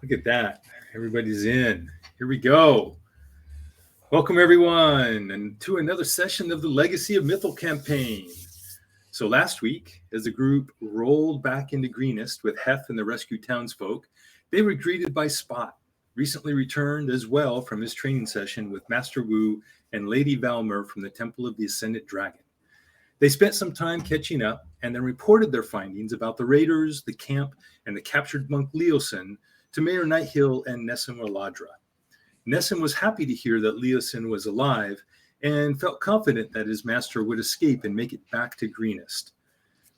Look at that. Everybody's in. Here we go. Welcome, everyone, and to another session of the Legacy of Mythal campaign. So last week, as the group rolled back into Greenest with Hef and the rescued townsfolk, they were greeted by Spot, recently returned as well from his training session with Master Wu and Lady Valmer from the Temple of the Ascendant Dragon. They spent some time catching up and then reported their findings about the raiders, the camp, and the captured monk Leosin to Mayor Nighthill and Nessun Waladra. Nessun was happy to hear that Leosin was alive and felt confident that his master would escape and make it back to Greenest.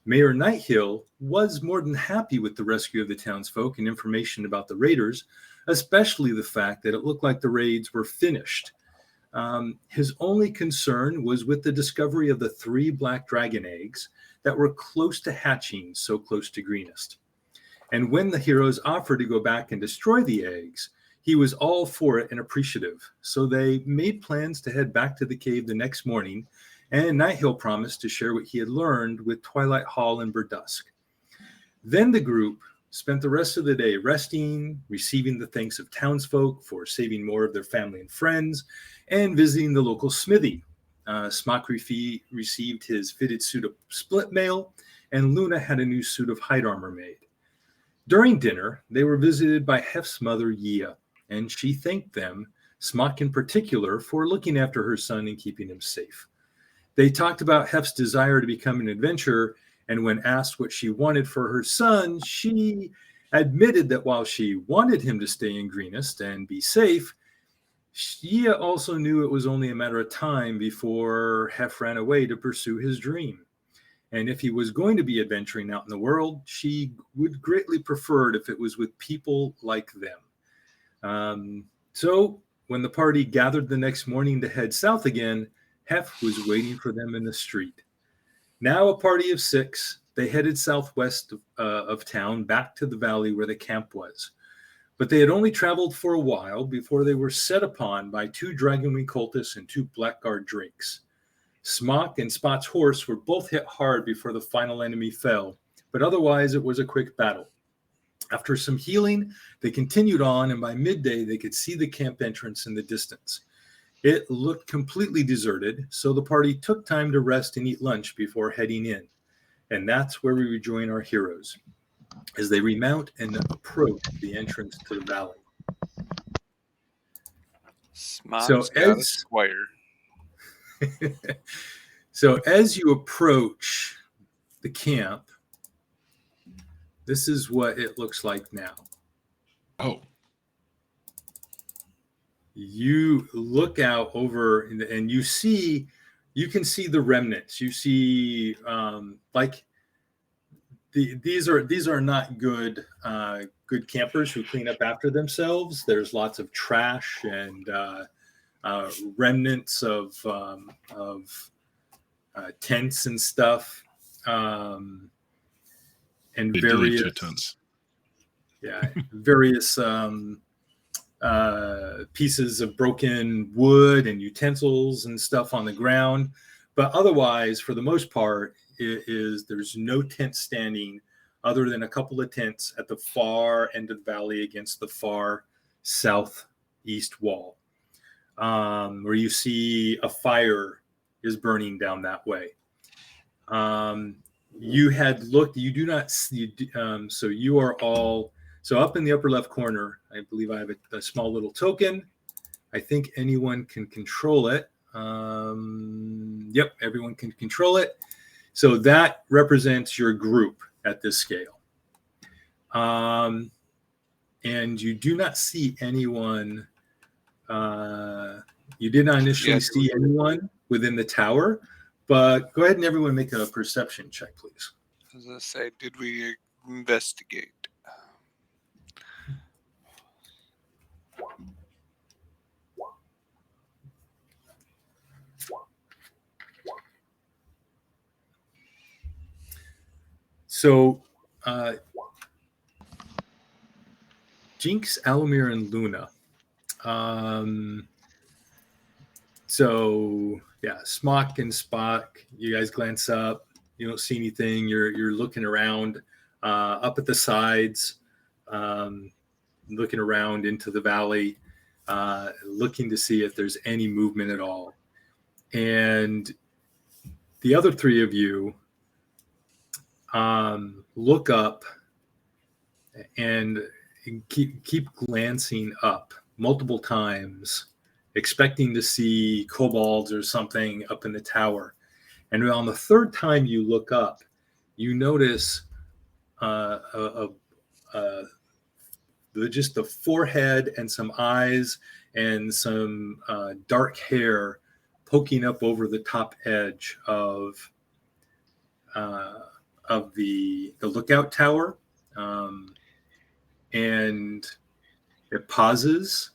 Mayor Nighthill was more than happy with the rescue of the townsfolk and information about the raiders, especially the fact that it looked like the raids were finished. His only concern was with the discovery of the 3 black dragon eggs that were close to hatching, so close to Greenest. And when the heroes offered to go back and destroy the eggs, he was all for it and appreciative. So they made plans to head back to the cave the next morning, and Nighthill promised to share what he had learned with Twilight Hall and Burdusk. Then the group spent the rest of the day resting, receiving the thanks of townsfolk for saving more of their family and friends, and visiting the local smithy. Smock received his fitted suit of split mail, and Luna had a new suit of hide armor made. During dinner, they were visited by Hef's mother, Yia, and she thanked them, Smock in particular, for looking after her son and keeping him safe. They talked about Hef's desire to become an adventurer, and when asked what she wanted for her son, she admitted that while she wanted him to stay in Greenest and be safe, Yia also knew it was only a matter of time before Hef ran away to pursue his dream. And if he was going to be adventuring out in the world, she would greatly prefer it if it was with people like them. So when the party gathered the next morning to head south again, Hef was waiting for them in the street. Now a party of 6, they headed southwest of town back to the valley where the camp was. But they had only traveled for a while before they were set upon by 2 Dragonwing cultists and 2 Blackguard drakes. Smock and Spot's horse were both hit hard before the final enemy fell, but otherwise it was a quick battle. After some healing, they continued on, and by midday they could see the camp entrance in the distance. It looked completely deserted, so the party took time to rest and eat lunch before heading in. And that's where we rejoin our heroes as they remount and approach the entrance to the valley. Smock's got a squire. So as you approach the camp, this is what it looks like now. Oh. You look out over and you can see the remnants. You see these are not good campers who clean up after themselves. There's lots of trash and remnants of tents and stuff, and various pieces of broken wood and utensils and stuff on the ground. But otherwise, for the most part, there's no tent standing other than a couple of tents at the far end of the valley against the far southeast wall, where you see a fire is burning down that way. You had looked, you do not see, so you are all, so up in the upper left corner, I believe I have a small little token. I think anyone can control it. Yep, everyone can control it. So that represents your group at this scale. And you do not see anyone, you did not initially see anyone within the tower, but go ahead and everyone make a perception check, please. As I say, did we investigate? So, Jinx, Alamir, and Luna. So, yeah, Smock and Spock, you guys glance up. You don't see anything. You're looking around up at the sides. looking around into the valley, looking to see if there's any movement at all. And the other three of you look up and keep glancing up multiple times, expecting to see kobolds or something up in the tower. And on the third time you look up, you notice just the forehead and some eyes and some dark hair poking up over the top edge of the lookout tower. And it pauses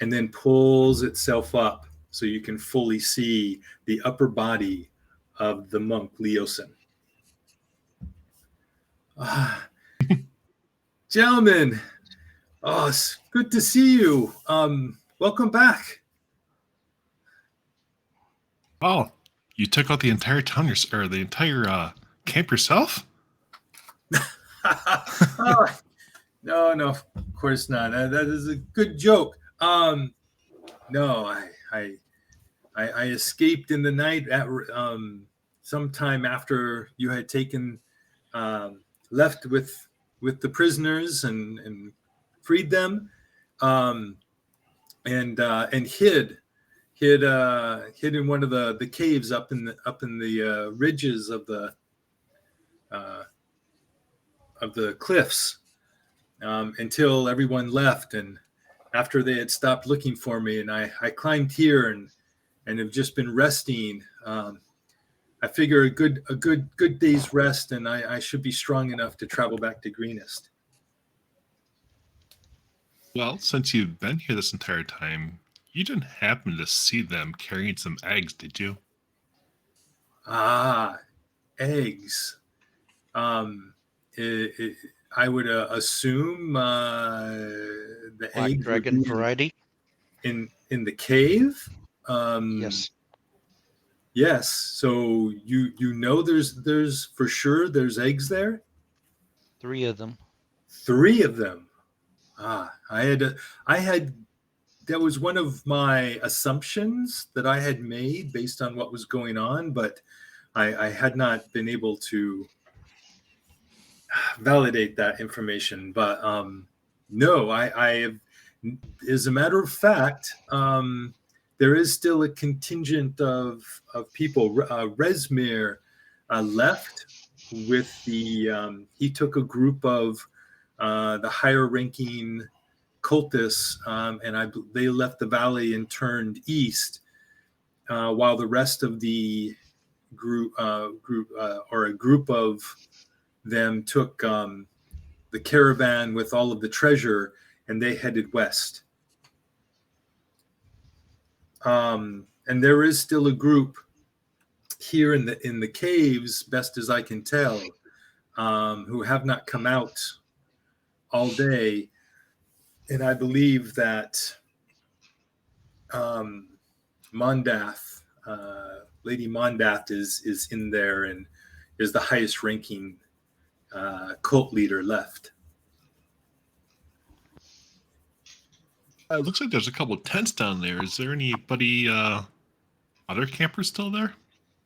and then pulls itself up so you can fully see the upper body of the monk Leosin. Gentlemen, it's good to see you. Welcome back. Oh, you took out the entire town, or the entire camp yourself? No, of course not. That is a good joke. No, I escaped in the night at sometime after you had taken left with the prisoners and freed them, and hid in one of the caves up in the ridges of the cliffs, until everyone left, and after they had stopped looking for me, and I climbed here and have just been resting. I figure a good day's rest, and I should be strong enough to travel back to Greenest. Well, since you've been here this entire time, you didn't happen to see them carrying some eggs, did you? Eggs. I would assume the Black eggs dragon variety. in the cave. Yes. Yes. So you know there's for sure there's eggs there. 3 of them. 3 of them. I had that was one of my assumptions that I had made based on what was going on, but I had not been able to validate that information. But no, I have, as a matter of fact, there is still a contingent of people. Resmir left with he took a group of the higher ranking cultists, and they left the valley and turned east, while the rest of the group or a group of them took the caravan with all of the treasure, and they headed west. And there is still a group here in the caves, best as I can tell, who have not come out all day. And I believe that Mondath, Lady Mondath is in there and is the highest ranking cult leader left. It looks like there's a couple of tents down there. Is there anybody, other campers still there?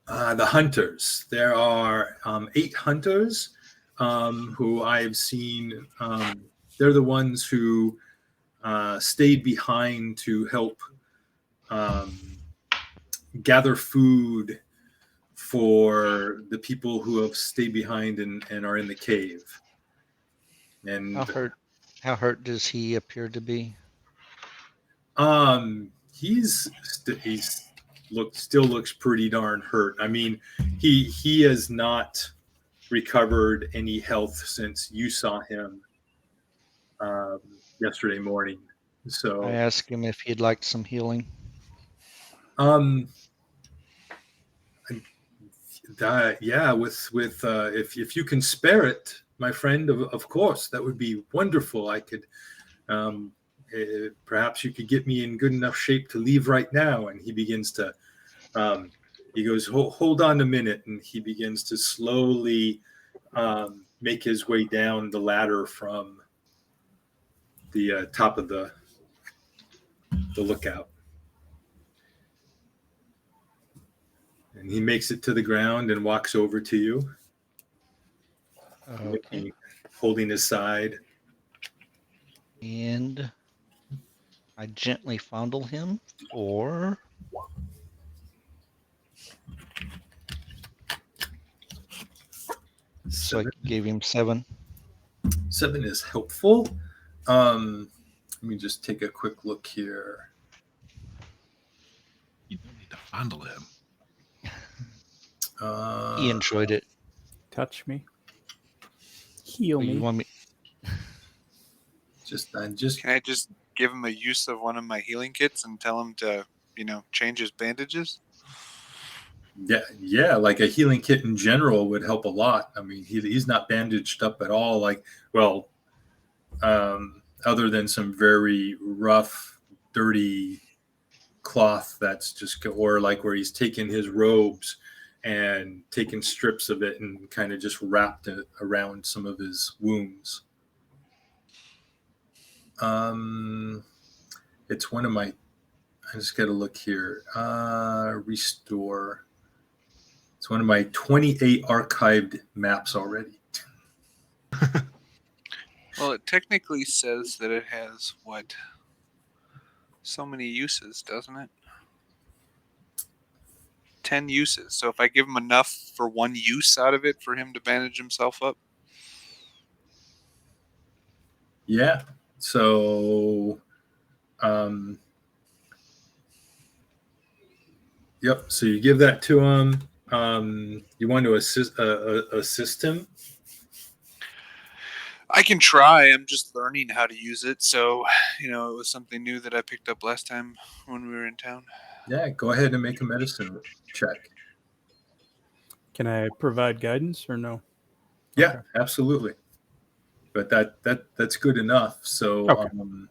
The hunters. There are 8 hunters who I've seen. They're the ones who stayed behind to help gather food for the people who have stayed behind and are in the cave. And how hurt does he appear to be? He's still looks pretty darn hurt. I mean, he has not recovered any health since you saw him yesterday morning. So I asked him if he'd like some healing. Yeah, with if you can spare it, my friend, of course, that would be wonderful. I could perhaps you could get me in good enough shape to leave right now. And he begins to he goes, hold on a minute, and he begins to slowly make his way down the ladder from the top of the lookout. And he makes it to the ground and walks over to you, Okay. holding his side. And I gently fondle him for so I gave him 7. 7 is helpful. Let me just take a quick look here. You don't need to fondle him. He enjoyed it. Touch me. Heal You me. want me? Can I just give him a use of one of my healing kits and tell him to, change his bandages? Yeah, like a healing kit in general would help a lot. I mean, he's not bandaged up at all. Like, well, other than some very rough, dirty cloth that's just, or like where he's taken his robes and taken strips of it and kind of just wrapped it around some of his wounds. It's one of my, I just got to look here. Restore. It's one of my 28 archived maps already. Well, it technically says that it has, so many uses, doesn't it? 10 uses. So if I give him enough for one use out of it for him to bandage himself up. Yeah. So, yep. So you give that to him. You want to assist him? I can try. I'm just learning how to use it. So, it was something new that I picked up last time when we were in town. Yeah. Go ahead and make a medicine check. Can I provide guidance or no? Yeah, Okay. absolutely. But that's good enough. So, Okay.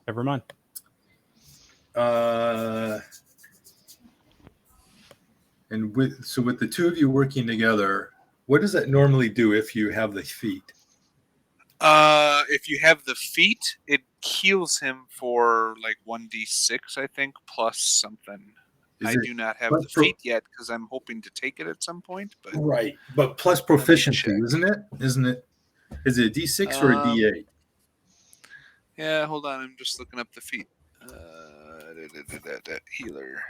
Never mind. And with the two of you working together, what does that normally do if you have the feat? If you have the feat, it heals him for like 1d6, I think, plus something. I do not have the feat yet because I'm hoping to take it at some point. But right, but plus proficiency, isn't it? Isn't it? Is it a D6 or a D8? Yeah, hold on. I'm just looking up the feat. Healer.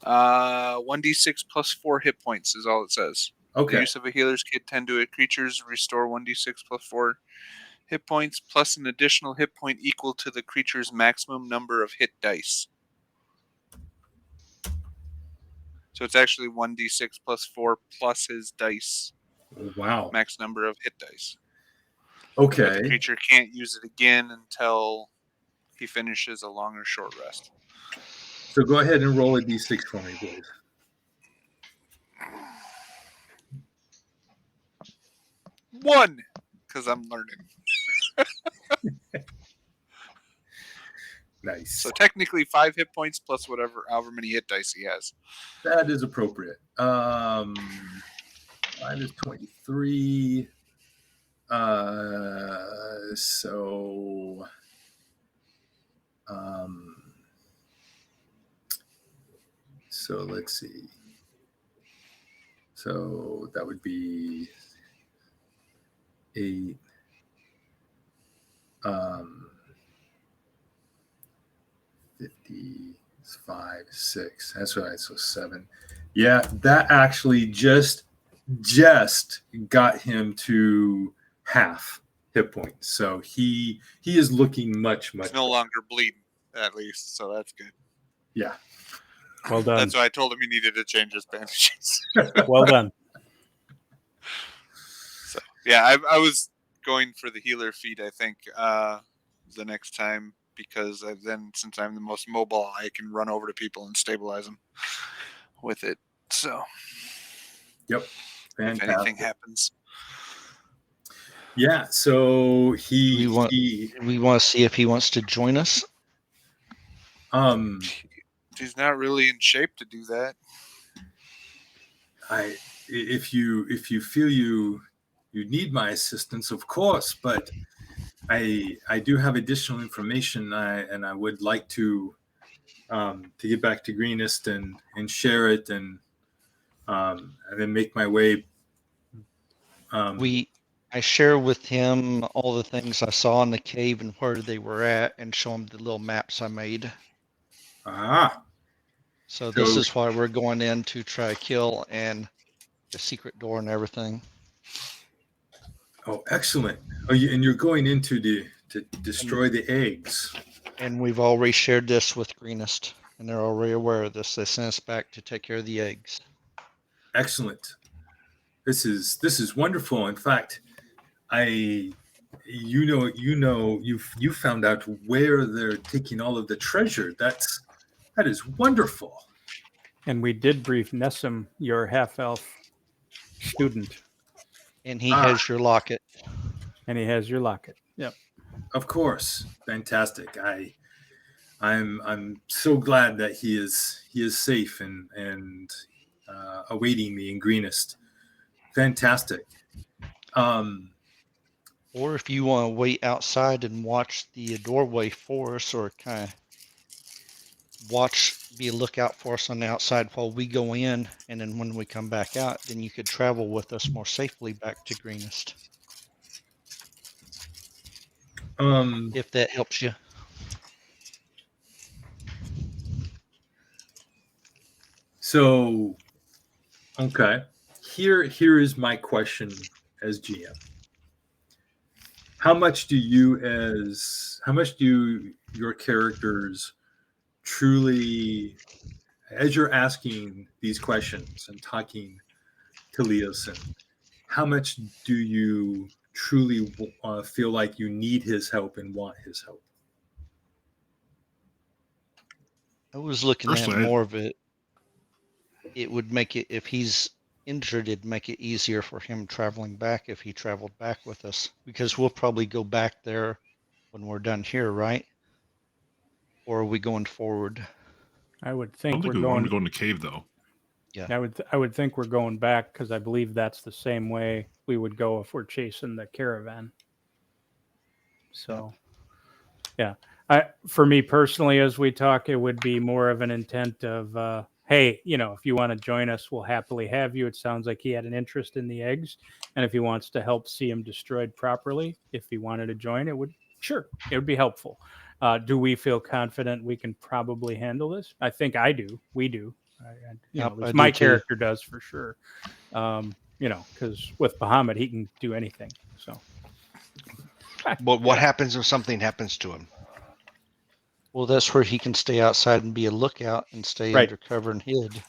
1d6 plus 4 hit points is all it says. Okay. The use of a healer's kit tend to creatures restore 1d6 plus 4 hit points plus an additional hit point equal to the creature's maximum number of hit dice. So it's actually 1d6 plus 4 plus his dice. Wow. Max number of hit dice. Okay. But the creature can't use it again until he finishes a long or short rest. So go ahead and roll a D6 for me, please. One, because I'm learning. Nice. So technically 5 hit points plus however many hit dice he has. That is appropriate. 5 is 23. So let's see. So that would be 8. 55, 6. That's right. So 7. Yeah, that actually just got him to half hit points. So he is looking much He's no better. longer bleeding, at least. So that's good. Yeah. Well done. That's why I told him he needed to change his bandages. Well done. So yeah, I was going for the healer feat, I think, the next time, because then since I'm the most mobile, I can run over to people and stabilize them with it. So Yep. Fantastic. If anything happens. Yeah, so we want to see if he wants to join us. He's not really in shape to do that. If you feel you need my assistance, of course, but I do have additional information, and I would like to get back to Greenest and share it, and then make my way. I share with him all the things I saw in the cave and where they were at, and show him the little maps I made. So this is why we're going in to try to kill and the secret door and everything. Oh, excellent! Oh, and you're going into to destroy the eggs. And we've already shared this with Greenest, and they're already aware of this. They sent us back to take care of the eggs. Excellent. This is wonderful. In fact, you found out where they're taking all of the treasure. That is wonderful. And we did brief Nessim, your half-elf student. And he has your locket. And he has your locket. Yep. Of course. Fantastic. I'm so glad that he is safe and awaiting me in Greenest. Fantastic. Or if you want to wait outside and watch the doorway for us, or kind of be a lookout for us on the outside while we go in, and then when we come back out, then you could travel with us more safely back to Greenest. If that helps you. So, okay. Here is my question as GM. How much do your characters truly, as you're asking these questions and talking to Leosin, how much do you truly feel like you need his help and want his help? I was looking at more of it. It would make it, if he's injured, it'd make it easier for him traveling back if he traveled back with us, because we'll probably go back there when we're done here, right? Or are we going forward? I would think we're going to go in the cave, though. Yeah, I would think we're going back, because I believe that's the same way we would go if we're chasing the caravan. So, yeah. For me personally, as we talk, it would be more of an intent of, hey, if you want to join us, we'll happily have you. It sounds like he had an interest in the eggs, and if he wants to help see them destroyed properly, if he wanted to join, it would be helpful. Do we feel confident we can probably handle this? I think I do. We do. At least my character does, for sure. Because with Bahamut, he can do anything. So, but what happens if something happens to him? Well, that's where he can stay outside and be a lookout and stay under cover and hid.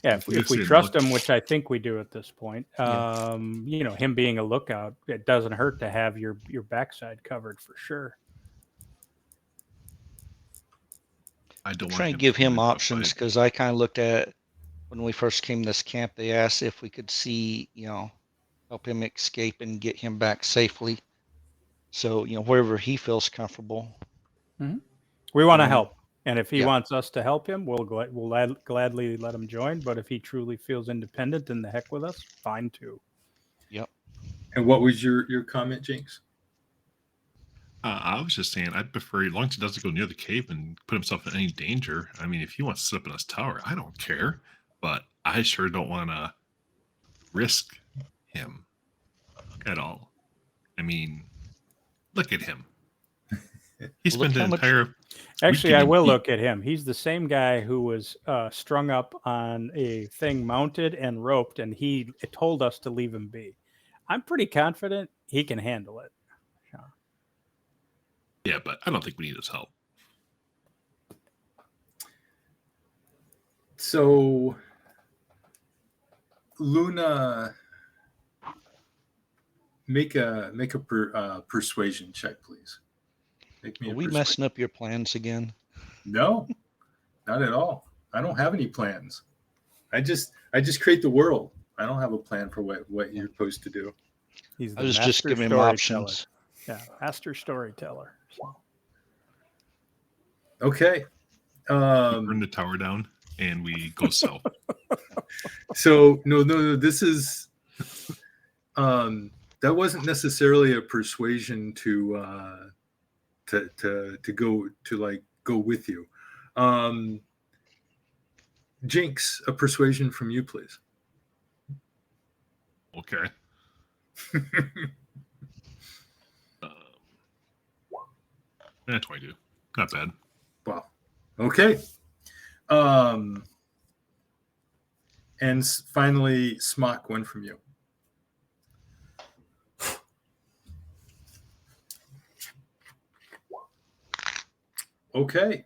Yeah, if we trust him, which I think we do at this point, him being a lookout, it doesn't hurt to have your backside covered for sure. I don't try and give him options, because I kind of looked at when we first came to this camp. They asked if we could see, help him escape and get him back safely. So wherever he feels comfortable. Mm-hmm. We want to help, and if he wants us to help him, we'll gladly let him join. But if he truly feels independent, then the heck with us, fine too. Yep. And what was your comment, Jinx? I was just saying, I'd prefer, as long as he doesn't go near the cave and put himself in any danger. I mean, if he wants to sit up in his tower, I don't care. But I sure don't want to risk him at all. I mean, look at him. He spent an entire... Actually, I will look at him. He's the same guy who was strung up on a thing mounted and roped, and he told us to leave him be. I'm pretty confident he can handle it. Yeah, but I don't think we need his help. So, Luna, make a persuasion check, please. Are we messing up your plans again? No, not at all. I don't have any plans. I just create the world. I don't have a plan for what you're supposed to do. I was just giving him options. Yeah, master storyteller. So. Okay. We burn the tower down and we go south. So no. This is that wasn't necessarily a persuasion to go with you. Jinx, a persuasion from you, please. Okay. That's 22. Not bad. Wow. Okay. And finally, Smock, one from you. Okay.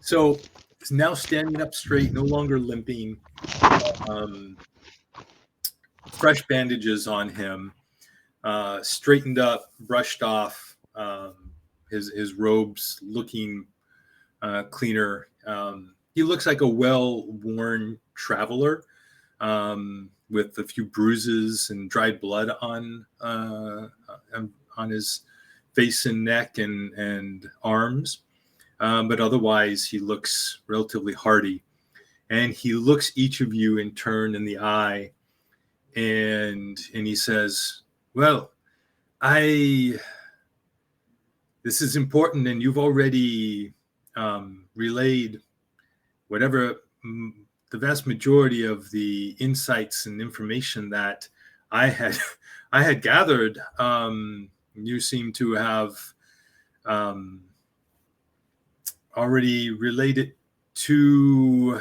So he's now standing up straight, no longer limping. Fresh bandages on him, straightened up, brushed off, his robes looking cleaner. He looks like a well-worn traveler with a few bruises and dried blood on his face and neck and arms. But otherwise, he looks relatively hardy. And he looks each of you in turn in the eye, and he says, well, this is important, and you've already relayed whatever the vast majority of the insights and information that I had gathered. You seem to have already relayed it to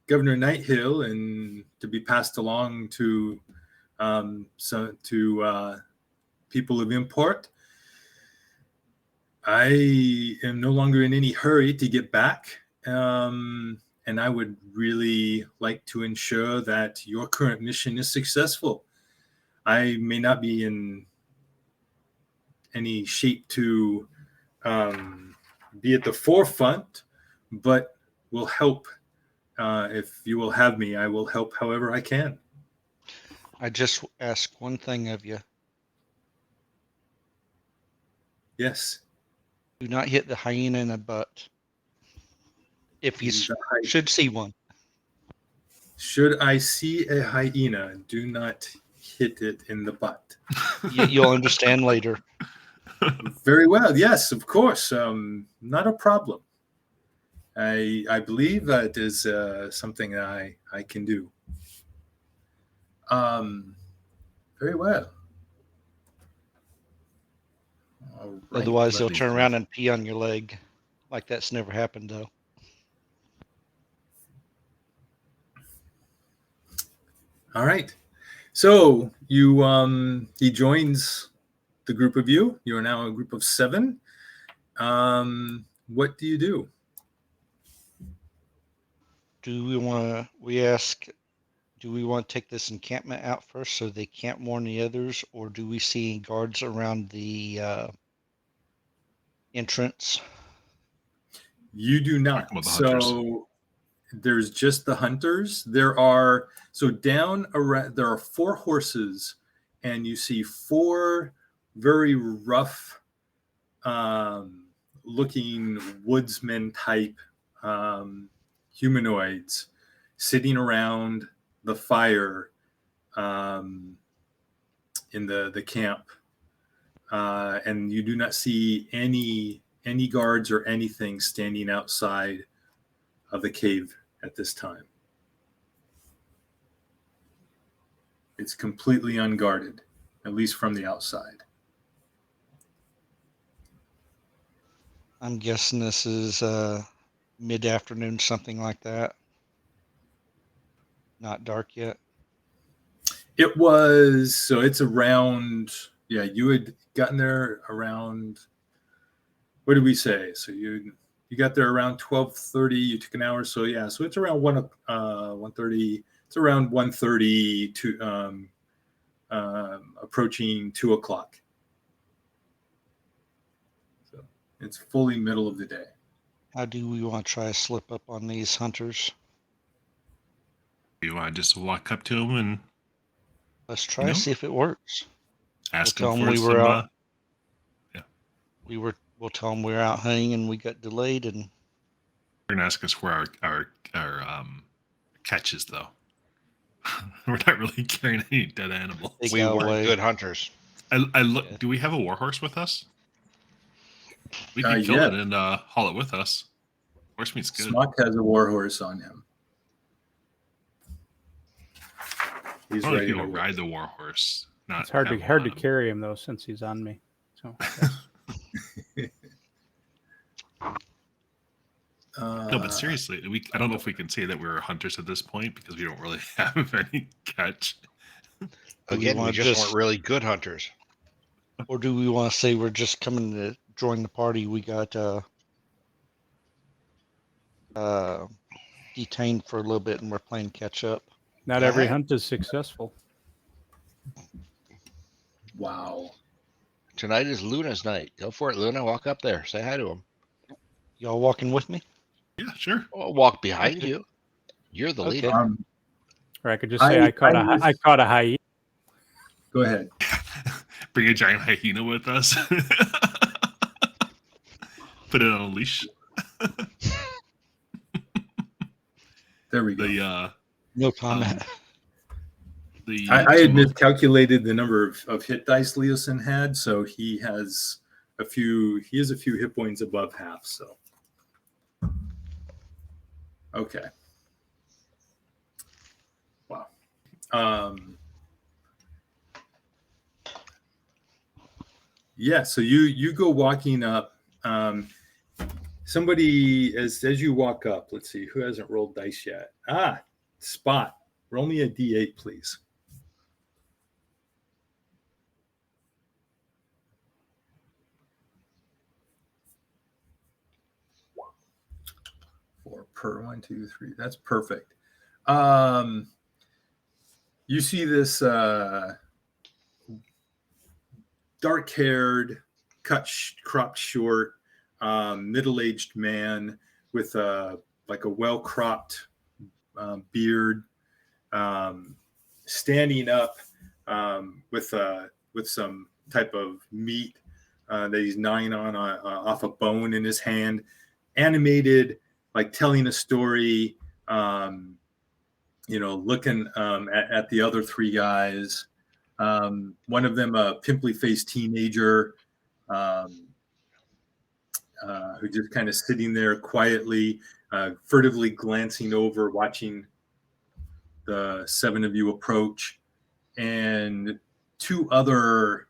Governor Nighthill and to be passed along to people of import. I am no longer in any hurry to get back, and I would really like to ensure that your current mission is successful. I may not be in any shape to be at the forefront, but will help. If you will have me, I will help however I can. I just ask one thing of you. Yes. Do not hit the hyena in the butt. If you should see one. Should I see a hyena, do not hit it in the butt. You'll understand later. Very well. Yes, of course. Not a problem. I believe that is something that I can do. Very well. Right. Otherwise, they'll turn around and pee on your leg. Like that's never happened, though. All right. So he joins the group of you. You are now a group of 7. What do you do? Do we want to take this encampment out first so they can't warn the others, or do we see guards around the entrance? You do not. So there's just the hunters. There are 4 horses, and you see 4 very rough looking woodsman type humanoids sitting around the fire in the camp, and you do not see any guards or anything standing outside of the cave at this time. It's completely unguarded, at least from the outside. I'm guessing this is mid-afternoon, something like that. Not dark yet. It was, so it's around, yeah, you had gotten there around, what did we say? So you got there around 12:30, you took an hour, so yeah, so it's around 1:30, it's around 1:30 to approaching 2 o'clock. So it's fully middle of the day. How do we want to try to slip up on these hunters? You want to just walk up to them and let's try to see if it works. Ask them for some. Yeah, we'll tell them we were out hunting and we got delayed, and they're gonna ask us where our catches, though. We're not really carrying any dead animals. We weren't good hunters. I look. Yeah. Do we have a warhorse with us? We can kill it and haul it with us. Horse meat's good. Smock has a warhorse on him. He's ready to ride the warhorse. It's hard to carry him though, since he's on me. So. No, but seriously, I don't know if we can say that we're hunters at this point because we don't really have any catch. Again, we just weren't really good hunters. Or do we want to say we're just coming to join the party? We got detained for a little bit and we're playing catch up. Not every hunt is successful. Wow. Tonight is Luna's night. Go for it, Luna. Walk up there. Say hi to him. Y'all walking with me? Yeah, sure. I'll walk behind you. You're the leader. Or I could just say I caught a hyena. Go ahead. Bring a giant hyena with us. Put it on a leash. There we go. No comment. I had miscalculated the number of hit dice Leosin had, so he has a few hit points above half. So okay. Wow. Yeah, so you go walking up. Somebody as you walk up, let's see who hasn't rolled dice yet. Spot. Roll me a D8, please. Four per 1, 2, 3. That's perfect. You see this dark-haired, cropped short, middle-aged man with a well-cropped beard, standing up with some type of meat that he's gnawing on off a bone in his hand, animated, like telling a story. Looking at the other three guys. One of them, a pimply-faced teenager, who just kind of sitting there quietly, furtively glancing over, watching the seven of you approach, and two other,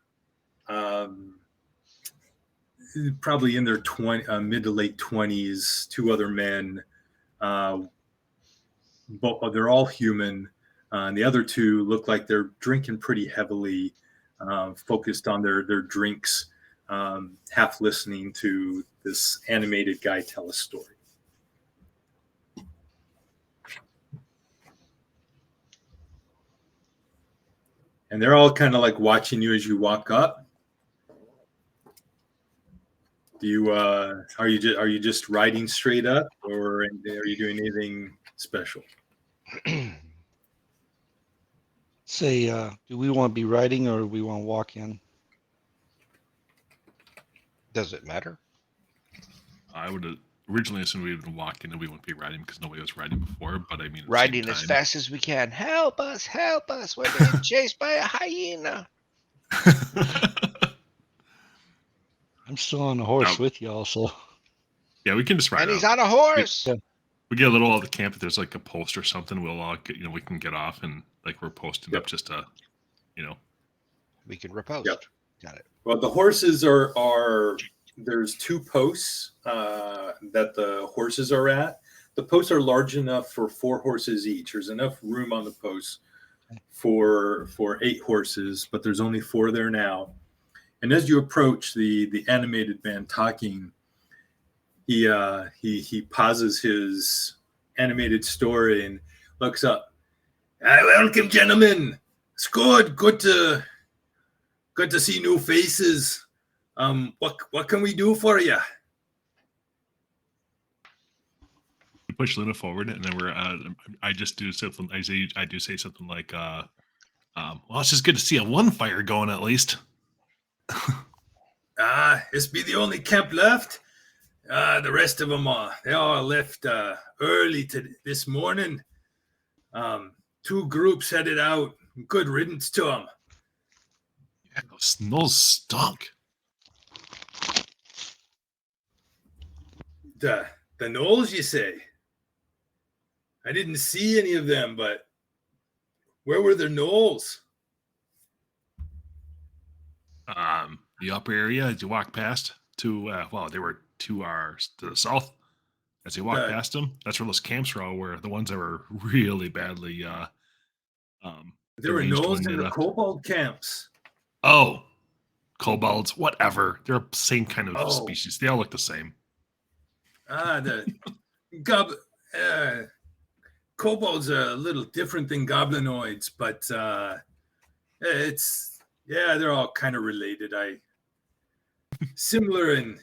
probably in their mid to late 20s, two other men. But they're all human. And the other two look like they're drinking pretty heavily, focused on their drinks, half listening to this animated guy tell a story. And they're all kind of like watching you as you walk up. Do you are you just riding straight up, or are you doing anything special? Say, do we want to be riding or do we want to walk in? Does it matter? I would originally assume we would walk in and we wouldn't be riding because nobody was riding before. But I mean, riding as fast as we can. Help us! Help us! We're being chased by a hyena. I'm still on the horse with y'all, so. Yeah, we can just ride. And he's on a horse. We get a little out of the camp. If there's like a post or something, we'll all get, we can get off and like we're posted up just to, We can repost. Yep. Got it. Well, the horses are there's two posts that the horses are at. The posts are large enough for 4 horses each. There's enough room on the posts for 8 horses, but there's only 4 there now. And as you approach the animated man talking, he pauses his animated story and looks up. Welcome, gentlemen. It's good to see new faces. What can we do for you? We push Luna forward, and then I just do something. I do say something like, "Well, it's just good to see a one fire going at least." This be the only camp left. The rest of them they all left early this morning. 2 groups headed out. Good riddance to them. Yeah, those stunk. The gnolls, you say? I didn't see any of them, but where were the gnolls? The upper area as you walk past to they were to the south. As you walk past them, that's where those camps were all were. The ones that were really badly there were gnolls in the kobold camps. Oh, kobolds, whatever. They're the same kind of species. They all look the same. The kobolds are a little different than goblinoids, but they're all kind of related. Similar in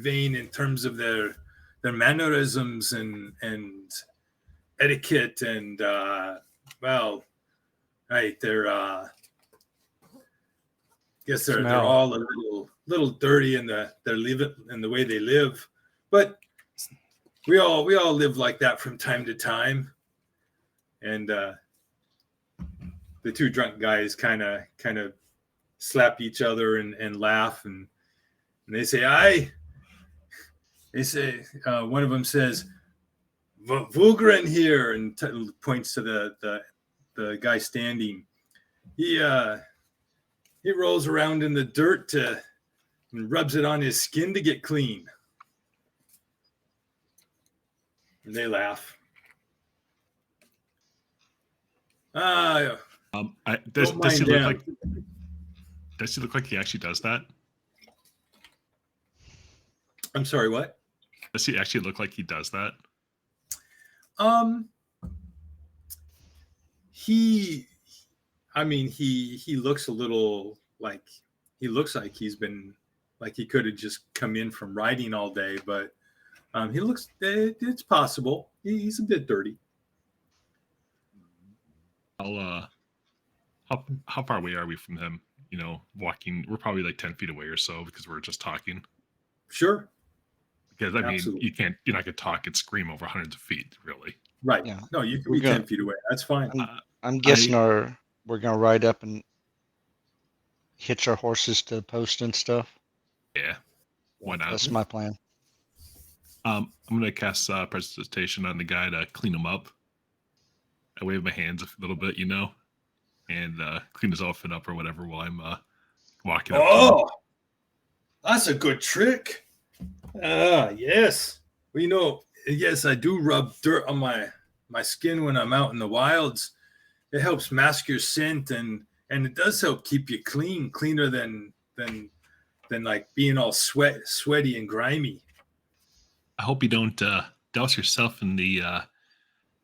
vein in terms of their mannerisms and etiquette and they're guess they're all a little dirty in their living and the way they live, but we all live like that from time to time. And the 2 drunk guys kind of slap each other and laugh and they say one of them says Vugren here and points to the guy standing. He rolls around in the dirt and rubs it on his skin to get clean. And they laugh. Does he look like he actually does that? I'm sorry, what? Does he actually look like he does that? He looks a little like he looks like he's been like he could have just come in from riding all day, but he looks it's possible he's a bit dirty. How far away are we from him? Walking, we're probably like 10 feet away or so because we're just talking. Sure. Because Absolutely. You're not gonna talk and scream over hundreds of feet, really. Right. Yeah. No, you can be 10 feet away. That's fine. I'm guessing we're gonna ride up and hitch our horses to the post and stuff. Yeah. Why not? That's my plan. I'm gonna cast presentation on the guy to clean him up. I wave my hands a little bit, and clean his outfit up or whatever while I'm walking up. Oh, that's a good trick. Yes. Well, yes, I do rub dirt on my skin when I'm out in the wilds. It helps mask your scent and it does help keep you cleaner than like being all sweaty and grimy. I hope you don't douse yourself in the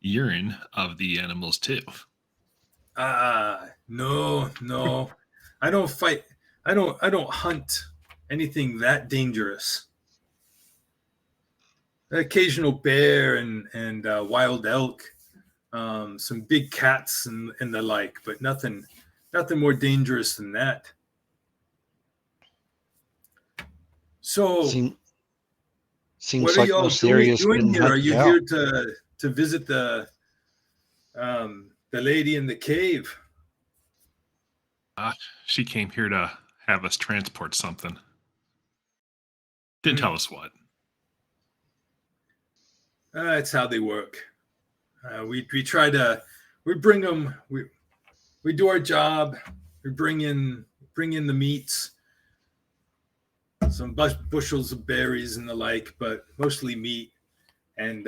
urine of the animals too. No. I don't fight. I don't hunt anything that dangerous. An occasional bear and wild elk, some big cats and the like, but nothing more dangerous than that. So, seems what like are y'all doing here? Are you here to visit the lady in the cave? She came here to have us transport something. Didn't tell us what. That's how they work. We try to bring them. We do our job. We bring in the meats, some bushels of berries and the like, but mostly meat, and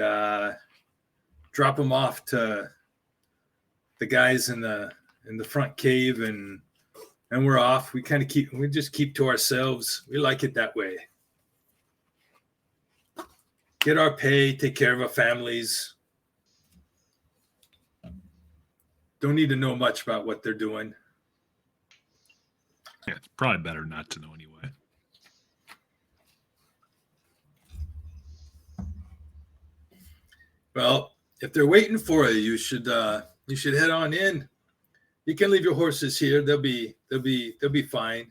drop them off to the guys in the front cave, and we're off. We just keep to ourselves. We like it that way. Get our pay, take care of our families. Don't need to know much about what they're doing. Yeah, it's probably better not to know anyway. Well, if they're waiting for you, you should head on in. You can leave your horses here. They'll be fine.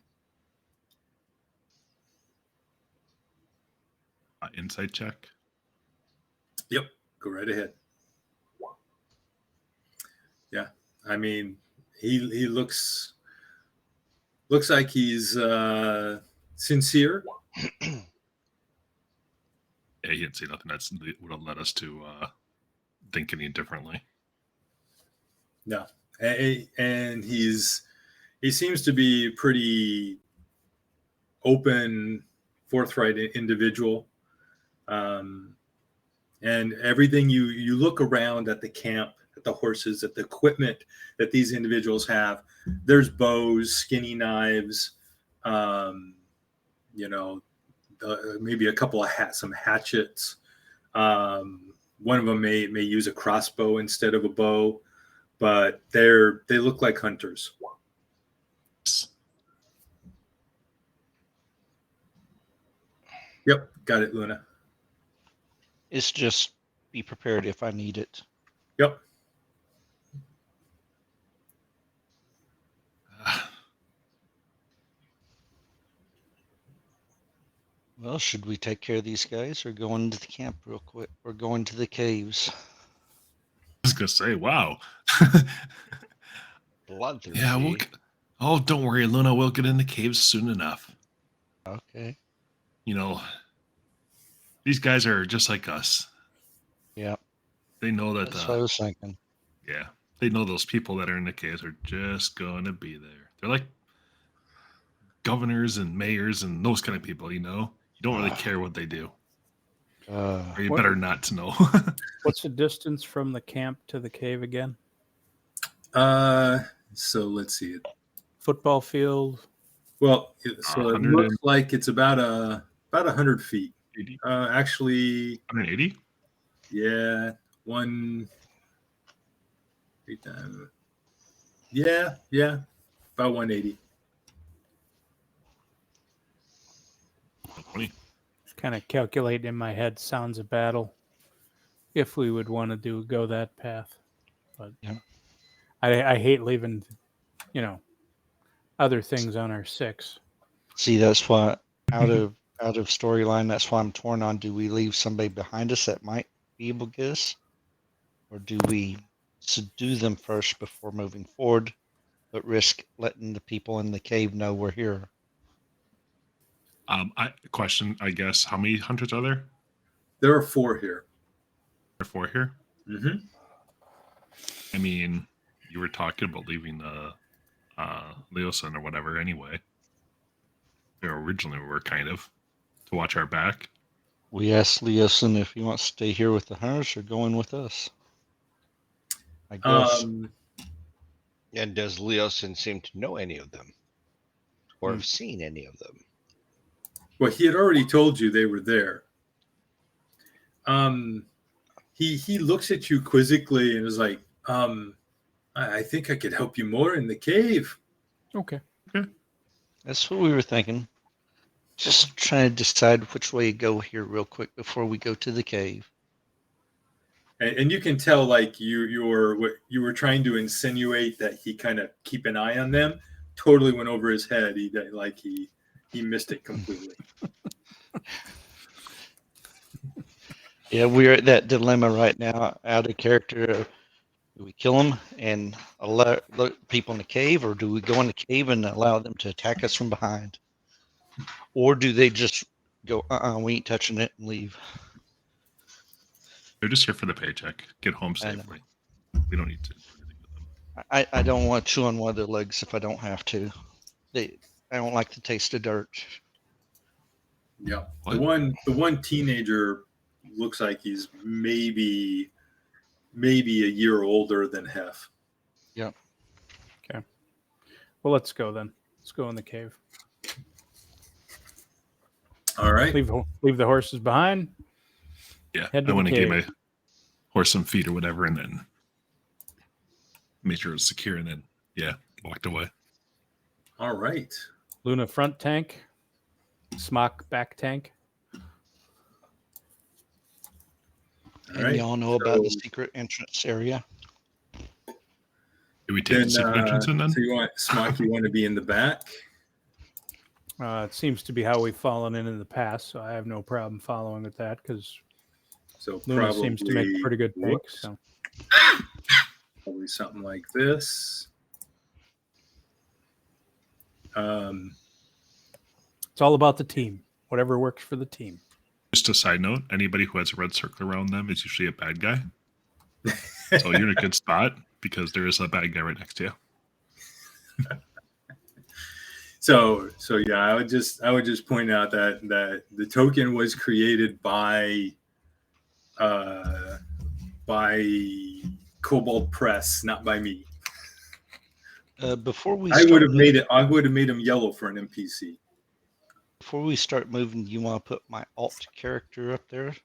Insight check. Yep, go right ahead. Yeah, I mean, he looks like he's sincere. Yeah, he didn't say nothing that would have led us to think any differently. No, and he seems to be pretty open, forthright individual. And everything you look around at the camp, at the horses, at the equipment that these individuals have, there's bows, skinny knives, maybe a couple of some hatchets. One of them may use a crossbow instead of a bow, but they look like hunters. Yep, got it, Luna. It's just be prepared if I need it. Yep. Well, should we take care of these guys or go into the camp real quick or go into the caves? I was gonna say, wow. Bloodthirsty. Yeah, oh, don't worry, Luna. We'll get in the caves soon enough. Okay. You know, these guys are just like us. Yeah. They know that. That's what I was thinking. Yeah, they know those people that are in the caves are just going to be there. They're like governors and mayors and those kind of people. You know, you don't really care what they do. Or you better not to know. What's the distance from the camp to the cave again? So let's see it. Football field. Well, so it looks like it's about 100 feet. Actually, 180. Yeah, yeah, about 180. Just kind of calculating in my head sounds of battle. If we would want to go that path, but yeah, I hate leaving, other things on our 6. See, that's why out of storyline, that's why I'm torn on. Do we leave somebody behind us that might be able to get us, or do we subdue them first before moving forward, but risk letting the people in the cave know we're here? Question, I guess, how many hunters are there? There are 4 here. There are 4 here? Mm-hmm. I mean, you were talking about leaving Leosin or whatever anyway. They originally were kind of to watch our back. We asked Leosin if he wants to stay here with the hunters or go in with us. I guess. And does Leosin seem to know any of them? Or have seen any of them? Well, he had already told you they were there. He looks at you quizzically and is like, I think I could help you more in the cave. Okay. That's what we were thinking. Just trying to decide which way to go here real quick before we go to the cave. And you can tell, like, you were trying to insinuate that he kind of keep an eye on them. Totally went over his head. He missed it completely. Yeah, we're at that dilemma right now, out of character. Do we kill them and allow people in the cave, or do we go in the cave and allow them to attack us from behind? Or do they just go, we ain't touching it, and leave? They're just here for the paycheck. Get home safely. We don't need to do anything with them. I don't want to chew on one of their legs if I don't have to. I don't like the taste of dirt. Yeah. What? The one teenager looks like he's maybe a year older than Hef. Yep. Okay. Well, let's go then. Let's go in the cave. All right. Leave the horses behind. Yeah. I want to give my horse some feed or whatever, and then make sure it's secure, and then walked away. All right. Luna front tank. Smock back tank. And y'all know about the secret entrance area. Do we take the secret entrance in then? So you want to be in the back? It seems to be how we've fallen in the past, so I have no problem following with that because Luna seems to make a pretty good tank. So probably something like this. It's all about the team. Whatever works for the team. Just a side note, anybody who has a red circle around them is usually a bad guy. So you're in a good spot because there is a bad guy right next to you. So yeah, I would just point out that the token was created by Cobalt Press, not by me. Before we I would have made him yellow for an NPC. Before we start moving, you want to put my alt character up there?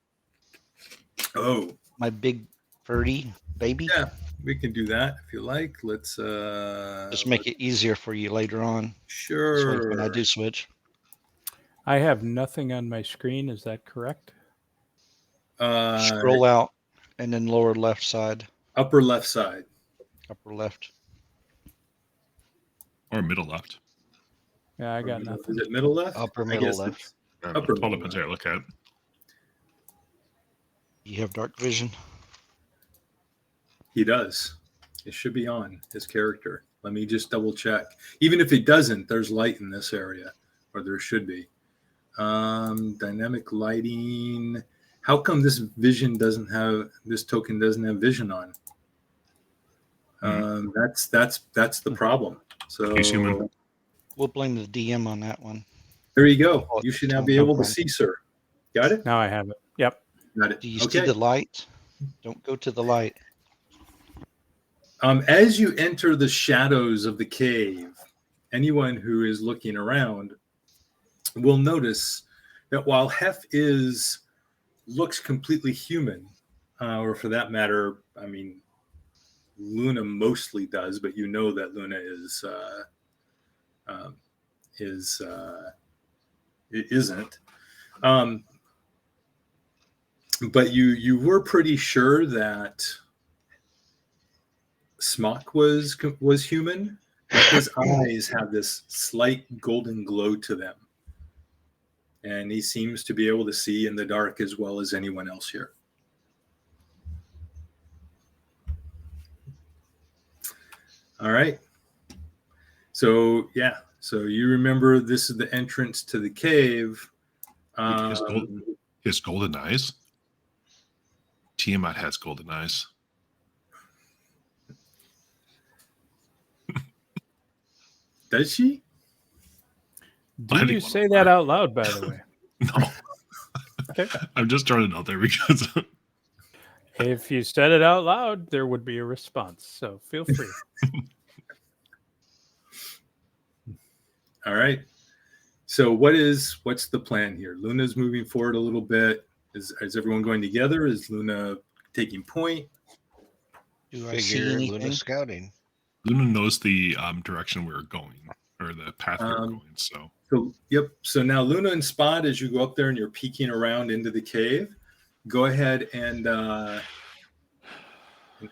Oh, my big furry baby? Yeah, we can do that if you like. Let's just make it easier for you later on. Sure. So when I do switch. I have nothing on my screen. Is that correct? Scroll out and then lower left side. Upper left side. Upper left. Or middle left. Yeah, I got nothing. Is it middle left? Upper middle left. Upper middle left. Look at. You have dark vision? He does. It should be on his character. Let me just double check. Even if it doesn't, there's light in this area, or there should be. Dynamic lighting. How come this token doesn't have vision on? That's the problem. So we'll blame the DM on that one. There you go. You should now be able to see, sir. Got it? Now I have it. Yep. Got it. Do you see the light? Don't go to the light. As you enter the shadows of the cave, anyone who is looking around will notice that while Hef looks completely human, or for that matter, I mean, Luna mostly does, but you know that Luna isn't. But you were pretty sure that Smock was human. His eyes have this slight golden glow to them, and he seems to be able to see in the dark as well as anyone else here. All right. So yeah. So you remember this is the entrance to the cave. His golden eyes. Tiamat has golden eyes. Does she? Did you say that out loud, by the way? No. Okay. I'm just throwing it out there because if you said it out loud, there would be a response. So feel free. All right. So what's the plan here? Luna's moving forward a little bit. Is everyone going together? Is Luna taking point? Do I see anything? Luna scouting. Luna knows the direction we're going, or the path we're going. So yep. So now Luna and Spot, as you go up there and you're peeking around into the cave, go ahead and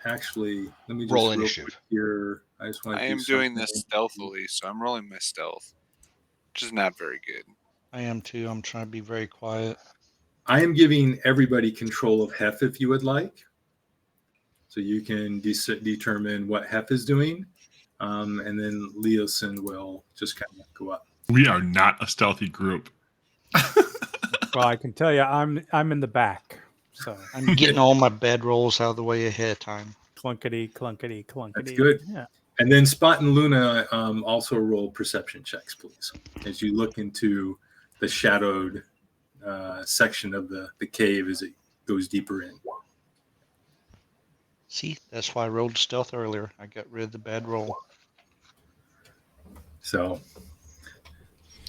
actually let me just roll initiative here. I am doing this stealthily, so I'm rolling my stealth, which is not very good. I am too. I'm trying to be very quiet. I am giving everybody control of Hef if you would like. So you can determine what Hef is doing. And then Leosin will just kind of go up. We are not a stealthy group. Well, I can tell you, I'm in the back. So I'm getting all my bed rolls out of the way ahead of time. Clunkety, clunkety, clunkety. That's good. Yeah. And then Spot and Luna also roll perception checks, please, as you look into the shadowed section of the cave as it goes deeper in. See, that's why I rolled stealth earlier. I got rid of the bad roll. So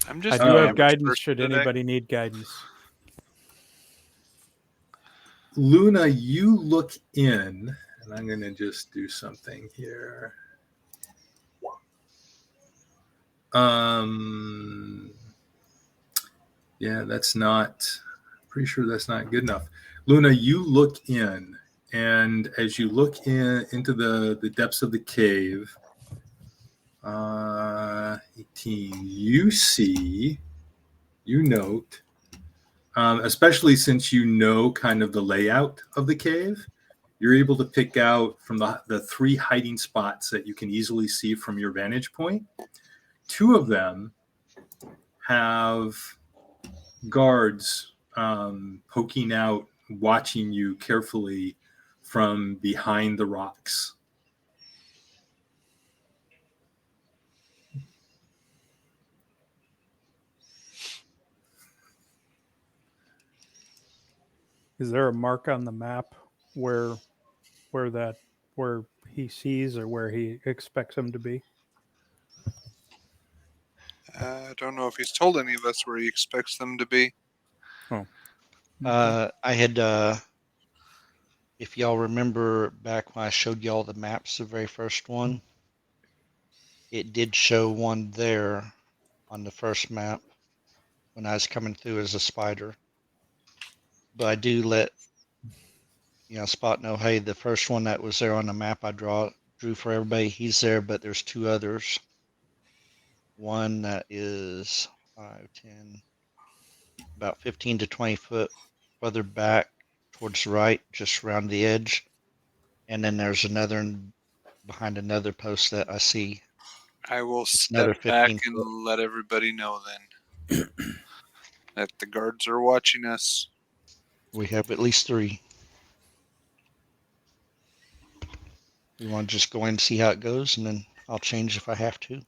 I do have guidance should anybody need guidance. Luna, you look in, and I'm going to just do something here. Yeah, pretty sure that's not good enough. Luna, you look in, and as you look into the depths of the cave, 18, you note, especially since you know kind of the layout of the cave, you're able to pick out from the 3 hiding spots that you can easily see from your vantage point. 2 of them have guards poking out, watching you carefully from behind the rocks. Is there a mark on the map where he sees or where he expects him to be? I don't know if he's told any of us where he expects them to be. Oh. I had, if y'all remember back when I showed y'all the maps, the very first one, it did show one there on the first map when I was coming through as a spider. But I do let Spot know, hey, the first one that was there on the map I drew for everybody, he's there, but there's 2 others. One that is 5, 10, about 15 to 20 foot further back towards the right, just around the edge. And then there's another behind another post that I see. I will It's step back and let everybody know then that the guards are watching us. We have at least 3. We want to just go in and see how it goes, and then I'll change if I have to.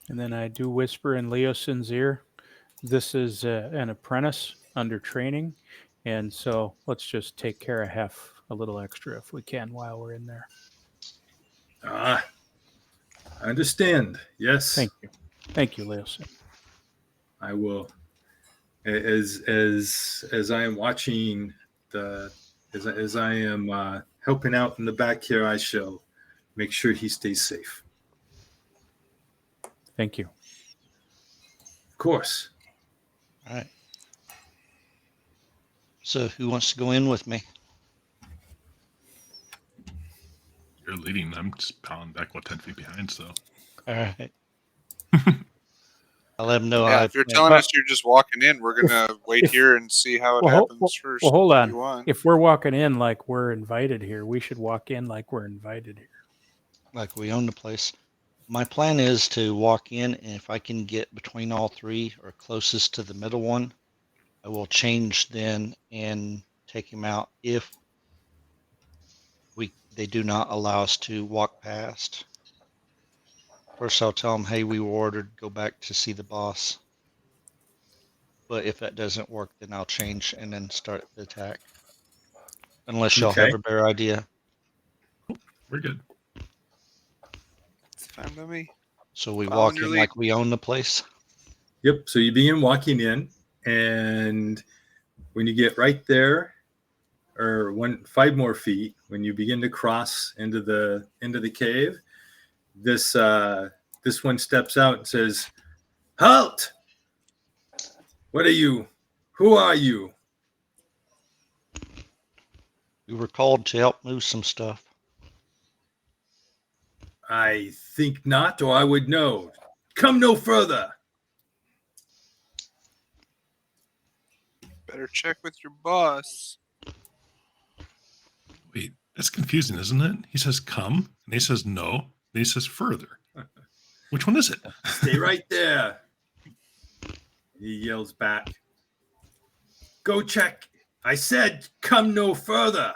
And then I do whisper in Leosin's ear, this is an apprentice under training, and so let's just take care of half a little extra if we can while we're in there. I understand. Yes. Thank you, Leosin. I will. As I am watching as I am helping out in the back here, I shall make sure he stays safe. Thank you. Of course. All right. So who wants to go in with me? You're leading. I'm just pounding back 10 feet behind, so. All right. I'll let them know. Yeah, if you're telling us you're just walking in, we're going to wait here and see how it happens first. Well, hold on. If we're walking in like we're invited here, we should walk in like we're invited here. Like we own the place. My plan is to walk in, and if I can get between all 3 or closest to the middle one, I will change then and take him out if they do not allow us to walk past. First, I'll tell them, hey, we were ordered, go back to see the boss. But if that doesn't work, then I'll change and then start the attack. Unless y'all have a better idea. We're good. It's fine by me. So we walk in like we own the place? Yep. So you begin walking in, and when you get right there, or 5 more feet, when you begin to cross into the cave, this one steps out and says, "Halt! What are you? Who are you?" We were called to help move some stuff. I think not, or I would know. Come no further. Better check with your boss. Wait, that's confusing, isn't it? He says come, and he says no, and he says further. Which one is it? Stay right there. He yells back. Go check. I said come no further.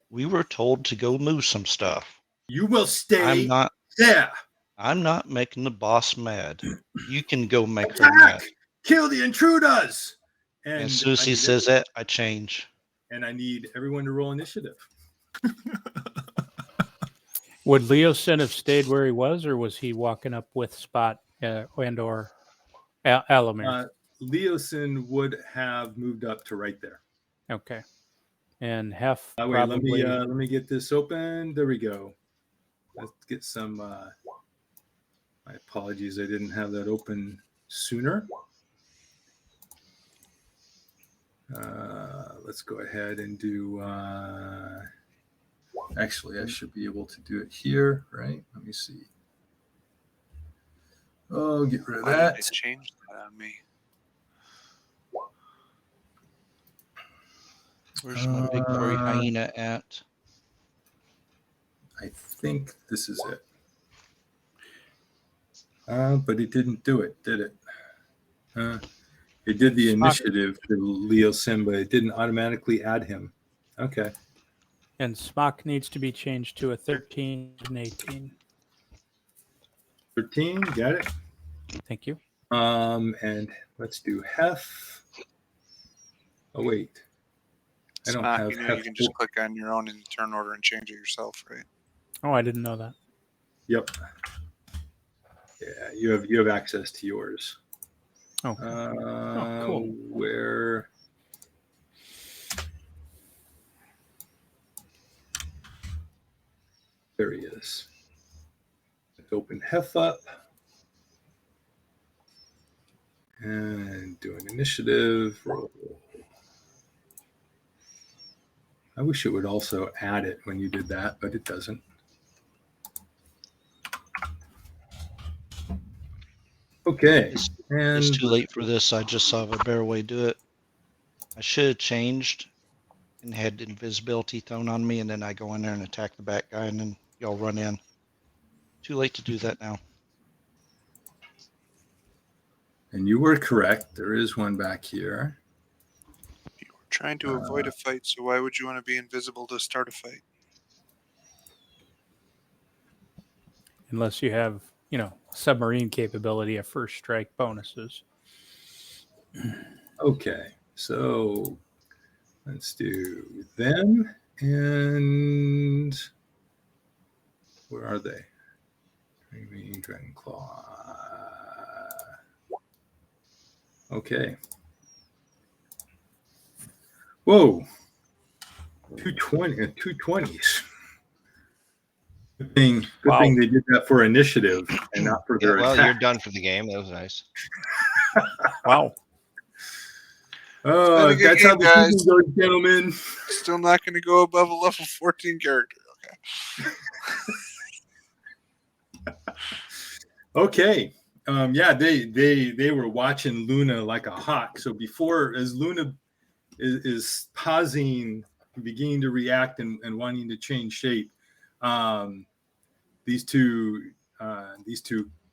We were told to go move some stuff. You will stay there. I'm not making the boss mad. You can go make her mad. Kill the intruders. And as soon as he says that, I change. And I need everyone to roll initiative. Would Leosin have stayed where he was, or was he walking up with Spot and or Alamir? Leosin would have moved up to right there. Okay. And Hef probably... Let me get this open. There we go. Let's get some... my apologies, I didn't have that open sooner. Let's go ahead and do... Actually, I should be able to do it here, right? Let me see. Oh, get rid of that. Why did they change that on me? Where's my big furry hyena at? I think this is it. But it didn't do it, did it? It did the initiative for Leo Sim, but it didn't automatically add him. Okay. And Smock needs to be changed to a 13 and 18. 13, got it. Thank you. And let's do Hef. Oh, wait. I don't Smock, have you know Hef. you can just click on your own in the turn order and change it yourself, right? Oh, I didn't know that. Yep. Yeah, you have access to yours. Oh, cool. Where? There he is. Let's open Hef up and do an initiative roll. I wish it would also add it when you did that, but it doesn't. Okay. It's too late for this. I just saw a better way to do it. I should have changed and had invisibility thrown on me, and then I go in there and attack the back guy, and then y'all run in. Too late to do that now. And you were correct. There is one back here. You were trying to avoid a fight, so why would you want to be invisible to start a fight? Unless you have, submarine capability of first strike bonuses. Okay, so let's do them. And where are they? Dragonclaw. Okay. Whoa. 220s. Good thing they did that for initiative and not for their attack. You're done for the game. That was nice. Wow. Oh, that's game, how the season goes, gentlemen. Still not going to go above a level 14 character. Okay. Yeah, they were watching Luna like a hawk. So before, as Luna is pausing, beginning to react and wanting to change shape, these two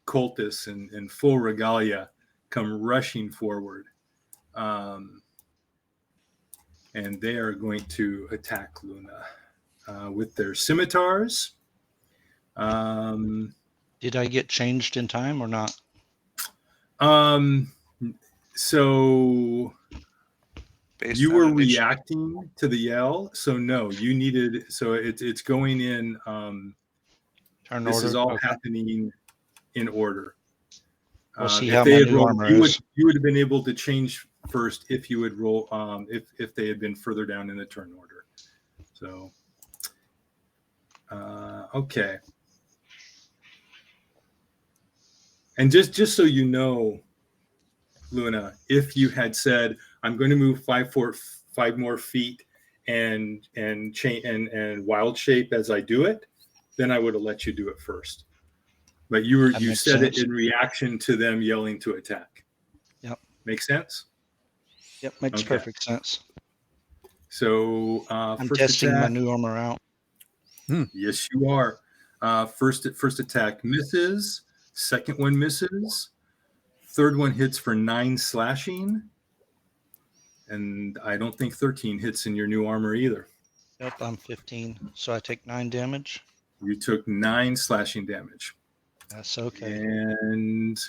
cultists in full regalia come rushing forward, and they are going to attack Luna with their scimitars. Did I get changed in time or not? So Based you were reacting to the yell, so no, you needed. So it's going in. Turn this order. is all happening in order. We'll see if how they my had new rolled, armor you is. would have been able to change first if you would roll. If they had been further down in the turn order. So okay. And just so you know, Luna, if you had said, I'm going to move 5 more feet and wild shape as I do it, then I would have let you do it first. But you said it in reaction to them yelling to attack. Yep. Make sense? Yep, makes perfect sense. So I'm first testing attack, my new armor out. Yes, you are. First attack misses. Second one misses. Third one hits for 9 slashing. And I don't think 13 hits in your new armor either. Yep, I'm 15. So I take 9 damage. You took 9 slashing damage. That's okay. And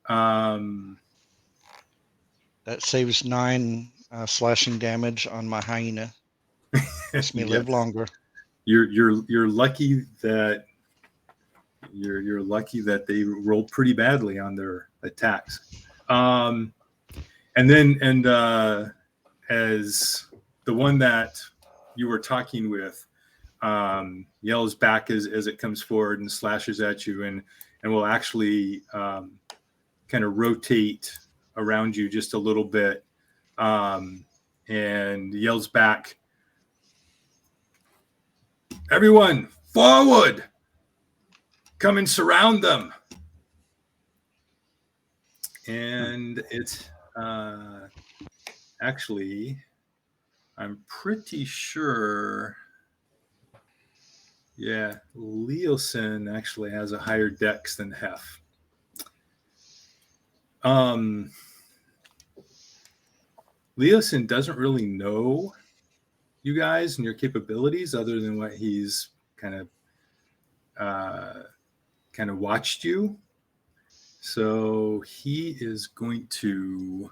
that saves 9 slashing damage on my hyena. Makes me live longer. You're lucky that you're lucky that they rolled pretty badly on their attacks. And as the one that you were talking with yells back as it comes forward and slashes at you, and will actually kind of rotate around you just a little bit, and yells back, "Everyone, forward! Come and surround them!" And it's actually, I'm pretty sure Yeah, Leosin actually has a higher dex than Hef. Leosin doesn't really know you guys and your capabilities other than what he's kind of watched you. So he is going to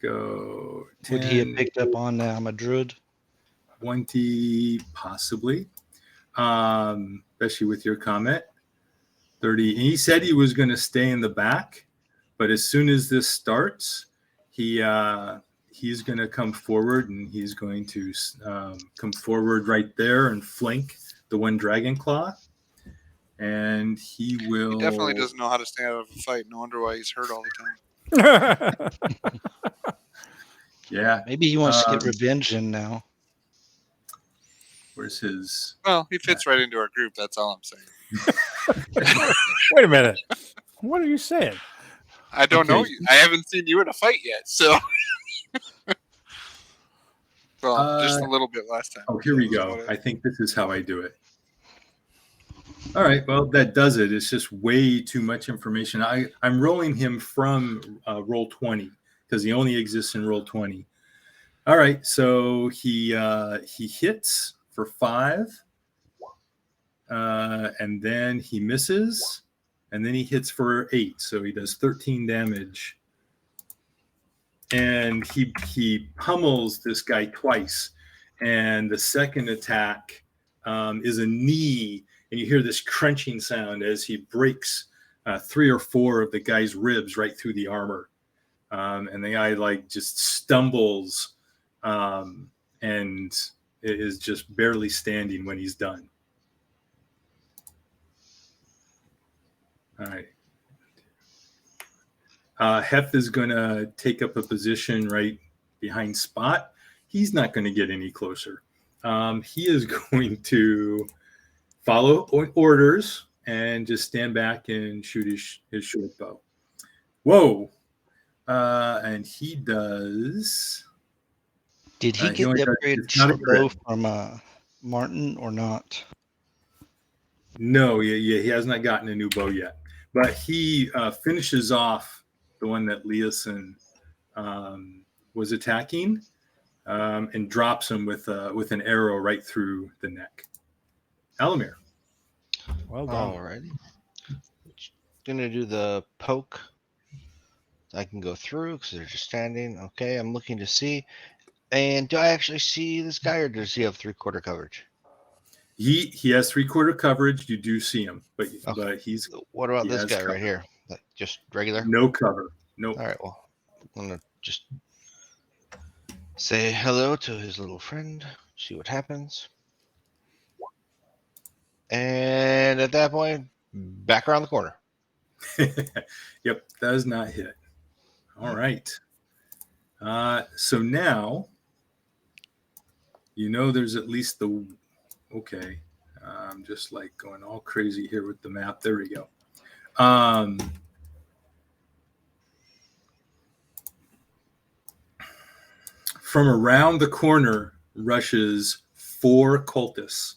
go 10, Would he have picked up on I'm a druid? 20, possibly, especially with your comment. 30. And he said he was going to stay in the back, but as soon as this starts, he's going to come forward, and he's going to come forward right there and flank the one dragon claw. And he will. He definitely doesn't know how to stay out of a fight. No wonder why he's hurt all the time. Yeah. Maybe he wants to get revenge in now. Where's his? Well, he fits right into our group. That's all I'm saying. Wait a minute. What are you saying? I don't know you. I haven't seen you in a fight yet, so. Well, just a little bit last time. Oh, here we go. I think this is how I do it. All right. Well, that does it. It's just way too much information. I'm rolling him from roll 20 because he only exists in roll 20. All right. So he hits for 5, and then he misses, and then he hits for 8. So he does 13 damage. And he pummels this guy twice. And the second attack is a knee, and you hear this crunching sound as he breaks 3 or 4 of the guy's ribs right through the armor. And the guy just stumbles and is just barely standing when he's done. All right. Hef is going to take up a position right behind Spot. He's not going to get any closer. He is going to follow orders and just stand back and shoot his short bow. Whoa. And he does. Did he get the upgraded short bow from Martin or not? No, he has not gotten a new bow yet. But he finishes off the one that Leosin was attacking, and drops him with an arrow right through the neck. Alamir. Well done. Alrighty. Gonna do the poke. I can go through because they're just standing. Okay, I'm looking to see. And do I actually see this guy, or does he have 3/4 coverage? He has 3/4 coverage. You do see him, but he's. What about this guy right here? Just regular? No cover. Nope. All right. Well, I'm gonna just say hello to his little friend. See what happens. And at that point, back around the corner. Yep, does not hit. All right. So now, there's at least the. Okay, I'm just going all crazy here with the map. There we go. From around the corner rushes 4 cultists.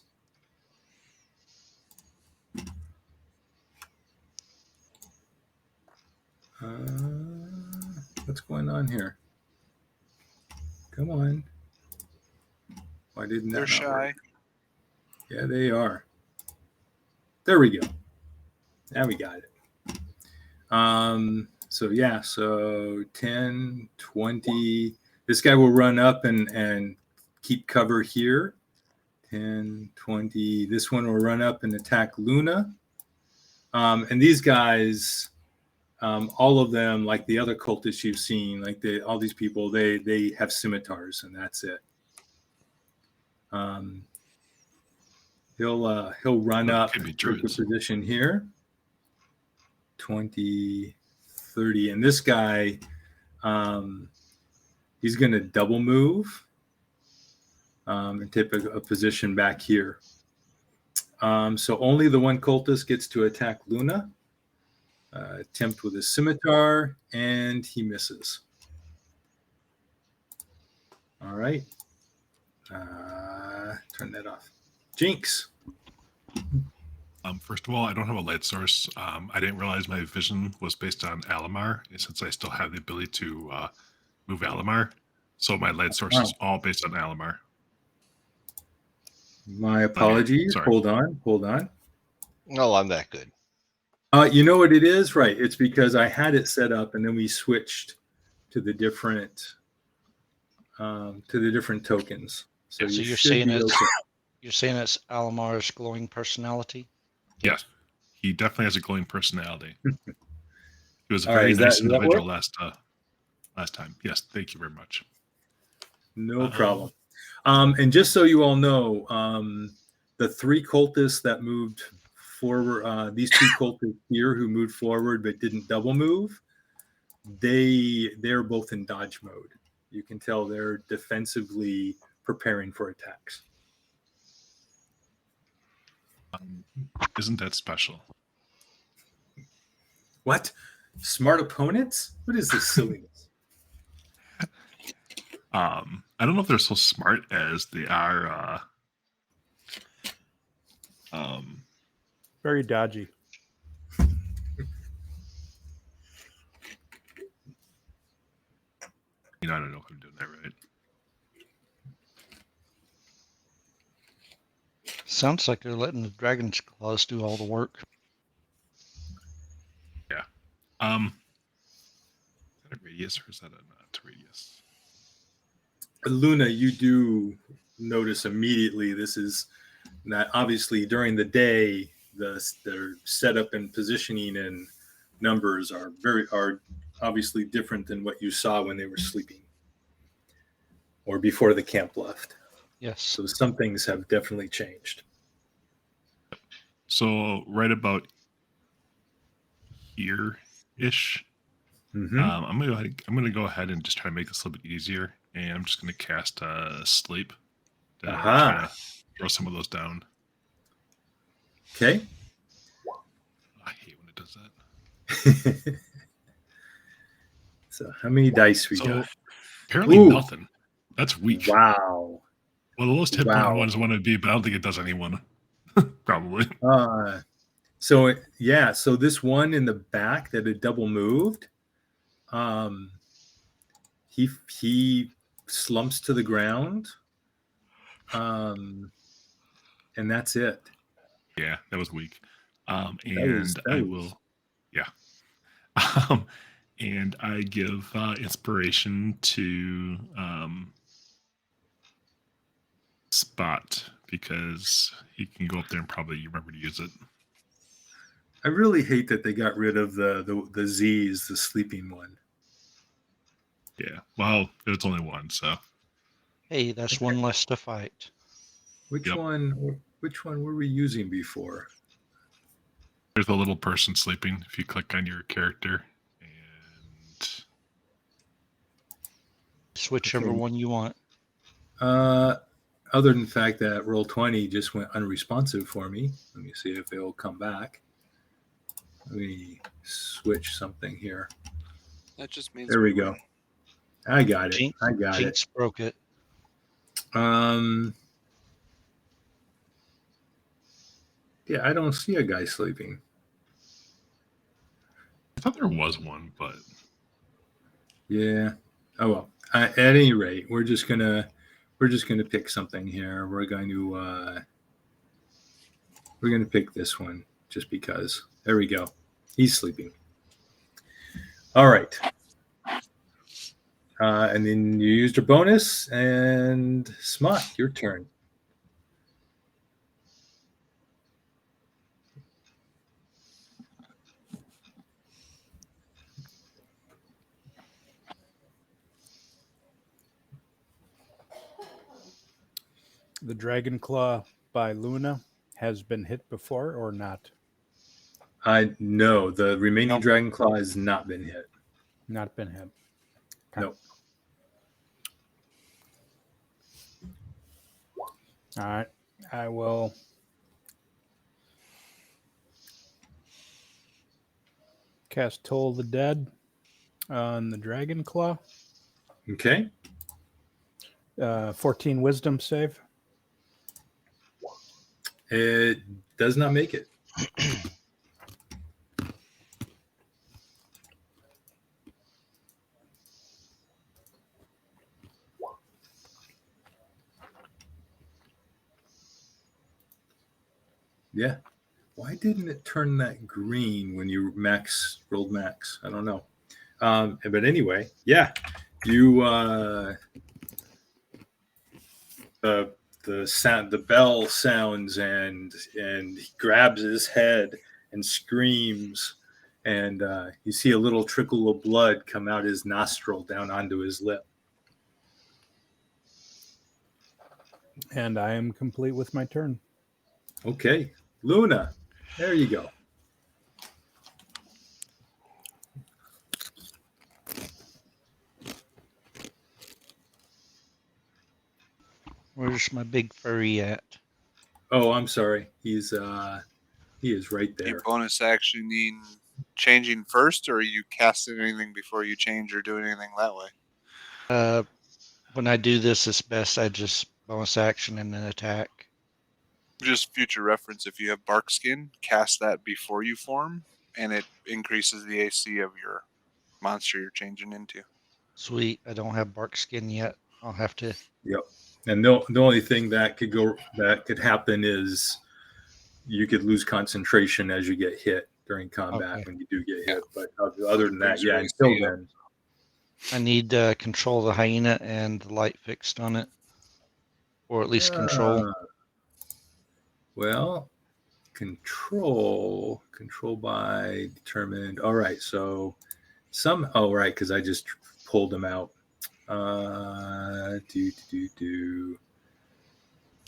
What's going on here? Come on. Why didn't that? They're shy. Work? Yeah, they are. There we go. Now we got it. So 10, 20. This guy will run up and keep cover here. 10, 20. This one will run up and attack Luna. And these guys, all of them, like the other cultists you've seen, all these people, they have scimitars, and that's it. He'll run up, take a position here. 20, 30, and this guy, he's going to double move and take a position back here. So only the one cultist gets to attack Luna. Attempt with his scimitar, and he misses. All right. Turn that off. Jinx. First of all, I don't have a light source. I didn't realize my vision was based on Alamar, since I still have the ability to move Alamar. So my light source is all based on Alamar. My apologies. Sorry. Hold on. No, I'm that good. You know what it is? Right. It's because I had it set up and then we switched to the different tokens. So you're saying it's Alamar's glowing personality? Yes. He definitely has a glowing personality. He was a very nice individual last time. Yes, thank you very much. No problem. And just so you all know, the 3 cultists that moved forward, these 2 cultists here who moved forward but didn't double move, they're both in dodge mode. You can tell they're defensively preparing for attacks. Isn't that special? What? Smart opponents? What is this silliness? I don't know if they're so smart as they are very dodgy. I don't know if I'm doing that right. Sounds like they're letting the dragon's claws do all the work. Yeah. Is that a radius or is that a not radius? Luna, you do notice immediately this is not obviously during the day. Their setup and positioning and numbers are obviously different than what you saw when they were sleeping or before the camp left. Yes. So some things have definitely changed. So right about here-ish, Mm-hmm. I'm gonna go ahead and just try to make this a little bit easier, and I'm just gonna cast sleep to try to throw some of those down. Okay. I hate when it does that. So how many dice we got? Apparently nothing. That's weak. Wow. Well, the lowest hit point ones want to be, but I don't think it does anyone. Probably. So this one in the back that had double moved, he slumps to the ground, and that's it. Yeah, that was weak. And I give inspiration to Spot because he can go up there and probably remember to use it. I really hate that they got rid of the Z's, the sleeping one. Yeah, well, it's only one, so. Hey, that's one less to fight. Which one were we using before? There's a little person sleeping. If you click on your character and whichever one you want. Other than the fact that Roll20 just went unresponsive for me. Let me see if it'll come back. Let me switch something here. That just means there we go. I got it. Jinx broke it. Yeah, I don't see a guy sleeping. I thought there was one, but yeah. Oh well. At any rate, we're just gonna pick something here. We're going to pick this one just because. There we go. He's sleeping. All right. And then you used your bonus, and Smart, your turn. The Dragon Claw by Luna has been hit before or not? No, the remaining Dragon Claw has not been hit. Not been hit. Okay. Nope. All right. I will cast Toll the Dead on the Dragon Claw. Okay. 14 Wisdom save. It Does not make it. Yeah. Why didn't it turn that green when you rolled max? I don't know. But anyway, yeah, you the bell sounds and he grabs his head and screams, and you see a little trickle of blood come out his nostril down onto his lip. And I am complete with my turn. Okay, Luna, there you go. Where's my big furry at? Oh, I'm sorry. He is right there. Your bonus action mean changing first, or are you casting anything before you change or doing anything that way? When I do this, it's best I just bonus action and then attack. Just future reference, if you have bark skin, cast that before you form, and it increases the AC of your monster you're changing into. Sweet. I don't have bark skin yet. I'll have to. Yep. And the only thing that could happen is you could lose concentration as you get hit during combat when you do get hit. But other than that, yeah, until then. I need control of the hyena and the light fixed on it. Or at least control. Well, control by determined. All right, so right, because I just pulled them out.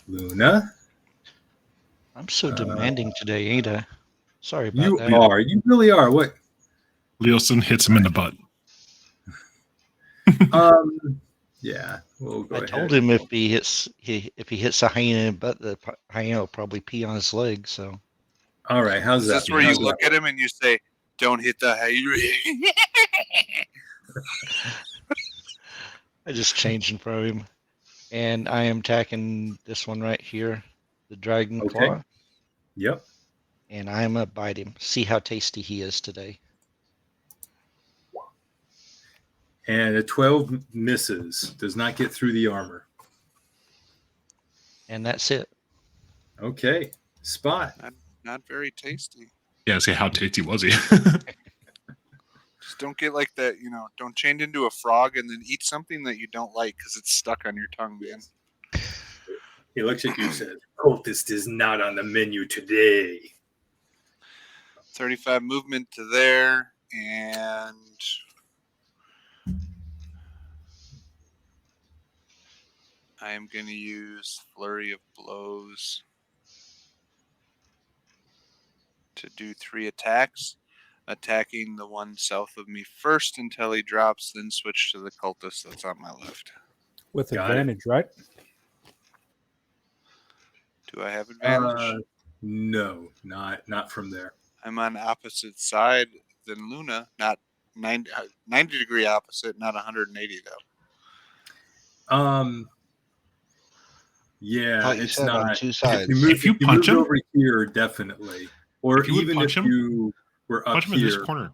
Luna. I'm so demanding today, ain't I? Sorry about that. You are. You really are. What? Leosin hits him in the butt. Yeah. We'll go I ahead. told him if he hits a hyena in the butt, the hyena will probably pee on his leg. So. All right. How's that? Is this where you look at him and you say, "Don't hit the hyena"? I just changed in front of him, and I am attacking this one right here, the dragon claw. Yep. And I'm gonna bite him. See how tasty he is today. And a 12 misses. Does not get through the armor. And that's it. Okay. Spot. Not very tasty. Yeah, say how tasty was he? Just don't get like that, don't change into a frog and then eat something that you don't like because it's stuck on your tongue, man. He looks at you and says, "Cultist is not on the menu today." 35 movement to there, and I am going to use Flurry of Blows to do 3 attacks, attacking the one south of me first until he drops, then switch to the cultist that's on my left. With advantage, right? Do I have advantage? No, not from there. I'm on opposite side than Luna, not 90 degree opposite, not 180 though. Yeah, it's not on 2 sides. If you punch him over here, definitely, or even if you were up punch him in this corner,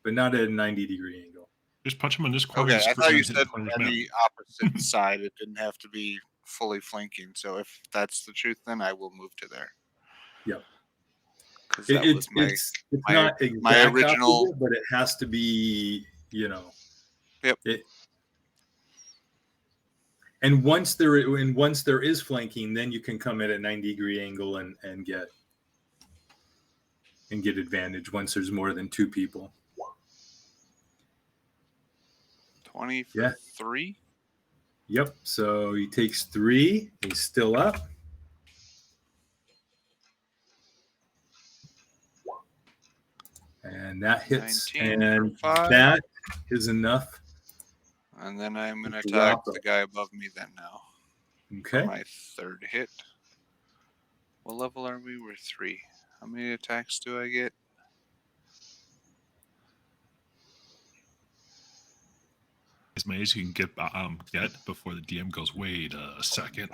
but not at a 90-degree angle. Just punch him in this corner. Okay, I thought you said on the opposite side. It didn't have to be fully flanking. So if that's the truth, then I will move to there. Yep. Because that was not my original, opposite, but it has to be, Yep. And once there is flanking, then you can come at a 90-degree angle and get advantage once there's more than 2 people. 20 for 3. Yep. So he takes 3. He's still up. And that hits. And that is enough. And then I'm going to attack the guy above me then now. Okay. For my 3rd hit. What level are we? We're 3. How many attacks do I get? As many as you can get before the DM goes, wait a second.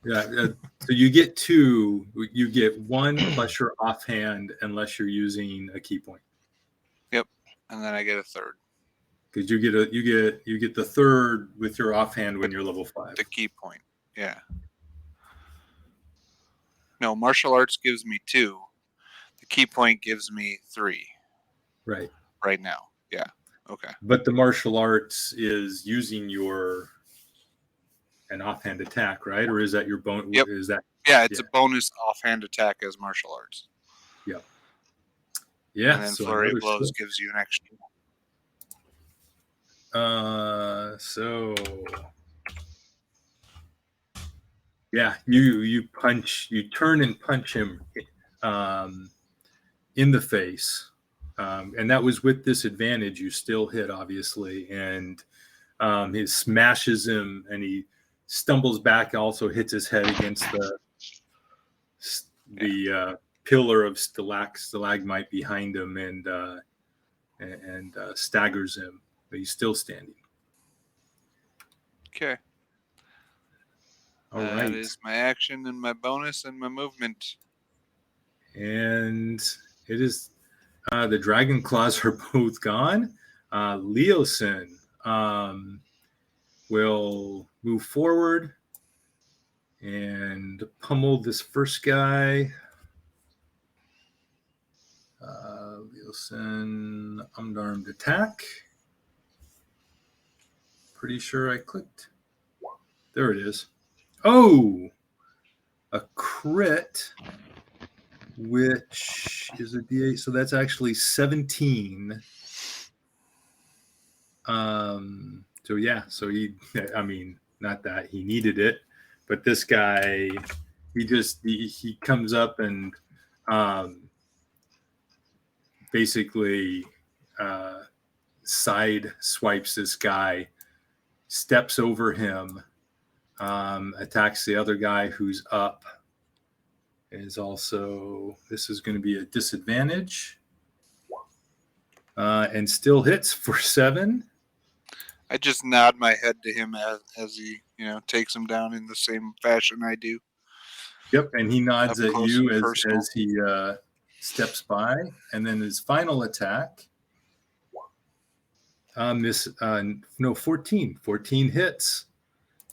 Yeah. So you get 2. You get 1 plus your offhand unless you're using a key point. Yep. And then I get a 3rd. Because you get the 3rd with your offhand when you're level 5. The key point. Yeah. No, martial arts gives me 2. The key point gives me 3. Right. Right now. Yeah. Okay. But the martial arts is using an offhand attack, right? Or is that your bonus? Yep. Is that? Yeah, it's a bonus offhand attack as martial arts. Yep. Yeah. And then flurry of blows gives you an extra. So yeah, you turn and punch him in the face, and that was with disadvantage. You still hit, obviously, and he smashes him, and he stumbles back. Also hits his head against the pillar of stalagmite behind him, and staggers him, but he's still standing. Okay. All right. That is my action and my bonus and my movement. And it is the dragon claws are both gone. Leosin will move forward and pummel this first guy. Leosin, unarmed attack. Pretty sure I clicked. There it is. Oh, a crit, which is a D8. So that's actually 17. So yeah, not that he needed it, but this guy, he comes up and basically side swipes this guy, steps over him, attacks the other guy who's up. This is going to be a disadvantage, and still hits for 7. I just nod my head to him as he, takes him down in the same fashion I do. Yep, and he nods at you as he steps by, and then his final attack. 14 hits,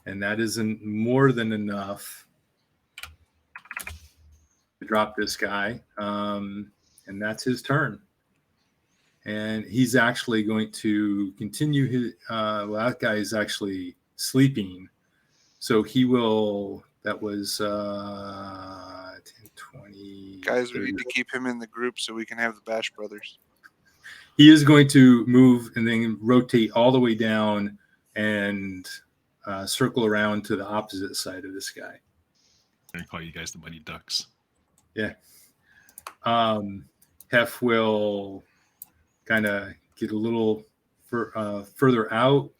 and that isn't more than enough to drop this guy, and that's his turn. And he's actually going to continue his. That guy is actually sleeping, so he will. That was 10, 20. Guys, we need to keep him in the group so we can have the Bash Brothers. He is going to move and then rotate all the way down and circle around to the opposite side of this guy. I'm going to call you guys the Mighty Ducks. Yeah. Hef will kind of get a little further out.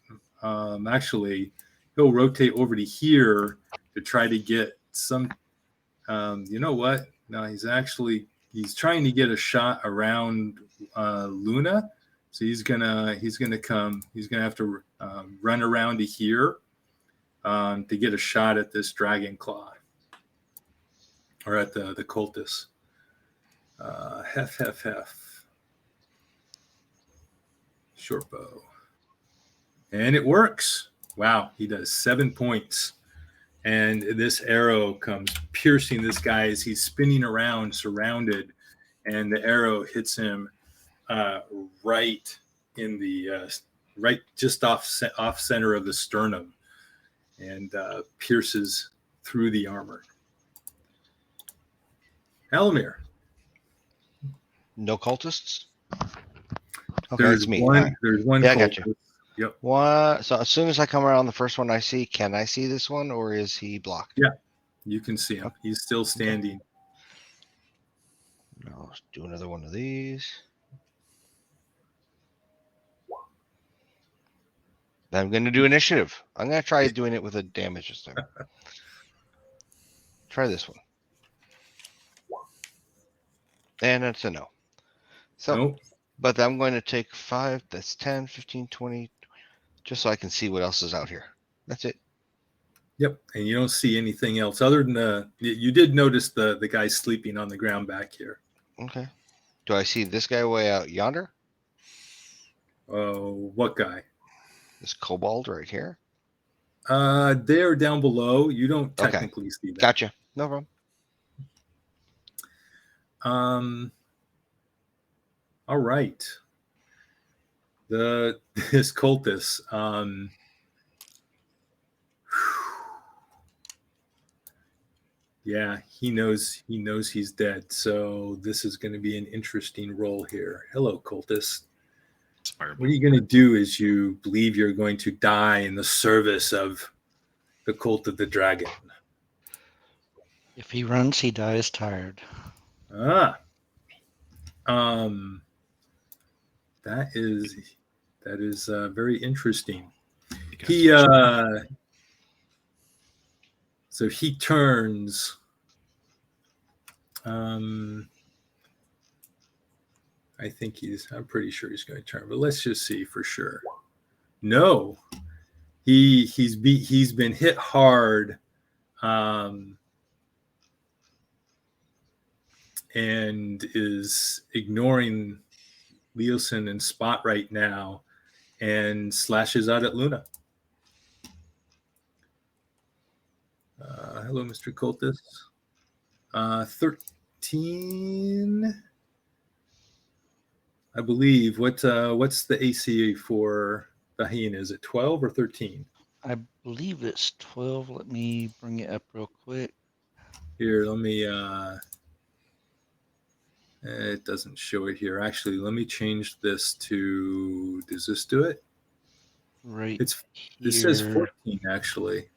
Actually, he'll rotate over to here to try to get some. You know what? No, he's trying to get a shot around Luna. So he's gonna have to run around to here to get a shot at this dragon claw or at the cultist. Hef. Short bow. And it works. Wow, he does 7 points. And this arrow comes piercing this guy as he's spinning around, surrounded. And the arrow hits him right in the right just off center of the sternum, and pierces through the armor. Alamir. No cultists? Okay, There's it's me. one. There's one. Yeah, I got you. Yep. What? So as soon as I come around the first one I see, can I see this one, or is he blocked? Yeah, you can see him. He's still standing. I'll do another one of these. I'm going to do initiative. I'm going to try doing it with a damage this time. Try this one. And it's a no. So, Nope. But I'm going to take 5. That's 10, 15, 20, just so I can see what else is out here. That's it. Yep, and you don't see anything else other than you did notice the guy sleeping on the ground back here. Okay. Do I see this guy way out yonder? Oh, what guy? This kobold right here? They're down below. You don't technically see that. Gotcha. No problem. All right. This cultist. Yeah, he knows he's dead. So this is going to be an interesting role here. Hello, cultist. What you're going to do is you believe you're going to die in the service of the cult of the dragon. If he runs, he dies tired. That is very interesting. So he turns. I think I'm pretty sure he's going to turn, but let's just see for sure. No, he's been hit hard, and is ignoring Leosin and Spot right now, and slashes out at Luna. Hello, Mr. Cultist. 13. I believe. What's the AC for the hyena? Is it 12 or 13? I believe it's 12. Let me bring it up real quick. Here, let me. It doesn't show it here. Actually, let me change this to. Does this do it? Right. This says 14. Actually,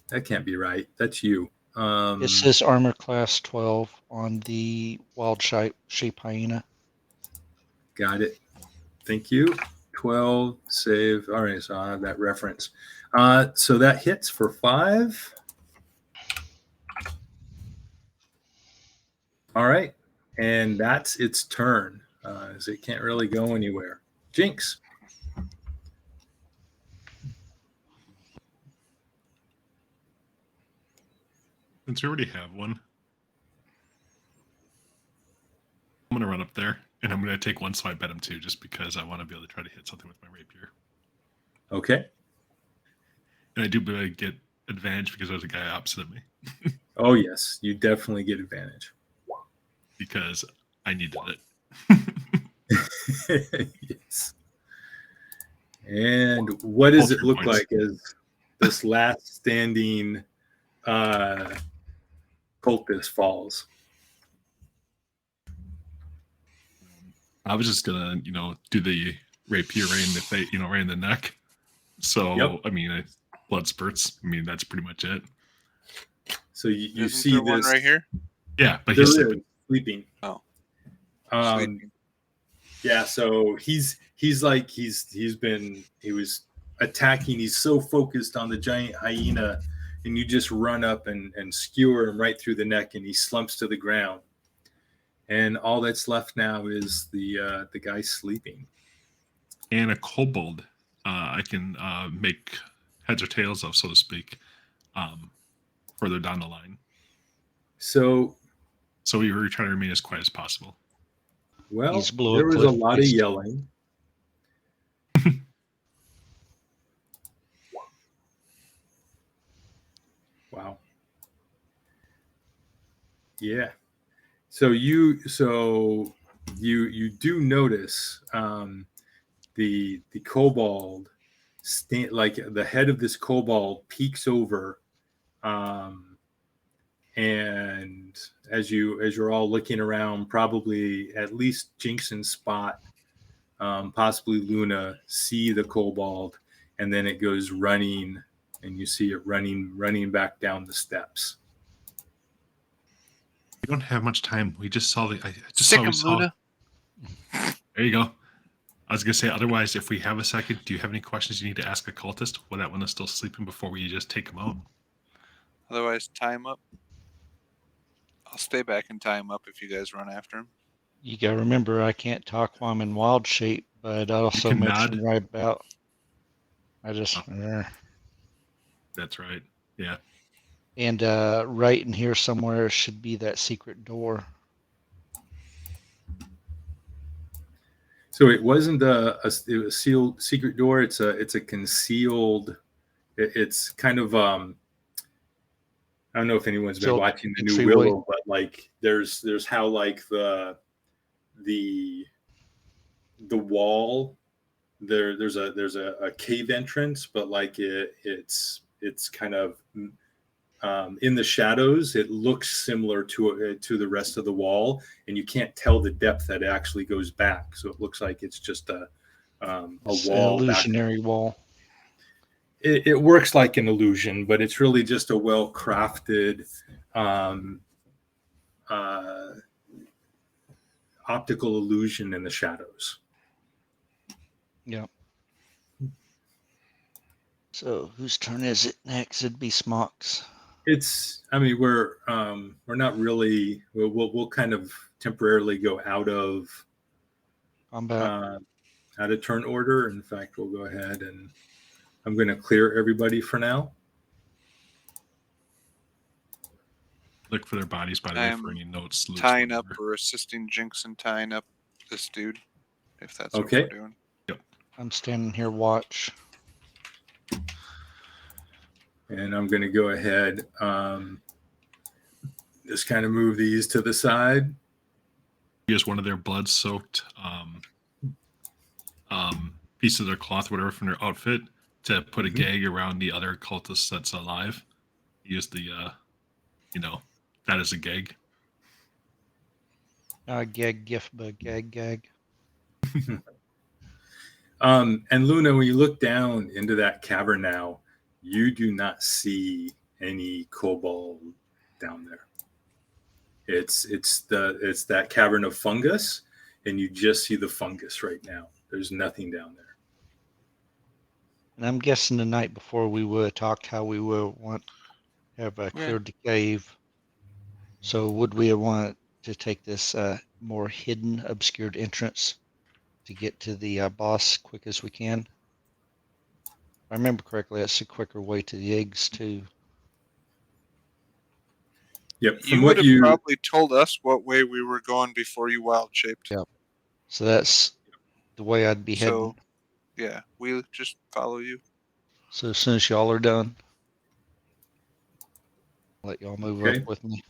that can't be right. That's you. It says armor class 12 on the wild shape hyena. Got it. Thank you. 12 save. All right, so I have that reference. So that hits for 5. All right, and that's its turn. As it can't really go anywhere. Jinx. Since we already have one, I'm gonna run up there. And I'm going to take one swipe at him too, just because I want to be able to try to hit something with my rapier. Okay. And I do get advantage because there's a guy opposite of me. Oh, yes. You definitely get advantage. Because I needed it. Yes. And what does it look like as this last standing cultist falls? I was just gonna, do the rapier right in the face, right in the neck. So, I mean, blood spurts. I mean, that's pretty much it. So you see this one right here? Yeah, but he's sleeping. Oh, sleeping. Yeah. So he was attacking. He's so focused on the giant hyena, and you just run up and skewer him right through the neck, and he slumps to the ground. And all that's left now is the guy sleeping. And a kobold, I can make heads or tails of, so to speak, further down the line. So we were trying to remain as quiet as possible. Well, there was a lot of yelling. Wow. Yeah. So you do notice the kobold like the head of this kobold peeks over, and as you're all looking around, probably at least Jinx and Spot, possibly Luna, see the kobold, and then it goes running, and you see it running back down the steps. We don't have much time. We just saw Luna. There you go. I was gonna say, otherwise, if we have a second, do you have any questions you need to ask a cultist while that one is still sleeping before we just take him out? Otherwise, tie him up. I'll stay back and tie him up if you guys run after him. You gotta remember, I can't talk while I'm in wild shape, but I also mentioned right about. That's right. Yeah. And right in here somewhere should be that secret door. So it wasn't it was sealed secret door. It's a concealed. It's kind of I don't know if anyone's been watching the new Willow, but like there's how like the wall there's a cave entrance, but like it's kind of in the shadows. It looks similar to the rest of the wall, and you can't tell the depth that it actually goes back. So it looks like it's just a wall, an illusionary wall. It works like an illusion, but it's really just a well-crafted optical illusion in the shadows. Yeah. So whose turn is it next? It'd be Smock's. I mean, we're not really. We'll kind of temporarily go out of combat, out of turn order. In fact, we'll go ahead and I'm going to clear everybody for now. Look for their bodies, by the way, for any notes. Tying up or assisting Jinx in tying up this dude, if that's okay. what we're doing. Yep. I'm standing here, watch. And I'm going to go ahead, just kind of move these to the side. Use one of their blood-soaked piece of their cloth, whatever, from their outfit to put a gag around the other cultist that's alive. Use the, that as a gag. Gag, gif, but gag. And Luna, when you look down into that cavern now, you do not see any kobold down there. It's that cavern of fungus, and you just see the fungus right now. There's nothing down there. And I'm guessing the night before we would have talked how we would have cleared the cave. So would we want to take this more hidden, obscured entrance to get to the boss quick as we can? If I remember correctly, that's a quicker way to the eggs too. Yep. You would have probably told us what way we were going before you wild shaped. Yep. So that's the way I'd be heading. Yeah, we'll just follow you. So as soon as y'all are done, I'll let y'all move up with me.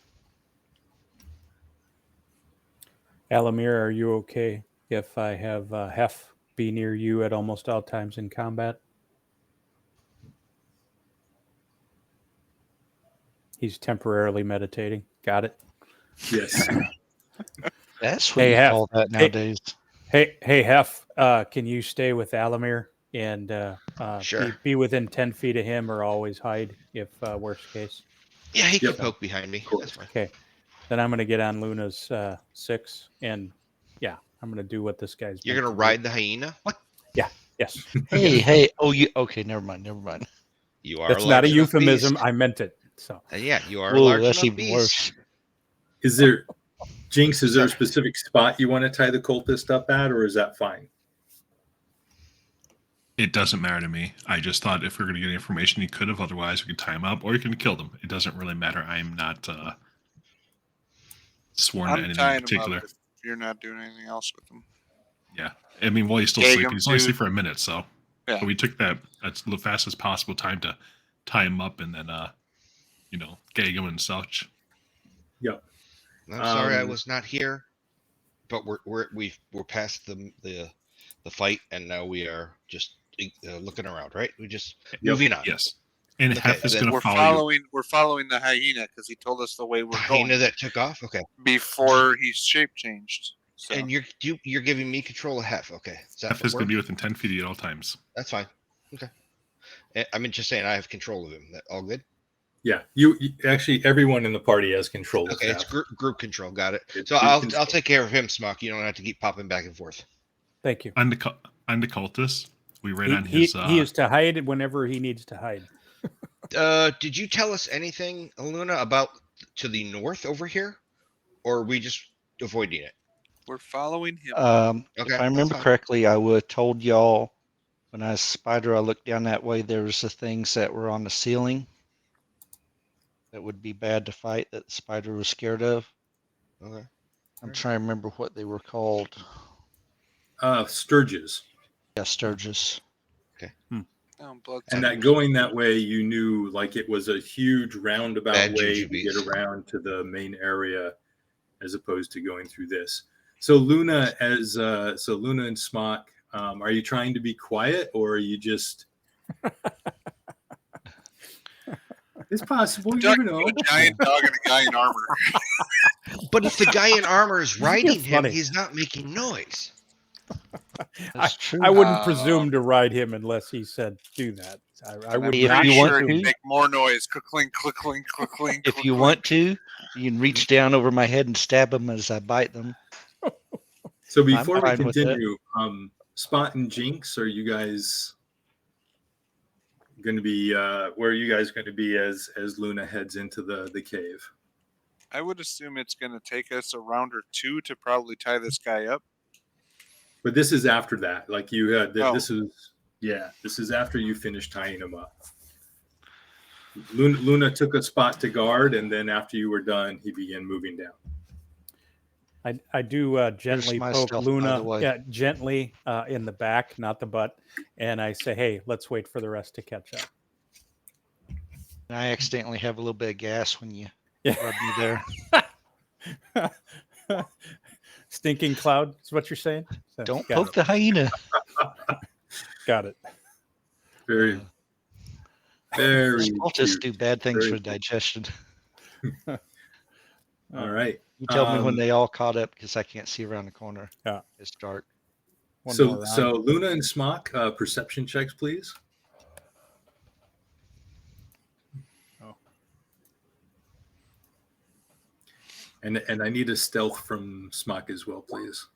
Alamir, are you okay if I have Hef be near you at almost all times in combat? He's temporarily meditating. Got it? Yes. That's what you call that nowadays. Hey, Hef, can you stay with Alamir and sure. be within 10 feet of him, or always hide if worst case? Yeah, he can poke behind me. That's fine. Okay. Then I'm going to get on Luna's 6, and yeah, I'm going to do what this guy's. You're going to ride the hyena? What? Yeah. Yes. Hey. Oh, you okay? Never mind. You are. That's not a euphemism. Beast. I meant it. So. Yeah, you are. Large that's even beast. Worse. Is there, Jinx? Is there a specific spot you want to tie the cultist up at, or is that fine? It doesn't matter to me. I just thought if we we're going to get information, you could have. Otherwise, we could tie him up, or you can kill them. It doesn't really matter. I'm not sworn to anything in particular. If you're not doing anything else with them. Yeah, I mean, while he's still sleeping, he's only asleep for a minute, so yeah. So we took that as the fastest possible time to tie him up and then, gag him and such. Yep. I'm sorry I was not here, but we're past the fight, and now we are just looking around, right? We just moving on. Yes. And Hef is going to follow you. We're following the hyena because he told us the way we're going. Hyena that took off. Okay. Before he shape changed. So. And you're giving me control of Hef. Okay. Hef is going to be within 10 feet at all times. That's fine. Okay. I mean, just saying, I have control of him. That all good? Yeah. You actually, everyone in the party has control. Okay, it's group control. Got it. So I'll take care of him, Smock. You don't have to keep popping back and forth. Thank you. I'm the cultist. We ran on his. He is to hide whenever he needs to hide. Did you tell us anything, Luna, about to the north over here, or are we just avoiding it? We're following him. Okay, if I remember correctly, I would have told y'all when I was Spider, I looked down that way. There was the things that were on the ceiling. that would be bad to fight that the spider was scared of. Okay. I'm trying to remember what they were called. Sturges. Yeah, Sturgis. And that going that way, you knew like it was a huge roundabout Bad way to jujubes. get around to the main area, as opposed to going through this. So Luna, Luna and Smock, are you trying to be quiet, or are you just? It's possible. You never know. A giant dog and a guy in armor. But if the guy in armor is riding him, he's not making noise. That's true. I wouldn't presume to ride him unless he said do that. I would If not you want presume. to make more noise. Click, click, click, click, click. If you want to, you can reach down over my head and stab them as I bite them. So before we fine with that. continue, Spot and Jinx, are you guys going to be? Where are you guys going to be as Luna heads into the cave? I would assume it's going to take us a round or two to probably tie this guy up. But this is after that. Like you had this Oh. this is after you finished tying him up. Luna took a spot to guard, and then after you were done, he began moving down. I do gently my poke stealth, by the Luna, way. gently in the back, not the butt, and I say, "Hey, let's wait for the rest to catch up." I accidentally have a little bit of gas when you rub me there. Stinking cloud is what you're saying? So, Don't got poke the hyena. Got it. Very I'll just do bad things Very for digestion. All right. You tell me when they all caught up because I can't see around the corner. Yeah. It's dark. So Luna and Smock, perception checks, please. Oh. And I need a stealth from Smock as well, please.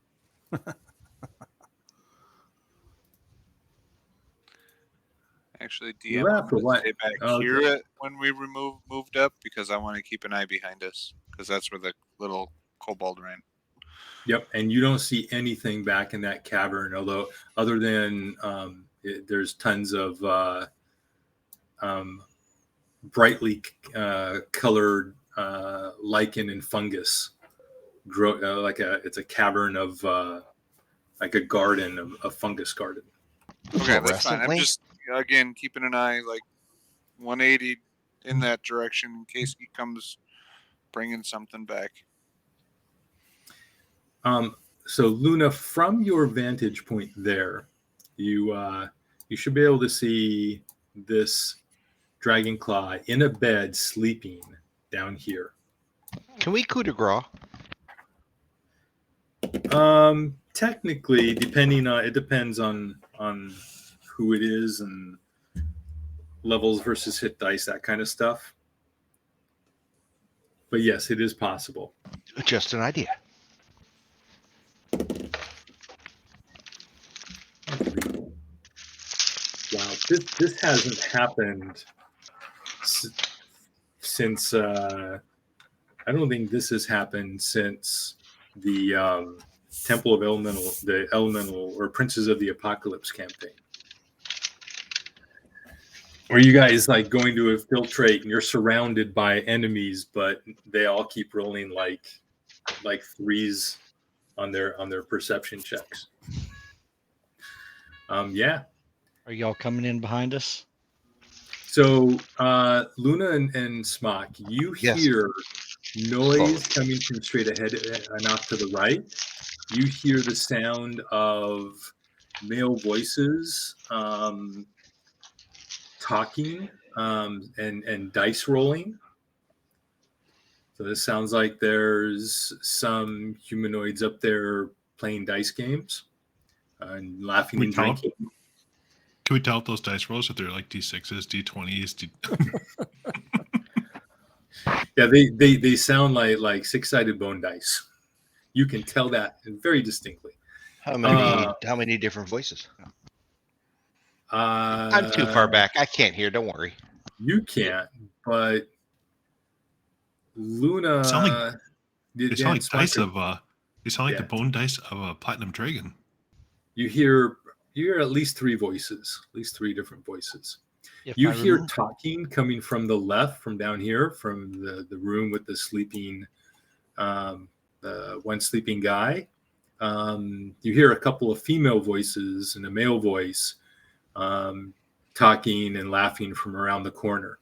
Actually, You DM, have I'm to going what? to stay back Oh, here okay. when we moved up because I want to keep an eye behind us because that's where the little kobold ran. Yep, and you don't see anything back in that cavern, although other than there's tons of brightly colored lichen and fungus. It's a cavern of like a garden, a fungus garden. Okay, that's fine. I'm just again keeping an eye like 180 in that direction in case he comes bringing something back. So Luna, from your vantage point there, you should be able to see this dragon claw in a bed sleeping down here. Can we coup de grace? Technically, it depends on who it is and levels versus hit dice, that kind of stuff. But yes, it is possible. Just an idea. Wow, this hasn't happened since I don't think this has happened since the Temple of Elemental or Princes of the Apocalypse campaign, where you guys like going to infiltrate and you're surrounded by enemies, but they all keep rolling like threes on their perception checks. Yeah. Are y'all coming in behind us? So Luna and Smock, you hear noise coming from straight ahead and off to the right. You hear the sound of male voices talking and dice rolling. So this sounds like there's some humanoids up there playing dice games and laughing and drinking. Can we tell if those dice rolls if they're like D6s, D20s? Yeah, they sound like six-sided bone dice. You can tell that very distinctly. How many different voices? I'm too far back. I can't hear. Don't worry. You can't, but Luna. They sound like dice of. They sound like the bone dice of a platinum dragon. You hear at least three voices, at least three different voices. You hear talking coming from the left, from down here, from the room with the sleeping, one sleeping guy. You hear a couple of female voices and a male voice talking and laughing from around the corner.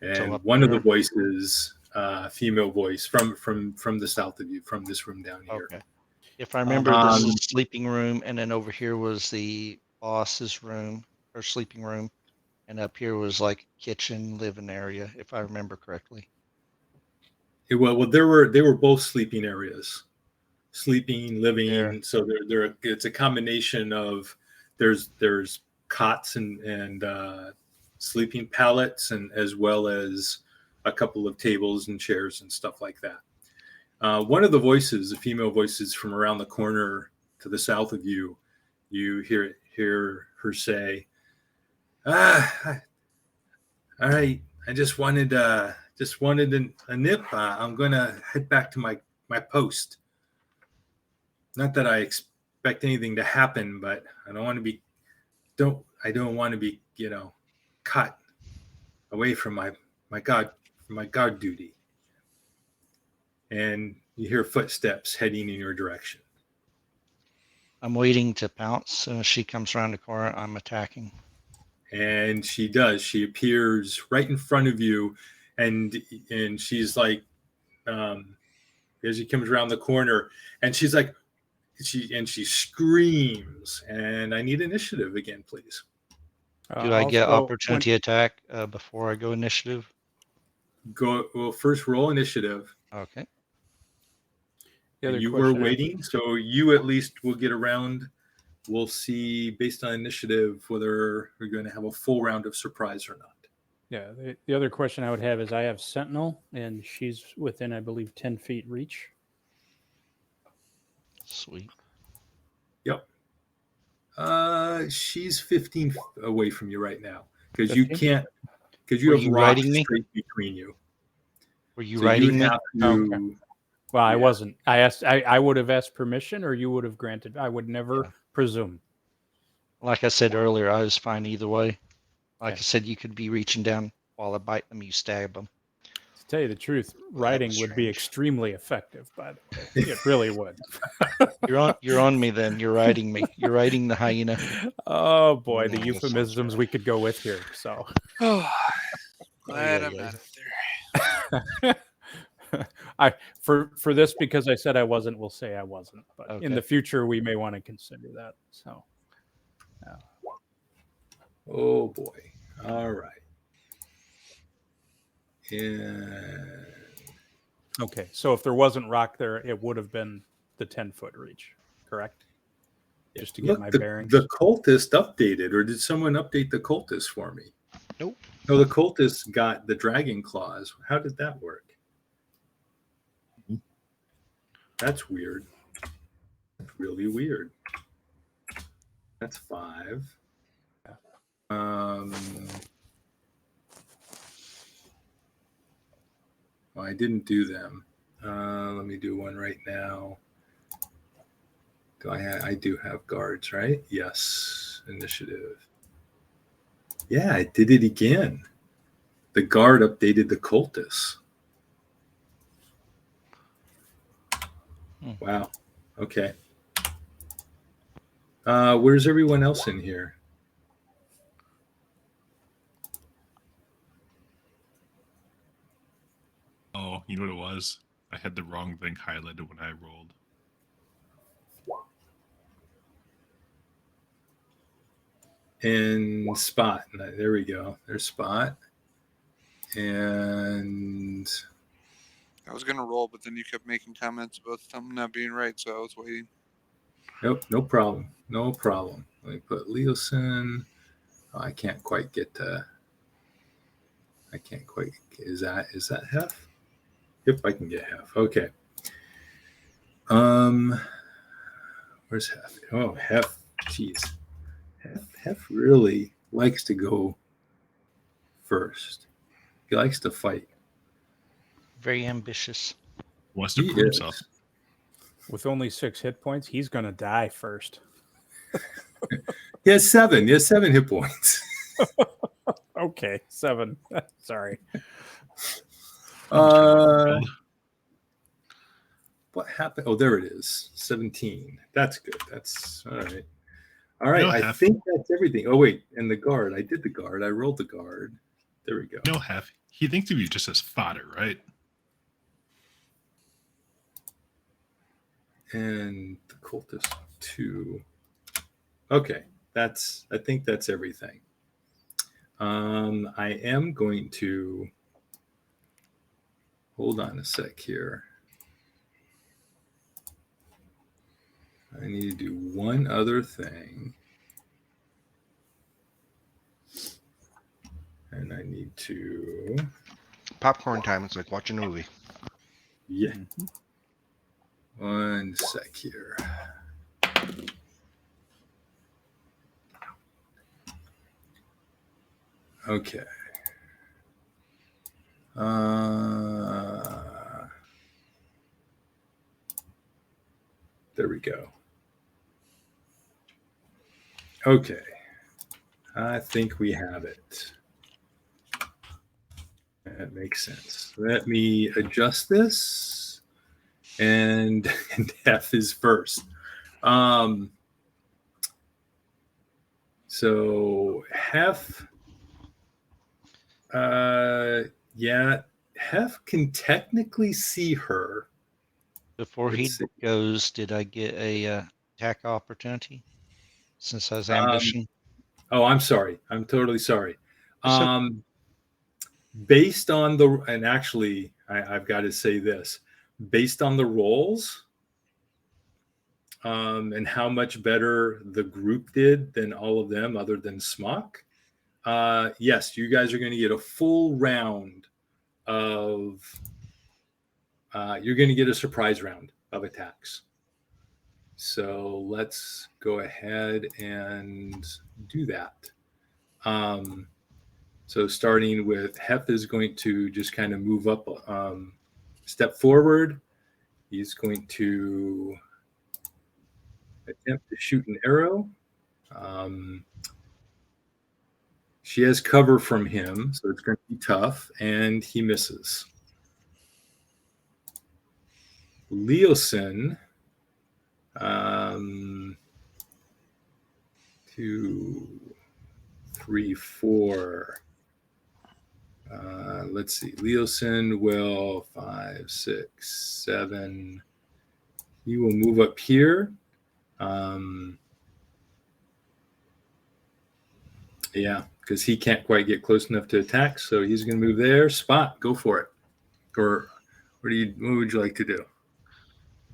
And one of the voices, female voice from the south of you, from this room down here. Okay. If I remember, this is sleeping room, and then over here was the boss's room or sleeping room, and up here was like kitchen, living area, if I remember correctly. Well, they were both sleeping areas, sleeping, living. Yeah. So it's a combination of there's cots and sleeping pallets, and as well as a couple of tables and chairs and stuff like that. One of the voices, the female voices from around the corner to the south of you, you hear her say, all right, I just wanted a nip. I'm gonna head back to my post. Not that I expect anything to happen, but I don't want to be caught away from my guard duty. And you hear footsteps heading in your direction. I'm waiting to pounce. So she comes around the corner, I'm attacking. And she does. She appears right in front of you, and she's like, as she comes around the corner, and she's like, she screams. And I need initiative again, please. Do I get opportunity attack before I go initiative? Well, first roll initiative. Okay. You were waiting, so you at least will get around. We'll see based on initiative whether we're going to have a full round of surprise or not. Yeah. The other question I would have is I have Sentinel, and she's within, I believe, 10 feet reach. Sweet. Yep. She's 15 away from you right now because you can't, because you have rocks straight between you. Were you riding me? Okay. Well, I wasn't. I asked. I would have asked permission, or you would have granted. I would never presume. Like I said earlier, I was fine either way. Like I said, you could be reaching down while I bite them, you stab them. To tell you the truth, riding would be extremely effective. By the way, it really would. You're on me then. You're riding me. You're riding the hyena. Oh boy, the euphemisms we could go with here. So. Glad I'm out of there. For this, because I said I wasn't, we'll say I wasn't. But in the future, we may want to consider that. So, yeah. Oh boy! All right. And okay, so if there wasn't rock there, it would have been the 10-foot reach, correct? Just to get my bearings. The cultist updated, or did someone update the cultist for me? Nope. No, the cultist got the dragon claws. How did that work? That's weird. That's really weird. That's 5. Well, I didn't do them. Let me do one right now. I do have guards, right? Yes. Initiative. Yeah, I did it again. The guard updated the cultists. Wow. Okay. Where's everyone else in here? Oh, you know what it was? I had the wrong thing highlighted when I rolled. And Spot. There we go. There's Spot. And I was going to roll, but then you kept making comments about something not being right, so I was waiting. Nope, no problem. No problem. Let me put Leosin. Oh, I can't quite get to... Is that Hef? Yep, I can get Hef. Okay. Where's Hef? Oh, Hef. Jeez. Hef really likes to go first. He likes to fight. Very ambitious. Wants to prove himself. With only 6 hit points, he's going to die first. He has 7. He has 7 hit points. Okay, 7. Sorry. What happened? Oh, there it is. 17. That's good. That's all right. All right. I think that's everything. Oh, wait. And the guard. I did the guard. I rolled the guard. There we go. No, Hef. He thinks of you just as fodder, right? And the cultist 2. Okay. I think that's everything. I am going to hold on a sec here. I need to do one other thing. And I need to... Popcorn time. It's like watching a movie. Yeah. One sec here. Okay. There we go. Okay. I think we have it. That makes sense. Let me adjust this. And F is first. So Hef, Hef can technically see her. Before he goes, did I get a attack opportunity since I was ambushing? I'm sorry. I'm totally sorry. Based on the, and actually, I've got to say this, based on the rolls and how much better the group did than all of them other than Smock, yes, you guys are going to get a full round of, you're going to get a surprise round of attacks. So let's go ahead and do that. So starting with Hef is going to just kind of move up, step forward. He's going to attempt to shoot an arrow. She has cover from him, so it's going to be tough, and he misses. Leosin, 2, 3, 4. Let's see. Leosin will 5, 6, 7. He will move up here. Yeah, because he can't quite get close enough to attack, so he's going to move there. Spot, go for it. Or what would you like to do?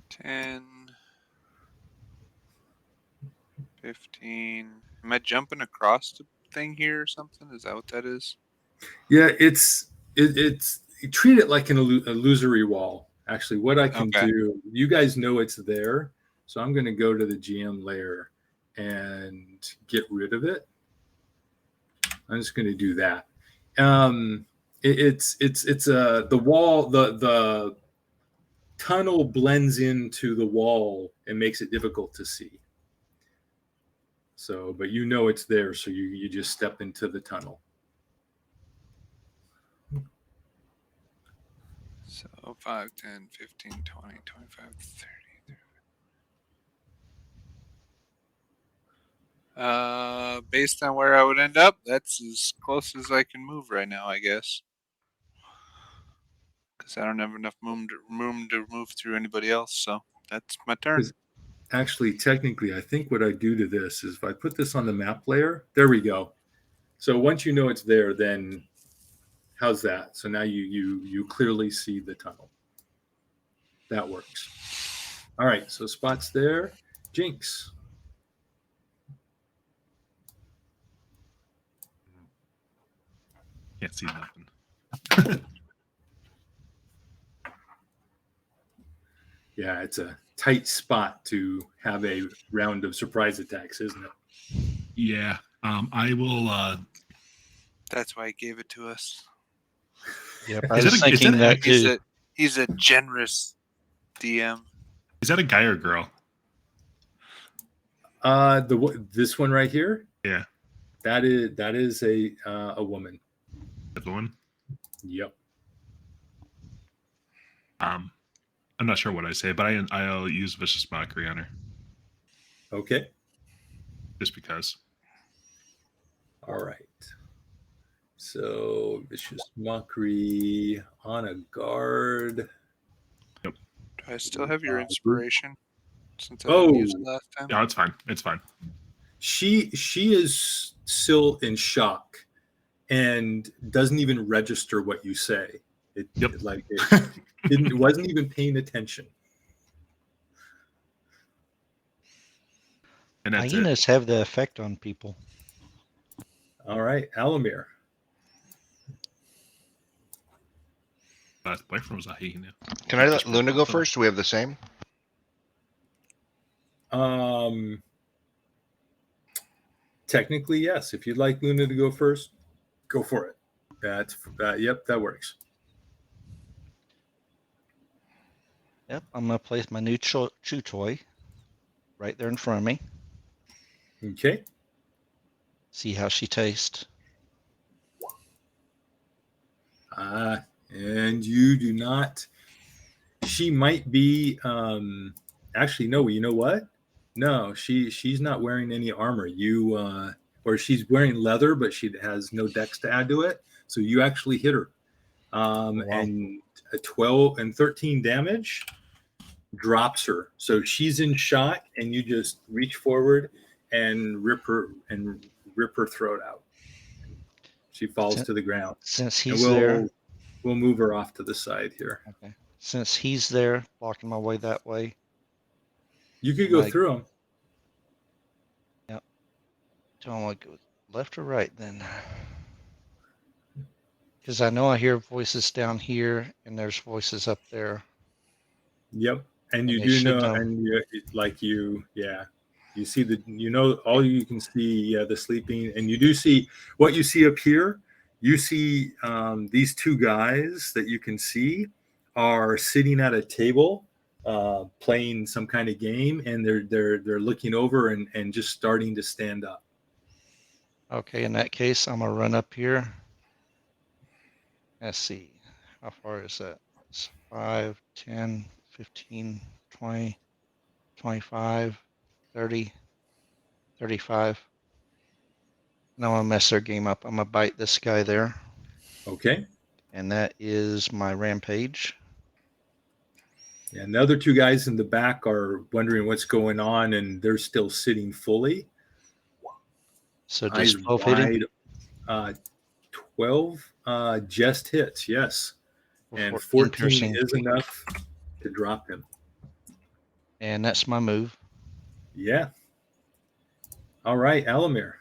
10, 15. Am I jumping across the thing here or something? Is that what that is? Yeah, it's you treat it like an illusory wall. Actually, what I can do, you guys know it's there, so I'm going to go to the GM layer and get rid of it. I'm just going to do that. It's the wall, the tunnel blends into the wall and makes it difficult to see. So, but you know it's there, so you just step into the tunnel. So 5, 10, 15, 20, 25, 30. Based on where I would end up, that's as close as I can move right now, I guess. Because I don't have enough room to move through anybody else, so that's my turn. Actually, technically, I think what I do to this is if I put this on the map layer, there we go. So once you know it's there, then how's that? So now you clearly see the tunnel. That works. All right, so Spot's there. Jinx. Can't see nothing. Yeah, it's a tight spot to have a round of surprise attacks, isn't it? Yeah. I will. That's why he gave it to us. Yep, I was thinking that too. He's a generous DM. Is that a guy or girl? This one right here? Yeah. That is a woman. The one. Yep. I'm not sure what I say, but I'll use vicious mockery on her. Okay. Just because. All right. So vicious mockery on a guard. Yep. Do I still have your inspiration? Since I didn't use it last time. No, it's fine. It's fine. She is still in shock and doesn't even register what you say. It wasn't even paying attention. And that's hyenas have the effect on people. All right, Alamir. Last boyfriend was a hyena. Can I let Luna go first? Do we have the same? Technically, yes. If you'd like Luna to go first, go for it. Yep, that works. Yep, I'm gonna place my new chew toy right there in front of me. Okay. See how she tastes. And you do not. She might be. Actually, no. You know what? No, she's not wearing any armor. Or she's wearing leather, but she has no dex to add to it. So you actually hit her. Wow. And a 12 and 13 damage drops her. So she's in shock, and you just reach forward and rip her throat out. She falls to the ground. Since he's there, we'll move her off to the side here. Okay. Since he's there, blocking my way that way. You could go through him. Yep. Do I want to go left or right then? Because I know I hear voices down here, and there's voices up there. Yep, and you do know, and you see all you can see the sleeping, and you do see what you see up here. You see these two guys that you can see are sitting at a table playing some kind of game, and they're looking over and just starting to stand up. Okay, in that case, I'm gonna run up here. Let's see, how far is that? It's 5, 10, 15, 20, 25, 30, 35. And I'm gonna mess their game up. I'm gonna bite this guy there. Okay. And that is my rampage. And the other two guys in the back are wondering what's going on, and they're still sitting fully. So just 12 hitting? 12 just hits, yes. And 14 is enough to drop him. And that's my move. Yeah. All right, Alamir.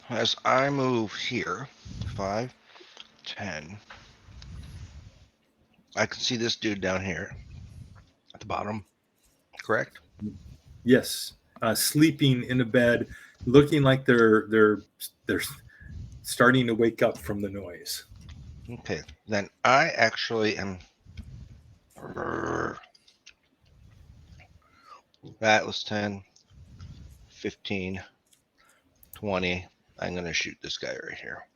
As I move here, 5, 10. I can see this dude down here at the bottom, correct? Yes. Sleeping in a bed, looking like they're starting to wake up from the noise. Okay, then I actually am. That was 10, 15, 20. I'm going to shoot this guy right here.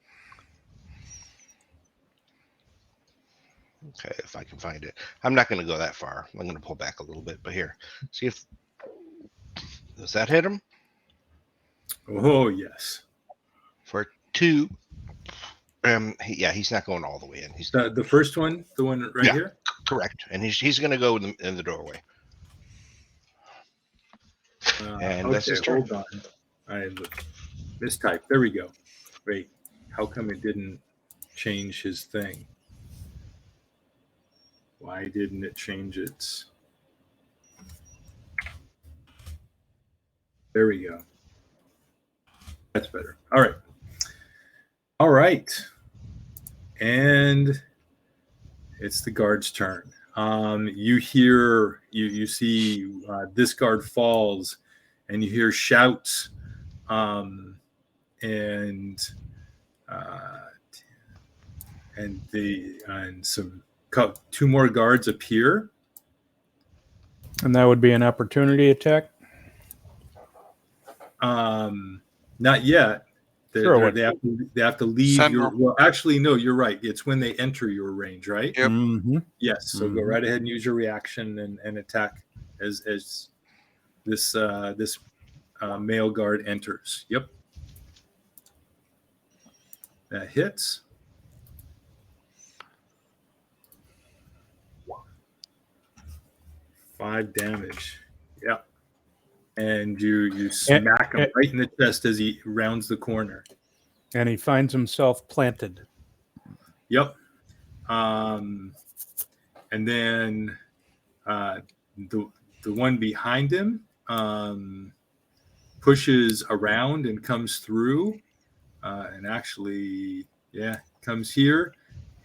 Okay, if I can find it. I'm not going to go that far. I'm going to pull back a little bit, but here. See if... Does that hit him? Oh, yes. For 2. He's not going all the way in. He's the first one, the one right here? Correct. And he's going to go in the doorway. And that's his turn. Hold on. I mistyped. There we go. Wait, how come it didn't change his thing? Why didn't it change its... There we go. That's better. All right. All right. And it's the guard's turn. You see this guard falls, and you hear shouts, and some 2 more guards appear, And that would be an opportunity attack? Not yet. Sure. They have to leave Sentinel. your. Well, actually, no. You're right. It's when they enter your range, right? Yep. Mm-hmm. Yes. So go right ahead and use your reaction and attack as this male guard enters. Yep. That hits. Five damage. Yep. And you smack him right in the chest as he rounds the corner. And he finds himself planted. Yep. And then the one behind him pushes around and comes through, and actually, comes here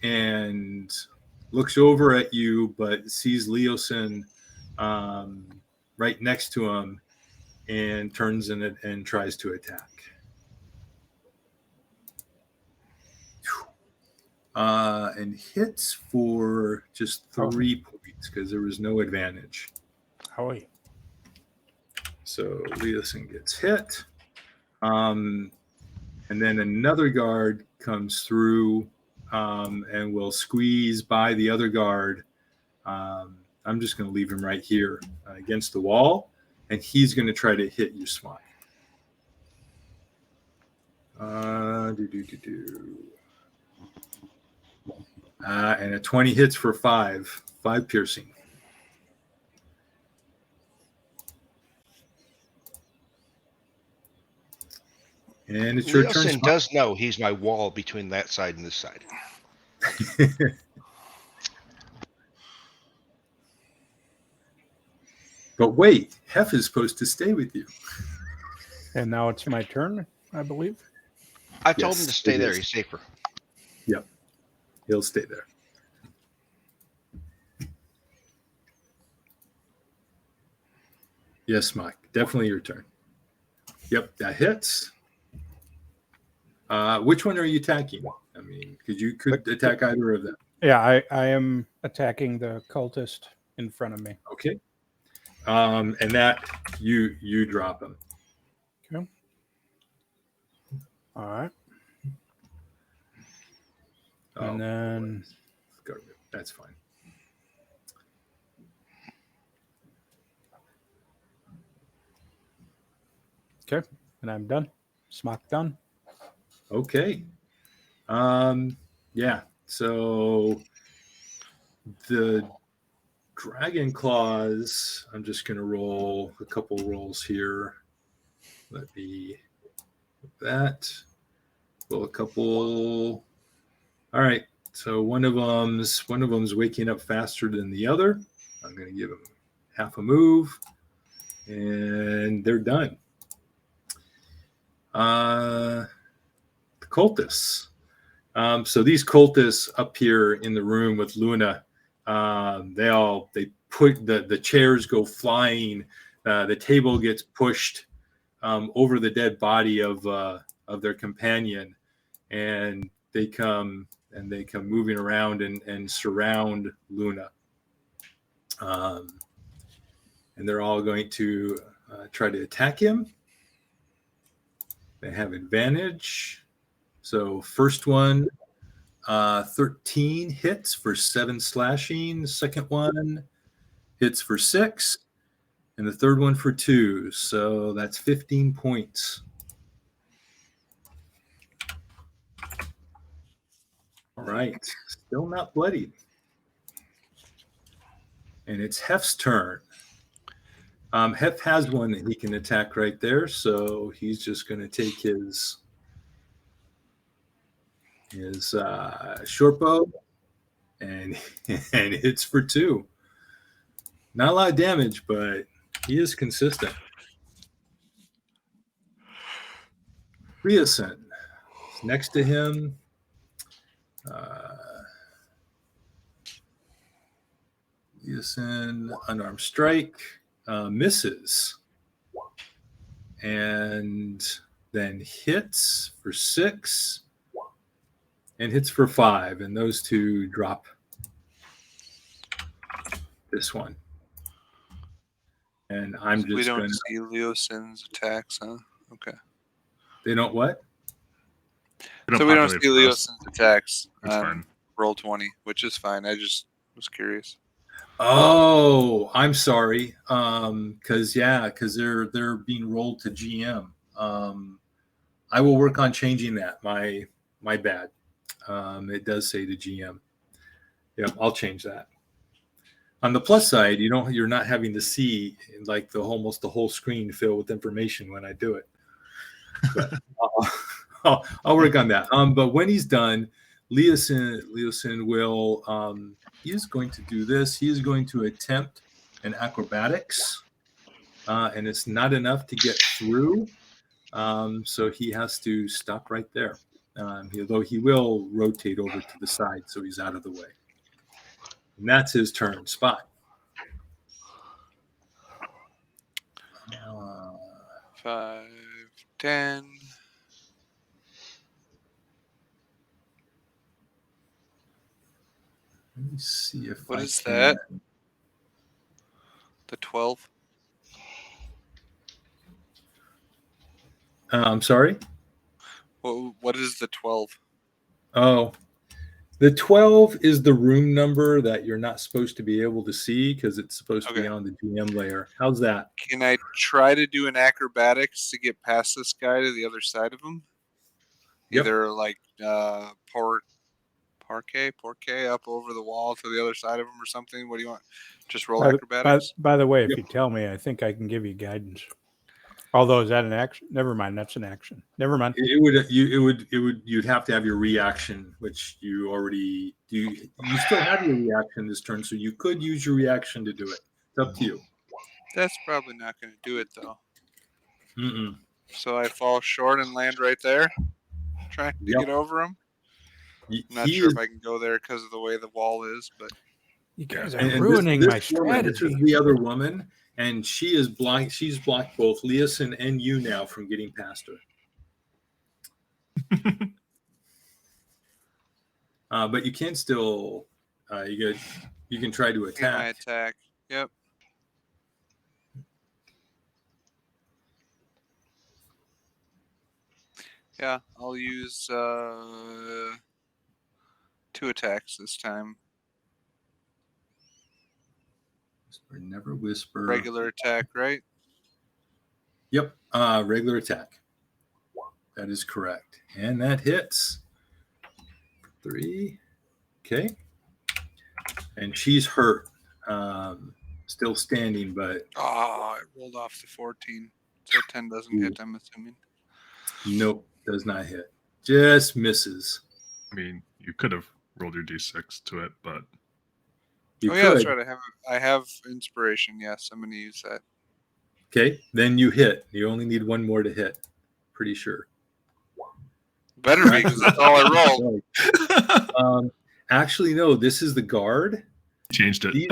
and looks over at you, but sees Leosin right next to him, and turns in it and tries to attack. And hits for just 3 points because there was no advantage. Howie. So Leosin gets hit. And then another guard comes through and will squeeze by the other guard. I'm just going to leave him right here against the wall, and he's going to try to hit you, Smok. And a 20 hits for 5 piercing. And it's your turn. Leosin does know he's my wall between that side and this side. But wait, Hef is supposed to stay with you. And now it's my turn, I believe. I told him to stay there. He's safer. Yep. He'll stay there. Yes, Mike. Definitely your turn. Yep, that hits. Which one are you attacking? I mean, because you could attack either of them. Yeah, I am attacking the cultist in front of me. Okay. And that you drop him. Okay. All right. And then that's fine. Okay, and I'm done. Smok done. Okay. Yeah. So the dragon claws, I'm just going to roll a couple rolls here. Let me that. Roll a couple. All right. So one of them's waking up faster than the other. I'm going to give him half a move, and they're done. The cultists. So these cultists up here in the room with Luna, they put the chairs go flying. The table gets pushed over the dead body of their companion, and they come moving around and surround Luna. And they're all going to try to attack him. They have advantage. So first one, 13 hits for 7 slashing. The second one hits for 6. And the third one for 2. So that's 15 points. All right. Still not bloodied. And it's Hef's turn. Hef has one that he can attack right there. So he's just going to take his short bow and hits for 2. Not a lot of damage, but he is consistent. Leosin is next to him. Leosin, unarmed strike, misses. And then hits for 6 and hits for 5. And those two drop this one. And I'm so just we don't gonna. see Leosin's attacks, huh? Okay. They don't what? So we don't see Leosin's attacks It's on fine. Roll20, which is fine. I just was curious. Oh, I'm sorry. Because they're being rolled to GM. I will work on changing that. My bad. It does say to GM. Yeah, I'll change that. On the plus side, you're not having to see like almost the whole screen fill with information when I do it. But I'll work on that. But when he's done, Leosin will he is going to do this. He is going to attempt an acrobatics, and it's not enough to get through. So he has to stop right there. Although he will rotate over to the side, so he's out of the way. And that's his turn. Spot. 5, 10. Let me see if What I is can. that? The 12. I'm sorry. What is the 12? Oh, the 12 is the room number that you're not supposed to be able to see because it's supposed to be on the GM layer. How's that? Can I try to do an acrobatics to get past this guy to the other side of him? Yep. Either like parquet up over the wall to the other side of him or something. What do you want? Just roll acrobatics? By the way, if you tell me, I think I can give you guidance. Although, is that an action? Never mind. That's an action. Never mind. You'd have to have your reaction, which you already do. You still have your reaction this turn, so you could use your reaction to do it. It's up to you. That's probably not going to do it though. Mm-mm. So I fall short and land right there, trying to get over him. I'm not sure if I can go there because of the way the wall is, but you guys are ruining my strategy. This is the other woman, and she is blind. She's blocked both Leosin and you now from getting past her. But you can still, you can try to attack. My attack. Yep. Yeah, I'll use 2 attacks this time. Whisper, never whisper. Regular attack, right? Yep, regular attack. That is correct. And that hits. 3. Okay. And she's hurt. Still standing, but... Oh, it rolled off the 14. So 10 doesn't hit, I'm assuming. Nope, does not hit. Just misses. I mean, you could have rolled your d6 to it, but... Yeah, that's right. I have inspiration. Yes, I'm going to use that. Okay, then you hit. You only need 1 more to hit. Pretty sure. Better be, because that's all I rolled. Actually, no, this is the guard. Changed it.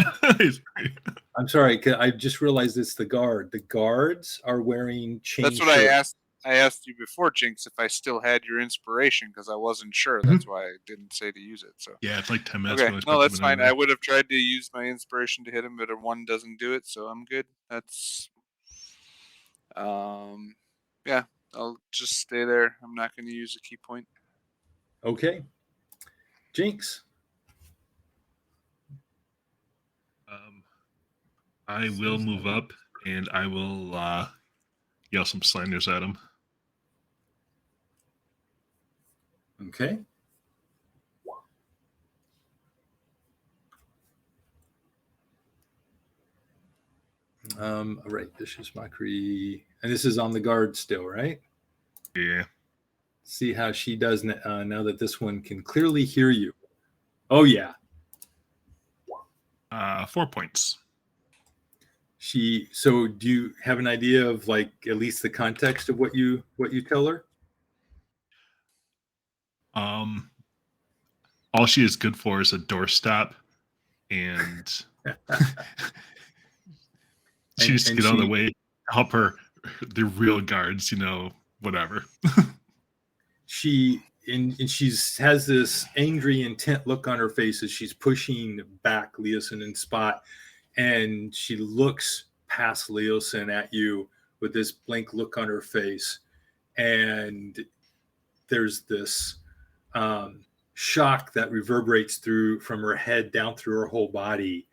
I'm sorry, I just realized it's the guard. The guards are wearing chain That's what shirts. I asked you before, Jinx, if I still had your inspiration, because I wasn't sure. That's why I didn't say to use it. So yeah, it's like 10 minutes. Okay, no, that's fine. I would have tried to use my inspiration to hit him, but a 1 doesn't do it, so I'm good. That's yeah, I'll just stay there. I'm not going to use a key point. Okay. Jinx. I will move up and I will yell some slanders at him. Okay. All right, vicious mockery, and this is on the guard still, right? Yeah. See how she does now that this one can clearly hear you. Oh yeah. 4 points. So do you have an idea of like at least the context of what you tell her? All she is good for is a doorstop, and she needs to get out of the way, help her, the real guards, whatever. She has this angry, intent look on her face as she's pushing back Leosin and Spot, and she looks past Leosin at you with this blank look on her face. And there's this shock that reverberates through from her head down through her whole body,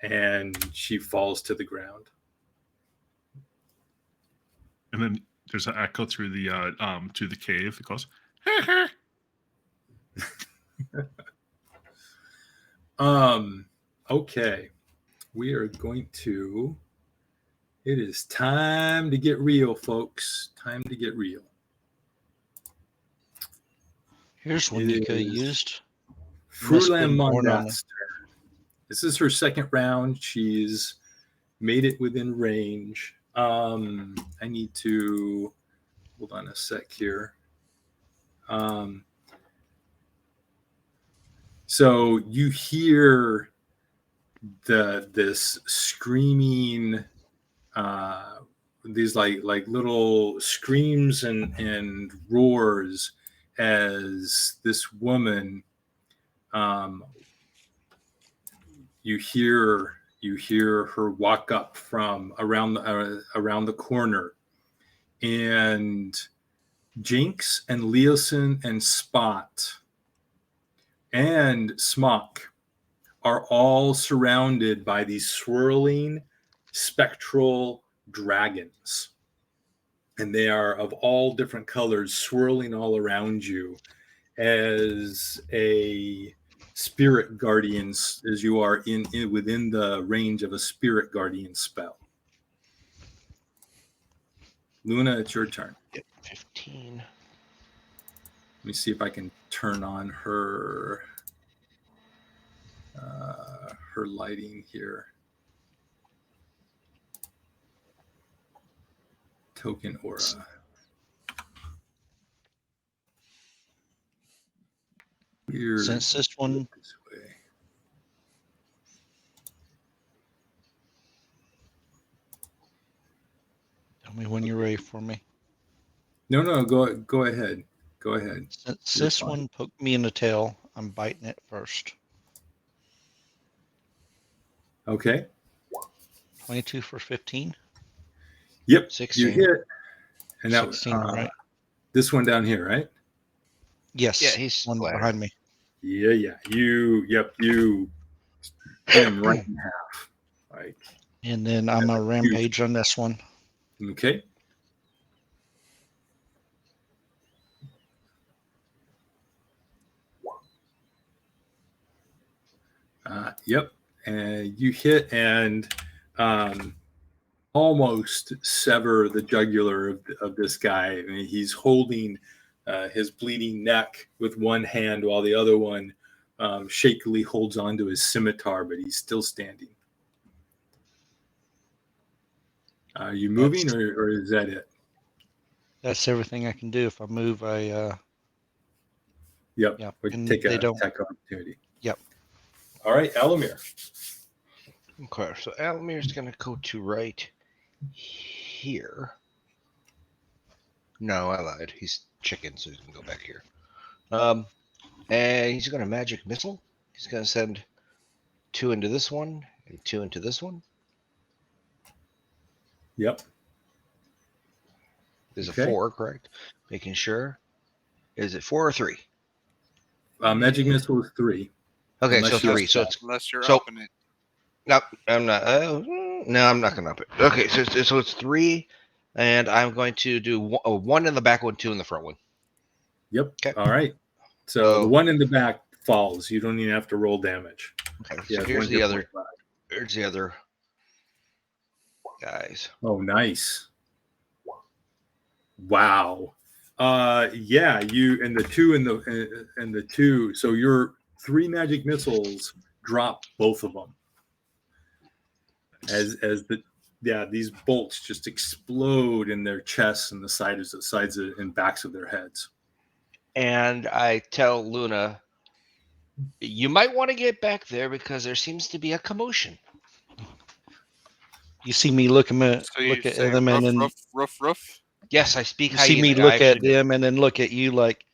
and she falls to the ground. And then there's an echo through the cave. It goes. Okay, we are going to. It is time to get real, folks. Time to get real. Here's one you could have used. Frulan Mondat's turn. This is her second round. She's made it within range. I need to hold on a sec here. So you hear this screaming, these like little screams and roars as this woman, you hear her walk up from around the corner, and Jinx and Leosin and Spot and Smock are all surrounded by these swirling spectral dragons. And they are of all different colors, swirling all around you as a spirit guardians, as you are in within the range of a spirit guardian spell. Luna, it's your turn. Yep, 15. Let me see if I can turn on her her lighting here. Token aura. Weird. Since this one, This way. tell me when you're ready for me. No, go ahead. Go ahead. Since You're this fine. one poked me in the tail, I'm biting it first. Okay. 22 for 15. Yep. 16. You hit. And that was 16, right? this one down here, right? Yes. Yeah, he's one flattered. behind me. Yeah. You him right in half. Like, And then I'm a rampage on this one. okay. Yep. And you hit and almost sever the jugular of this guy. I mean, he's holding his bleeding neck with one hand while the other one shakily holds onto his scimitar, but he's still standing. Are you moving, or is that it? That's everything I can do. If I move, Yep. Yeah, We and take they a don't- attack opportunity. Yep. All right, Alamir. Okay, so Alamir's going to go to right here. No, I lied. He's chicken, so he's going to go back here. And he's going to magic missile. He's going to send 2 into this one and 2 into this one. Yep. There's Okay. a 4, correct? Making sure. Is it 4 or 3? Magic missile is 3. Okay, Unless so you 3. So it's Unless you're so- upping it. no, I'm not. No, I'm not going to up it. Okay, so it's 3, and I'm going to do 1 in the back one, 2 in the front one. Yep. Okay. All right. So the one in the back falls. You don't even have to roll damage. Okay, Yeah, so here's one the hit other. point back. Here's the other guys. Oh, nice. Wow. Yeah, you and the 2 and the 2. So your 3 magic missiles drop both of them. As these bolts just explode in their chests and the sides and backs of their heads. And I tell Luna, you might want to get back there because there seems to be a commotion. You see me look at So you say them, and then roof. Yes, I speak you see me hyena. look I at actually do. them, and then look at you like,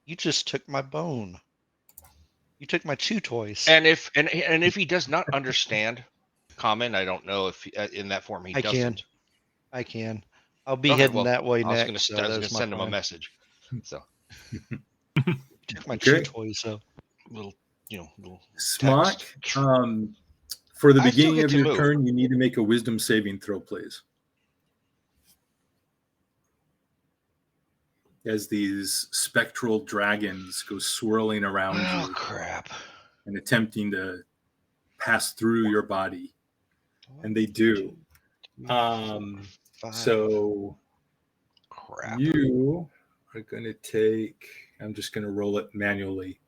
you just took my bone. You took my chew toys. And if he does not understand common. I don't know if in that form he I doesn't. can. I'll be Okay, heading well, that way I was next. going to That's my send him a plan. message. So Check my Okay. cheat toys though. little, little Smock, text. for the I still beginning get of to your move. turn, you need to make a wisdom saving throw, please. As these spectral dragons go swirling around Oh, you crap. and attempting to pass through your body. And they do. 1, 2, 3, 4, 5. So Crap. you are going to take, I'm just going to roll it manually.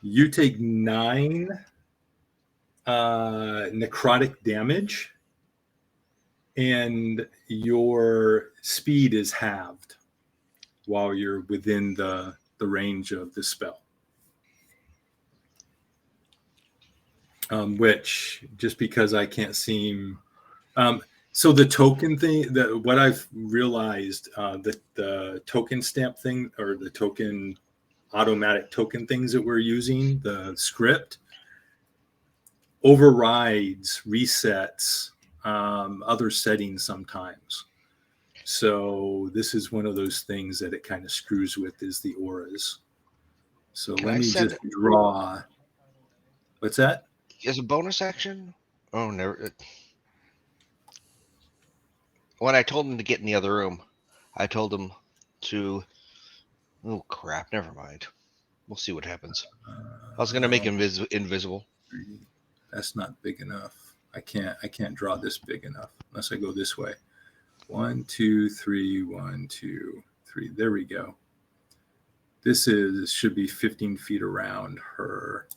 You take 9 necrotic damage, and your speed is halved while you're within the range of the spell. Which, just because I can't seem... so the token thing, what I've realized, that the token stamp thing, or the token automatic token things that we're using, the script, overrides, resets other settings sometimes. So this is one of those things that it kind of screws with, is the auras. So let me just draw. What's that? Is a bonus action? Oh, never. When I told him to get in the other room, I told him to... Oh, crap. Never mind. We'll see what happens. I was going to make him invisible. That's not big enough. I can't draw this big enough unless I go this way. 1, 2, 3, 1, 2, 3. There we go. This should be 15 feet around her.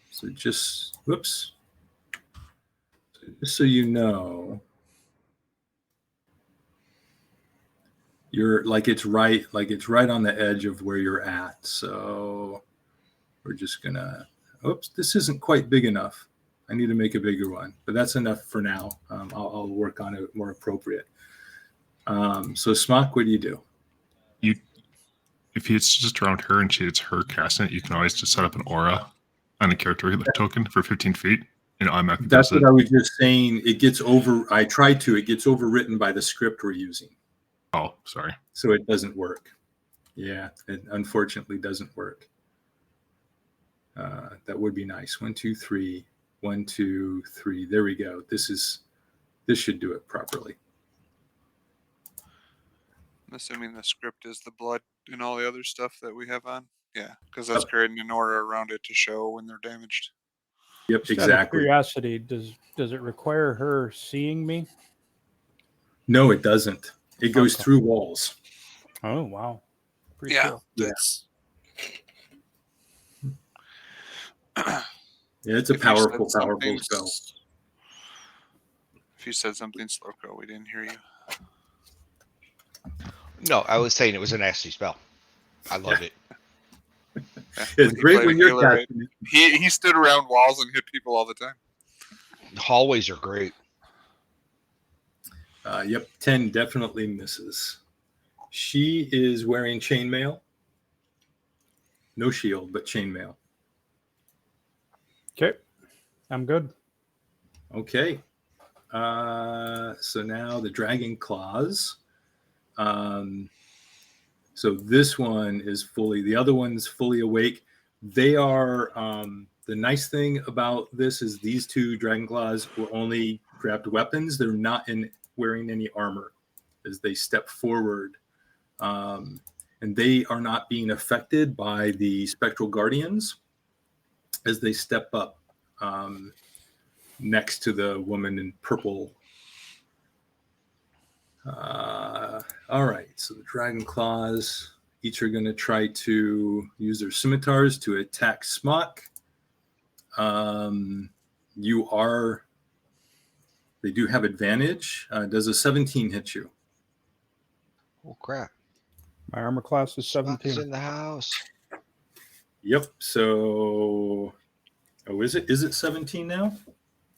So just, whoops. So just so you know, you're it's right on the edge of where you're at. So we're just gonna, oops, this isn't quite big enough. I need to make a bigger one, but that's enough for now. I'll work on it more appropriate. So Smock, what do you do? If it's just around her and it's her casting it, you can always just set up an aura on a character token for 15 feet. And automatically that's what I was just saying. It gets it gets overwritten by the script we're using. Oh, sorry. So it doesn't work. Yeah, it unfortunately doesn't work. That would be nice. 1, 2, 3. 1, 2, 3. There we go. This should do it properly. I'm assuming the script is the blood and all the other stuff that we have on. Yeah, because that's creating an aura around it to show when they're damaged. Yep, Just exactly. Out of curiosity, does it require her seeing me? No, it doesn't. It goes through walls. Oh, wow. Pretty Yeah, cool. that's... Yeah, it's a powerful spell. If you said something, Slowco, we didn't hear you. No, I was saying it was a nasty spell. I love it. Yeah, it's great when you're casting it. He stood around walls and hit people all the time. The hallways are great. Yep, 10 definitely misses. She is wearing chainmail. No shield, but chainmail. Okay, I'm good. Okay. So now the dragon claws. So this one is the other one's fully awake. They are, the nice thing about this is these 2 dragon claws will only grab weapons. They're not wearing any armor as they step forward. And they are not being affected by the spectral guardians as they step up next to the woman in purple. All right, so the dragon claws each are going to try to use their scimitars to attack Smock. They do have advantage. Does a 17 hit you? Oh, crap. My armor class is 17. Is in the house. Yep. So, is it 17 now?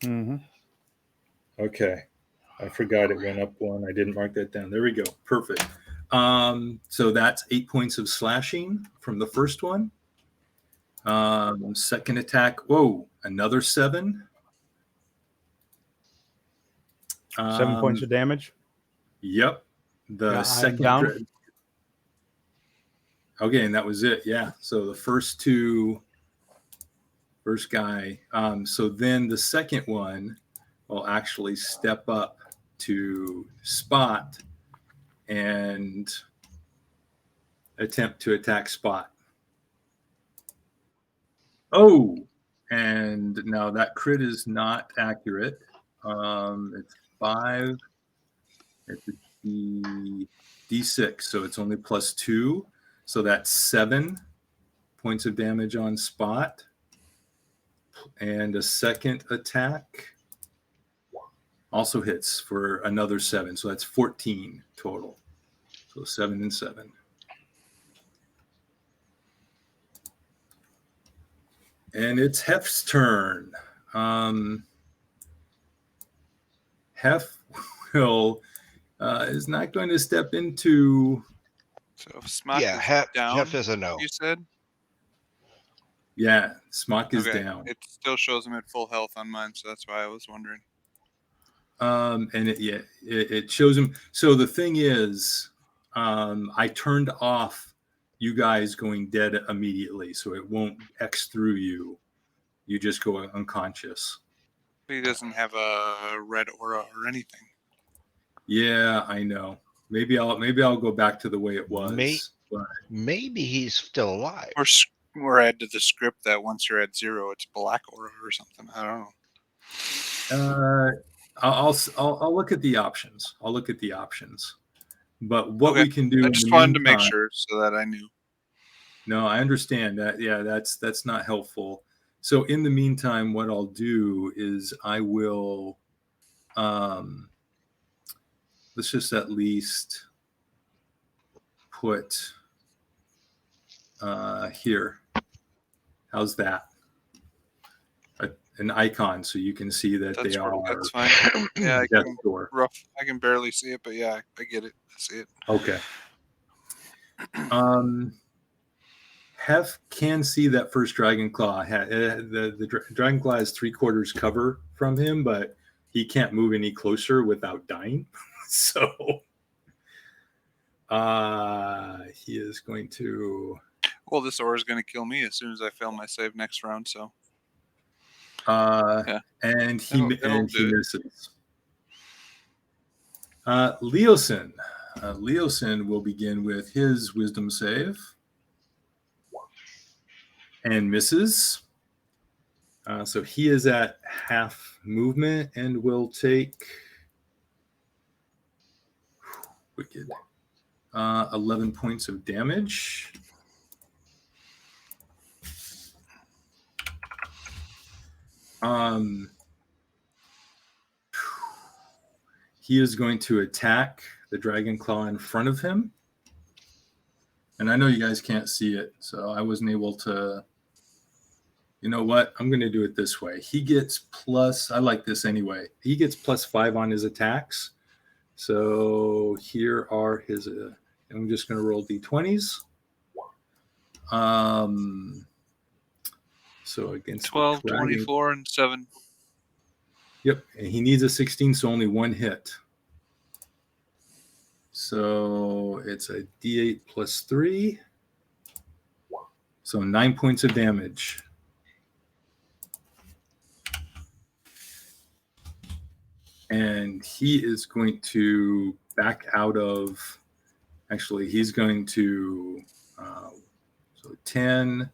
Mm-hmm. Okay. I forgot it went up 1. I didn't mark that down. There we go. Perfect. So that's 8 points of slashing from the first one. Second attack. Whoa, another 7. 7 points of damage. Yep. The second down. Okay, and that was it. Yeah. So the first guy. So then the second one will actually step up to Spot and attempt to attack Spot. Oh, and now that crit is not accurate. It's 5. It's a D6, so it's only +2. So that's 7 points of damage on Spot. And a second attack also hits for another 7. So that's 14 total. So 7 and 7. And it's Hef's turn. Hef will is not going to step into. So Smock Yeah, is down. Hef is a no. You said? Yeah, Smock is Okay. down. It still shows him at full health on mine, so that's why I was wondering. And it shows him. So the thing is, I turned off you guys going dead immediately, so it won't X through you. You just go unconscious. He doesn't have a red aura or anything. Yeah, I know. Maybe I'll go back to the way it was. Maybe he's still alive. Or add to the script that once you're at 0, it's black aura or something. I don't know. I'll look at the options. But what we can do, I just wanted to make sure so that I knew. No, I understand that. Yeah, that's not helpful. So in the meantime, what I'll do is I will, let's just at least put here. How's that? An icon so you can see that they are. That's fine. Yeah, I can barely see it, but yeah, I get it. I see it. Okay. Hef can see that first Dragon Claw. The Dragon Claw has 3/4 cover from him, but he can't move any closer without dying. So he is going to. Well, this aura is going to kill me as soon as I fail my save next round. So. And he misses. Leosin. Leosin will begin with his wisdom save. And misses. So he is at half movement and will take 11 points of damage. He is going to attack the Dragon Claw in front of him. And I know you guys can't see it, so I wasn't able to. You know what? I'm going to do it this way. He gets I like this anyway. He gets +5 on his attacks. So here are his, I'm just going to roll D20s. So against 12, 24, and 7. Yep, and he needs a 16, so only 1 hit. So it's a D8 +3. So 9 points of damage. And he is going to back out of. Actually, he's going to. So 10.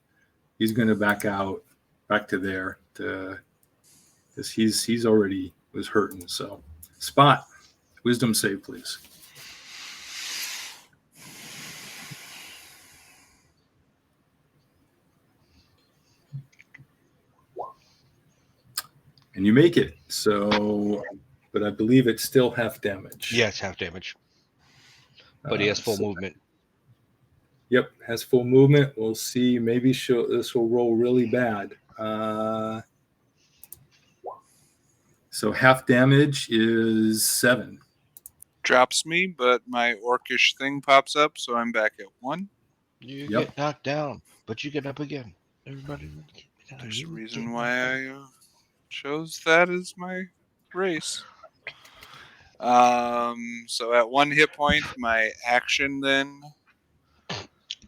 He's going to back to there because he's already was hurting. So Spot, wisdom save, please. And you make it. So, but I believe it's still half damage. Yeah, it's half damage. But he has full movement. Yep, has full movement. We'll see. Maybe this will roll really bad. So half damage is 7. Drops me, but my orcish thing pops up, so I'm back at 1. You get knocked down, but you get up again. Everybody, there's a reason why I chose that as my race. So at 1 hit point, my action then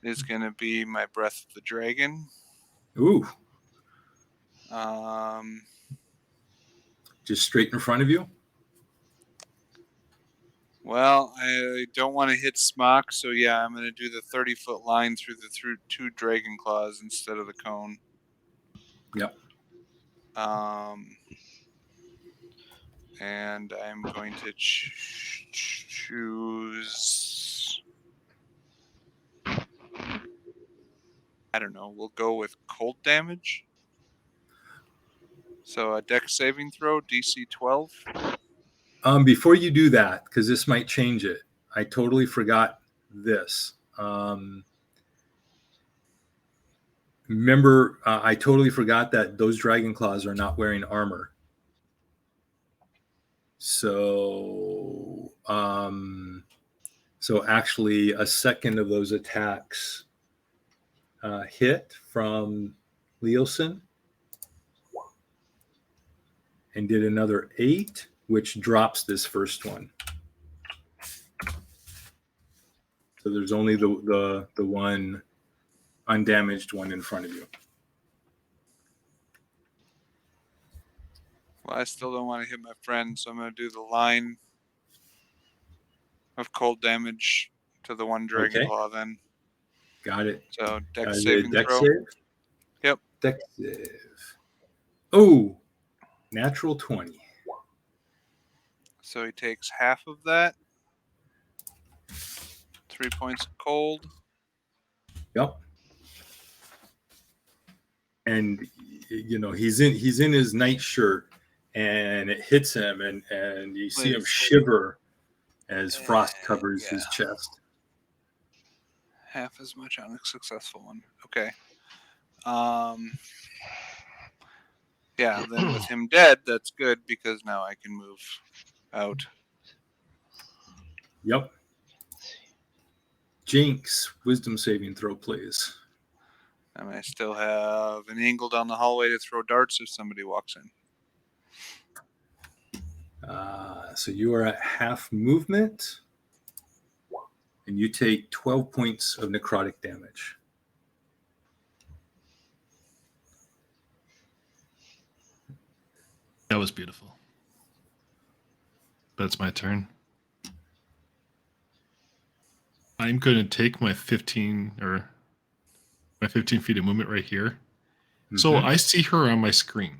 is going to be my Breath of the Dragon. Ooh. Just straight in front of you? Well, I don't want to hit Smock, so yeah, I'm going to do the 30-foot line through 2 Dragon Claws instead of the cone. Yep. And I'm going to choose. I don't know. We'll go with cold damage. So a dex saving throw, DC 12. Before you do that, because this might change it, I totally forgot this. Remember, I totally forgot that those dragon claws are not wearing armor. So actually, a second of those attacks hit from Leosin and did another 8, which drops this first one. So there's only the one undamaged one in front of you. Well, I still don't want to hit my friend, so I'm going to do the line of cold damage to the one dragon claw then. Got it. So dex saving dex throw. Save? Yep. Dex save. Oh, natural 20. So he takes half of that. 3 points of cold. Yep. And you know he's in his nightshirt, and it hits him, and you see him shiver as frost covers his chest. Half as much on a successful one. Okay. Yeah, then with him dead, that's good because now I can move out. Yep. Jinx, wisdom saving throw, please. And I still have an angle down the hallway to throw darts if somebody walks in. So you are at half movement, and you take 12 points of necrotic damage. That was beautiful. But it's my turn. I'm going to take my 15 feet of movement right here. Mm-hmm. So I see her on my screen.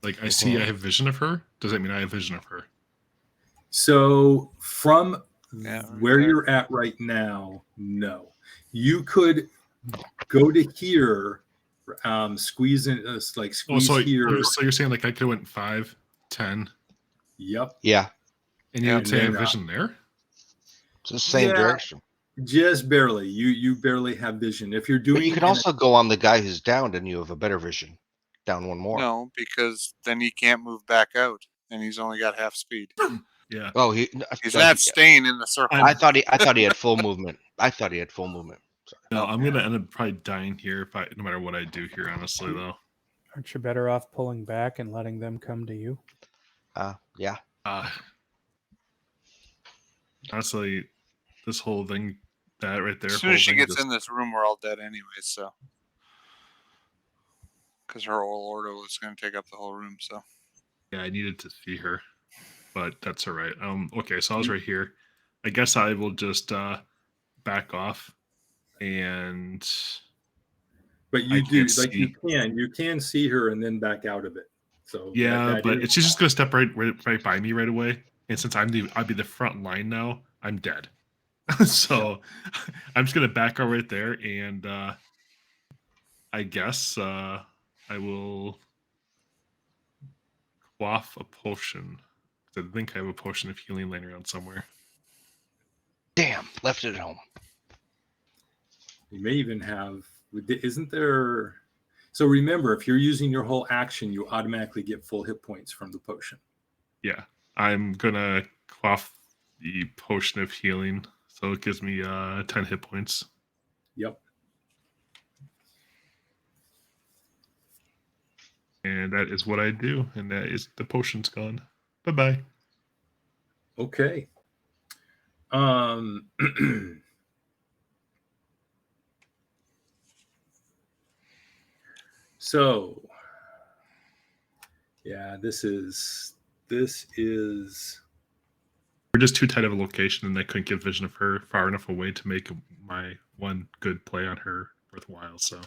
Like I have vision of her. Does that mean I have vision of her? So from where you're at right now, no. You could go to here, squeeze in, here. So you're saying like I could have went 5, 10. Yep. Yeah. And you would say I have vision there? It's the same direction. Just barely. You barely have vision. If you're doing, but you can also go on the guy who's downed, and you have a better vision. Down one more. No, because then he can't move back out, and he's only got half speed. Yeah. Oh, he's not staying in the circle. I thought he had full movement. Sorry. No, I'm gonna end up probably dying here no matter what I do here. Honestly, though, aren't you better off pulling back and letting them come to you? Yeah. Honestly, this whole thing, that right there. As soon as she gets in this room, we're all dead anyway. So, because her old order was going to take up the whole room. So. Yeah, I needed to see her, but that's all right. Okay, so I was right here. I guess I will just back off, and. But you you can see her and then back out of it. So yeah, but she's just gonna step right by me right away, and since I'll be the front line now, I'm dead. So I'm just gonna back out right there, and I guess I will quaff a potion. I think I have a potion of healing laying around somewhere. Damn, left it at home. You may even have. Isn't there? So remember, if you're using your whole action, you automatically get full hit points from the potion. Yeah, I'm gonna quaff the potion of healing, so it gives me 10 hit points. Yep. And that is what I do. And that is the potion's gone. Bye-bye. Okay. So, yeah, this is we're just too tight of a location, and I couldn't get vision of her far enough away to make my one good play on her worthwhile. So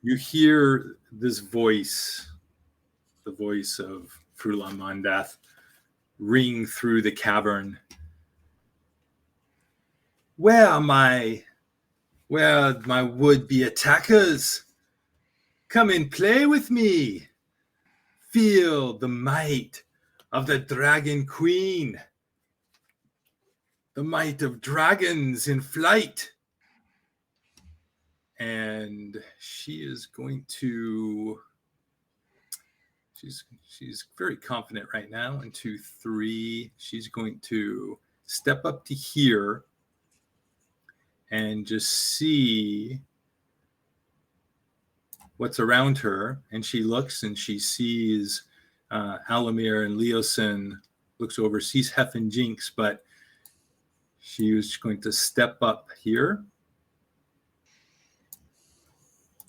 you hear this voice, the voice of Frulan Mondath, ring through the cavern. Where are my would-be attackers? Come and play with me. Feel the might of the Dragon Queen. The might of dragons in flight. And she is going to, she's very confident right now. 1, 2, 3. She's going to step up to here and just see what's around her. And she looks and she sees Alamir and Leosin, looks over, sees Hef and Jinx, but she was going to step up here.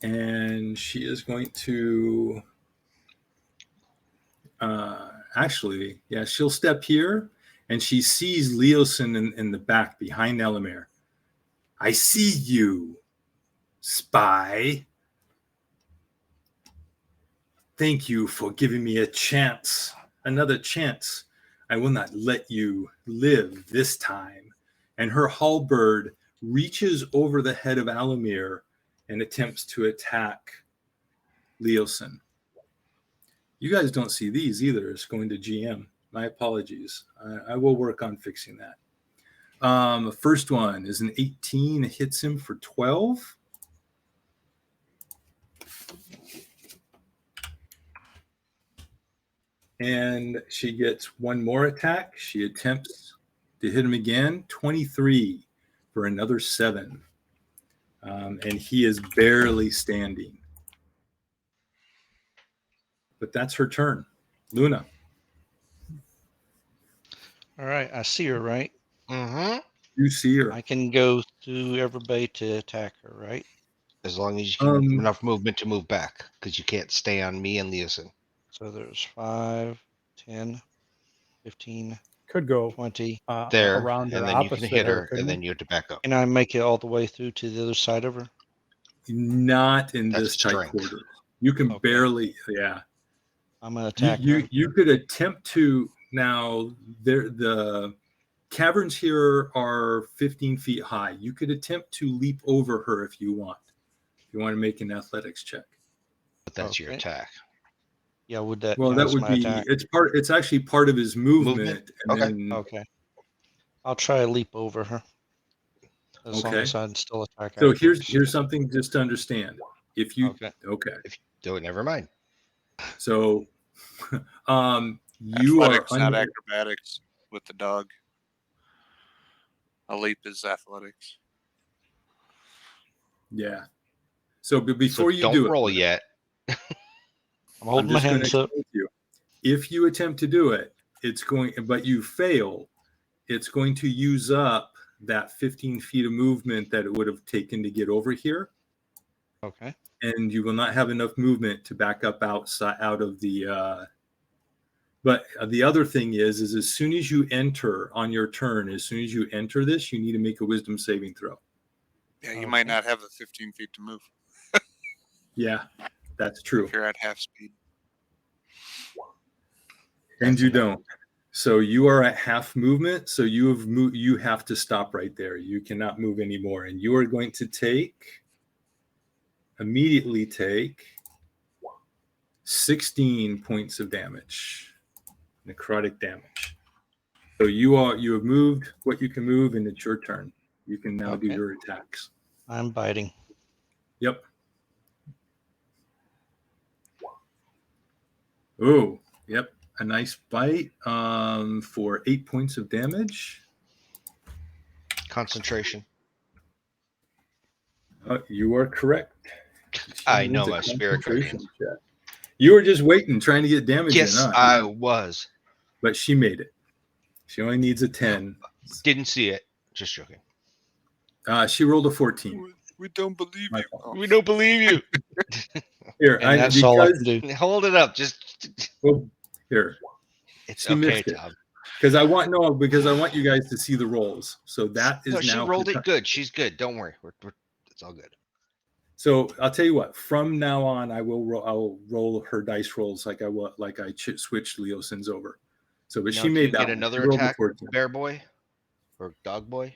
And she is going to she'll step here, and she sees Leosin in the back behind Elamir. I see you, spy. Thank you for giving me a chance, another chance. I will not let you live this time. And her halberd reaches over the head of Alamir and attempts to attack Leosin. You guys don't see these either. It's going to GM. My apologies. I will work on fixing that. The first one is an 18. It hits him for 12. And she gets one more attack. She attempts to hit him again. 23 for another 7. And he is barely standing. But that's her turn. Luna. All right, I see her, right? Mm-hmm. You see her. I can go through everybody to attack her, right? As long as you can have enough movement to move back, because you can't stay on me and Leosin. So there's 5, 10, 15, Could go 20. There, around her and then you can hit her, couldn't and you? then you have to back up. Can I make it all the way through to the other side of her? Not in That's this tight strength. quarter. You can Okay. barely, yeah. I'm gonna attack You her. you could attempt to now. The caverns here are 15 feet high. You could attempt to leap over her if you want. If you want to make an athletics check. But that's your Okay. attack. Yeah, would that? Well, count that as would my be attack? it's actually part of his movement. And Okay. then Okay. I'll try to leap over her. As long Okay. as I can still attack. So afterwards. here's something just to understand. If you Okay. If you don't, never mind. So you Athletics, are not acrobatics with the dog. A leap is athletics. Yeah. So before you don't do roll it, yet. I'm holding I'm my just going to hands up. explain to you. If you attempt to do it, but you fail, it's going to use up that 15 feet of movement that it would have taken to get over here. Okay. And you will not have enough movement to back up out of the. But the other thing is as soon as you enter on your turn, as soon as you enter this, you need to make a wisdom saving throw. Yeah, you might not have the 15 feet to move. Yeah, that's true. If you're at half speed. And you don't. So you are at half movement. So you have to stop right there. You cannot move anymore. And you are going to immediately take 16 points of damage, necrotic damage. So you have moved what you can move, and it's your turn. You can now do your attacks. I'm biting. Yep. Oh, yep. A nice bite for 8 points of damage. Concentration. You are correct. I know my spirit guardians. You were just waiting, trying to get damage Yes, in, huh? I was. But she made it. She only needs a 10. Didn't see it. Just joking. She rolled a 14. We don't believe you. Oh. We don't believe you. Here, And that's all I can do. Hold it up. Just well, here. it's She okay, missed it. Tom. Because I want you guys to see the rolls. So that is No, she now. rolled it good. She's good. Don't worry. It's all good. So I'll tell you what. From now on, I will roll her dice rolls like I switched Leosin's over. So, but Now, she do made you that get one. another She rolled a attack, 14. Bear Boy or Dog Boy.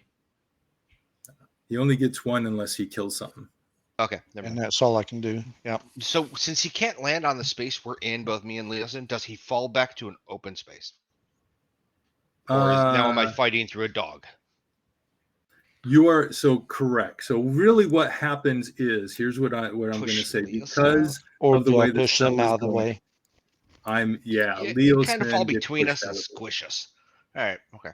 He only gets one unless he kills something. Okay, never And mind. that's all I can do. Yeah. So since he can't land on the space we're in, both me and Leosin, does he fall back to an open space? Or now am I fighting through a dog? You are so correct. So really, what happens is here's what I'm going to say because or of the way the push them out of the way. You kind of fall between us and squish us. All right. Okay.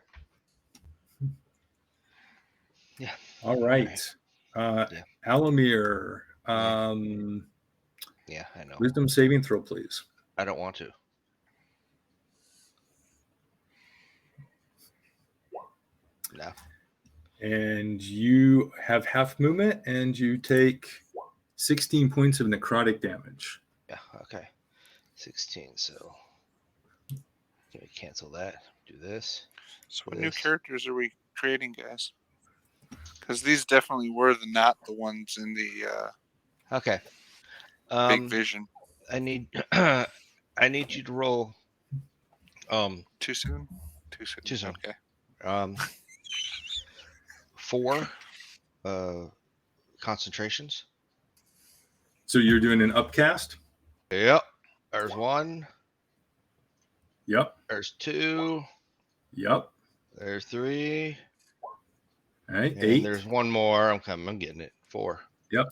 Yeah. All right. Yeah. Alamir. Yeah, I know. Wisdom saving throw, please. I don't want to. No. And you have half movement, and you take 16 points of necrotic damage. Yeah. Okay. 16. So can we cancel that? Do this. So what new characters are we creating, guys? Because these definitely were not the ones in the Okay. big vision. I need you to roll. Too soon. Too soon. Okay. 4 concentrations. So you're doing an upcast? Yep. There's 1. Yep. There's 2. Yep. There's 3. All right. And 8. there's 1 more. I'm getting it. 4. Yep.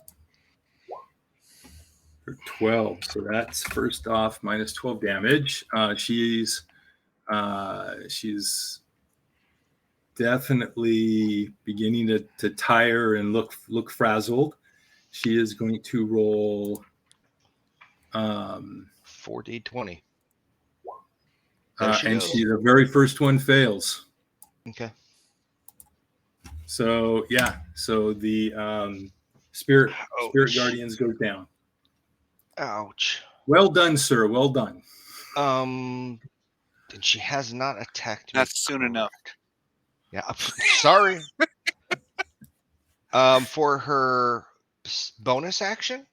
12. So that's first off minus 12 damage. She's definitely beginning to tire and look frazzled. She is going to roll 4d20. And the very first one fails. Okay. So so the spirit guardians goes down. Ouch. Well done, sir. Well done. And she has not attacked me. Not soon enough. Yeah. Sorry. For her bonus action,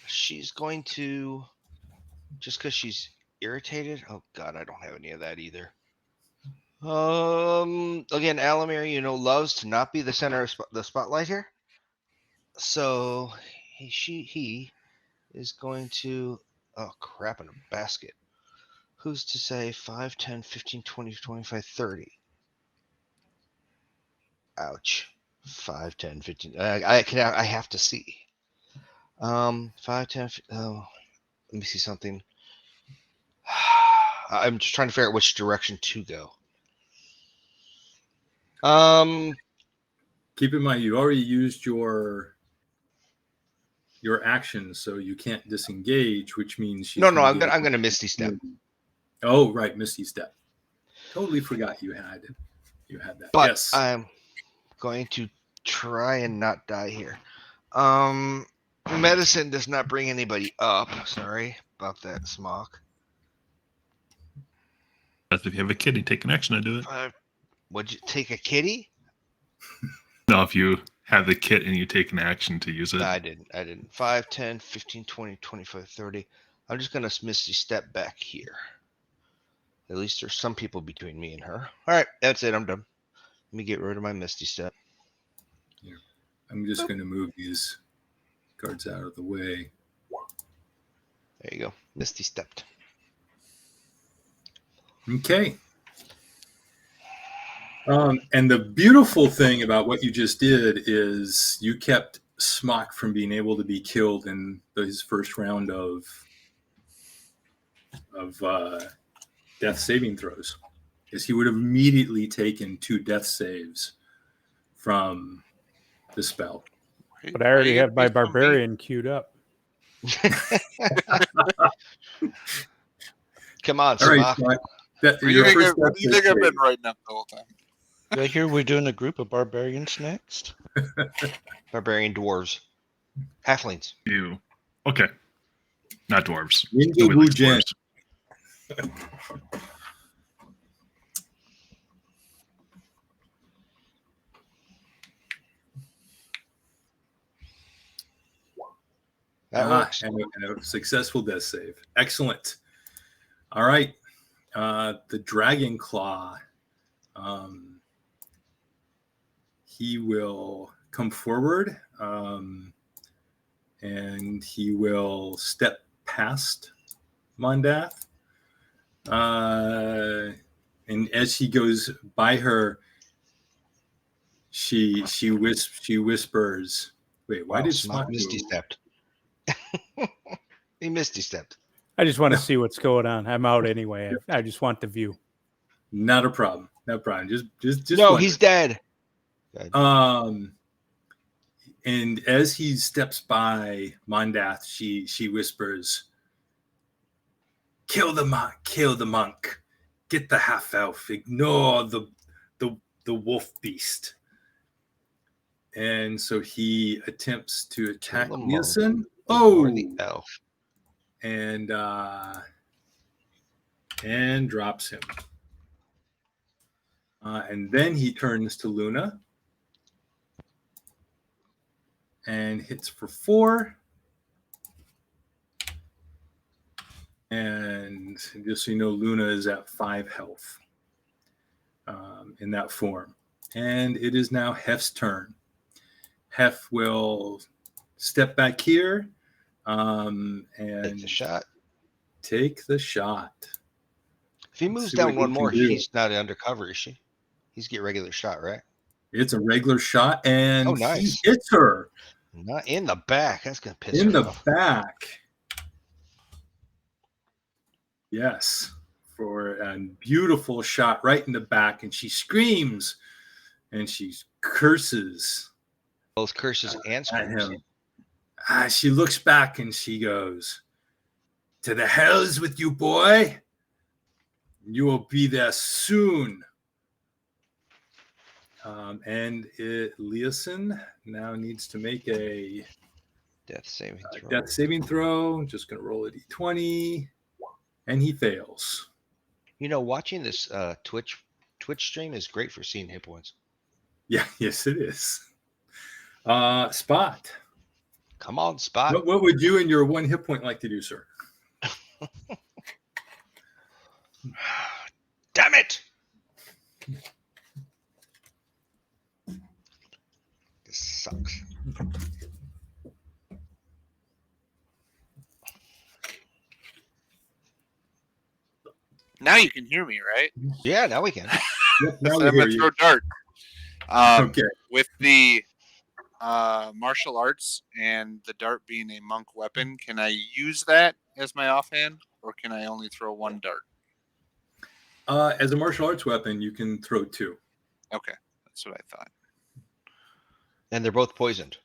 she's going to, just because she's irritated. Oh God, I don't have any of that either. Again, Alamir, loves to not be the center of the spotlight here. So he is going to, oh crap, in a basket. Who's to say 5, 10, 15, 20, 25, 30? Ouch. 5, 10, 15. I have to see. 5, 10, oh, let me see something. I'm just trying to figure out which direction to go. Keep in mind, you already used your actions, so you can't disengage, which means she's I'm gonna Misty Step. Oh, right, Misty Step. Totally forgot you had that. But yes. I'm going to try and not die here. Medicine does not bring anybody up. Sorry about that, Smock. That's if you have a kitty, take an action to do it. Would you take a kitty? No, if you have the kit and you take an action to use it. No, I didn't. 5, 10, 15, 20, 25, 30. I'm just going to Misty Step back here. At least there's some people between me and her. All right, that's it. I'm done. Let me get rid of my Misty Step. Yeah. I'm just going to move these cards out of the way. There you go. Misty Stepped. Okay. And the beautiful thing about what you just did is you kept Smock from being able to be killed in his first round of death saving throws, because he would have immediately taken 2 death saves from the spell. But I already have my barbarian queued up. Come on, All right, Spock. Scott. What do you think I've been writing up the whole time? Do I hear we're doing a group of barbarians next? Barbarian dwarves. Halflings. You. Okay. Not dwarves. Ninja Nobody likes Bujin. dwarves. That works. And a successful death save. Excellent. All right. The Dragon Claw. He will come forward and he will step past Mondath. And as he goes by her, she whispers, "Wait, why did Spock Misty move?" stepped? He Misty stepped. I just want to see what's going on. I'm out anyway. I just want the view. Not a problem. No problem. Just No, wondering. he's dead. And as he steps by Mondath, she whispers, "Kill the monk. Get the half elf. Ignore the wolf beast." And so he attempts to attack Leeson. Oh, the elf. And drops him. And then he turns to Luna and hits for 4. And just so you know, Luna is at 5 health in that form. And it is now Hef's turn. Hef will step back here and take the shot. If he moves down one more, he's not undercover, is she? He's get regular shot, right? It's a regular shot, and nice. He hits her. Not in the back. That's going to piss her off. In the back. Yes. For a beautiful shot right in the back, and she screams, and she curses. Both curses and screams. At him. She looks back, and she goes, "To the hells with you, boy. You will be there soon." And Leeson now needs to make a death saving throw. I'm just going to roll a d20, and he fails. You know, watching this Twitch stream is great for seeing hit points. Yeah, yes, it is. Spot. Come on, Spot. What would you and your 1 hit point like to do, sir? Damn it! This sucks. Now you can hear me, right? Yeah, now we can. Yep, now I'm going to throw dart. Okay. With the martial arts and the dart being a monk weapon, can I use that as my offhand, or can I only throw 1 dart? As a martial arts weapon, you can throw 2. Okay, that's what I thought. And they're both poisoned.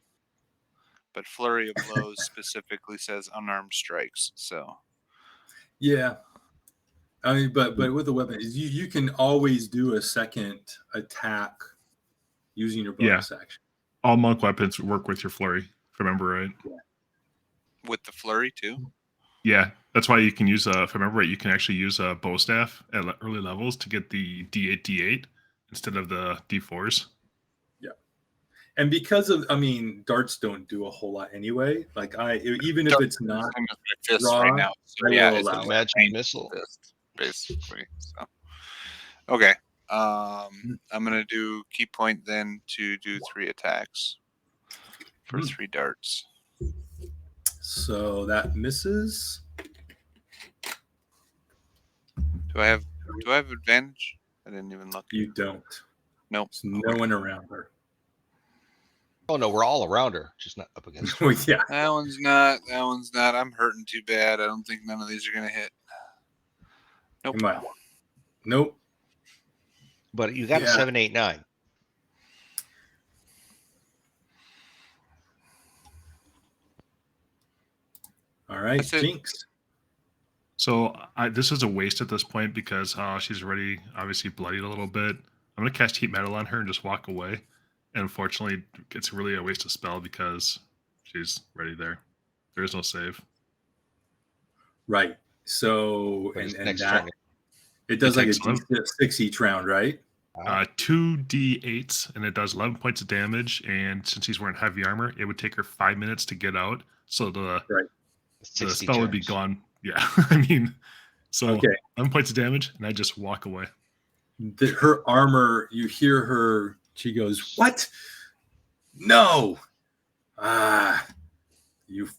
But Flurry of Blows specifically says unarmed strikes, so. Yeah. I mean, but with the weapon, you can always do a second attack using your bonus action. All monk weapons work with your flurry, if I remember right. Yeah. With the flurry too? Yeah, that's why you can use if I remember right, you can actually use a bow staff at early levels to get the D8 D8 instead of the D4s. Yeah, and because of, darts don't do a whole lot anyway. Like even if it's not raw, right now, so yeah, it's a magic missile, fist, basically. So okay, I'm gonna do key point then to do 3 attacks for 3 darts. So that misses. Do I have advantage? I didn't even look. You don't. Nope. There's no one around her. Oh no, we're all around her, just not up against her. Oh yeah. That one's not. I'm hurting too bad. I don't think none of these are gonna hit. Nope. Nope. But you got a 7, 8, 9. All right, Jinx. So this is a waste at this point because she's already obviously bloodied a little bit. I'm going to cast Heat Metal on her and just walk away. And unfortunately, it's really a waste of spell because she's ready there. There is no save. Right. So, But and it's next that, turn. it does It like a takes D6 each round, right? 2d8s, and it does 11 points of damage. And since he's wearing heavy armor, it would take her 5 minutes to get out. So the spell would be gone. Yeah. I mean, so Okay. 11 points of damage, and I just walk away. Her armor, you hear her, she goes, "What? No. You.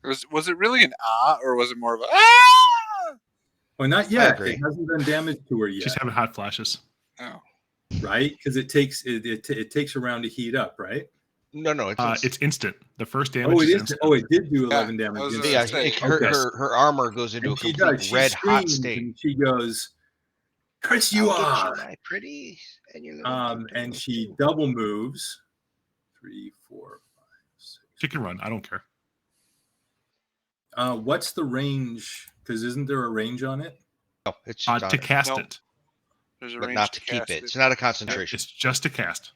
Was it really an or was it more of a ah? Well, not yet. It hasn't done damage to her yet. She's having hot flashes. Oh. Right? Because it takes a round to heat up, right? No, it's instant. The first damage. Oh, it is. Instant. Oh, it did do 11 damage. Yeah, her armor goes into a complete red hot state. And she goes, "Chris, you are my pretty." And she double moves. 3, 4, 5, 6. She can run. I don't care. What's the range? Because isn't there a range on it? No, it's to cast it. There's a but range not to keep it. It's not a concentration. It's just to cast.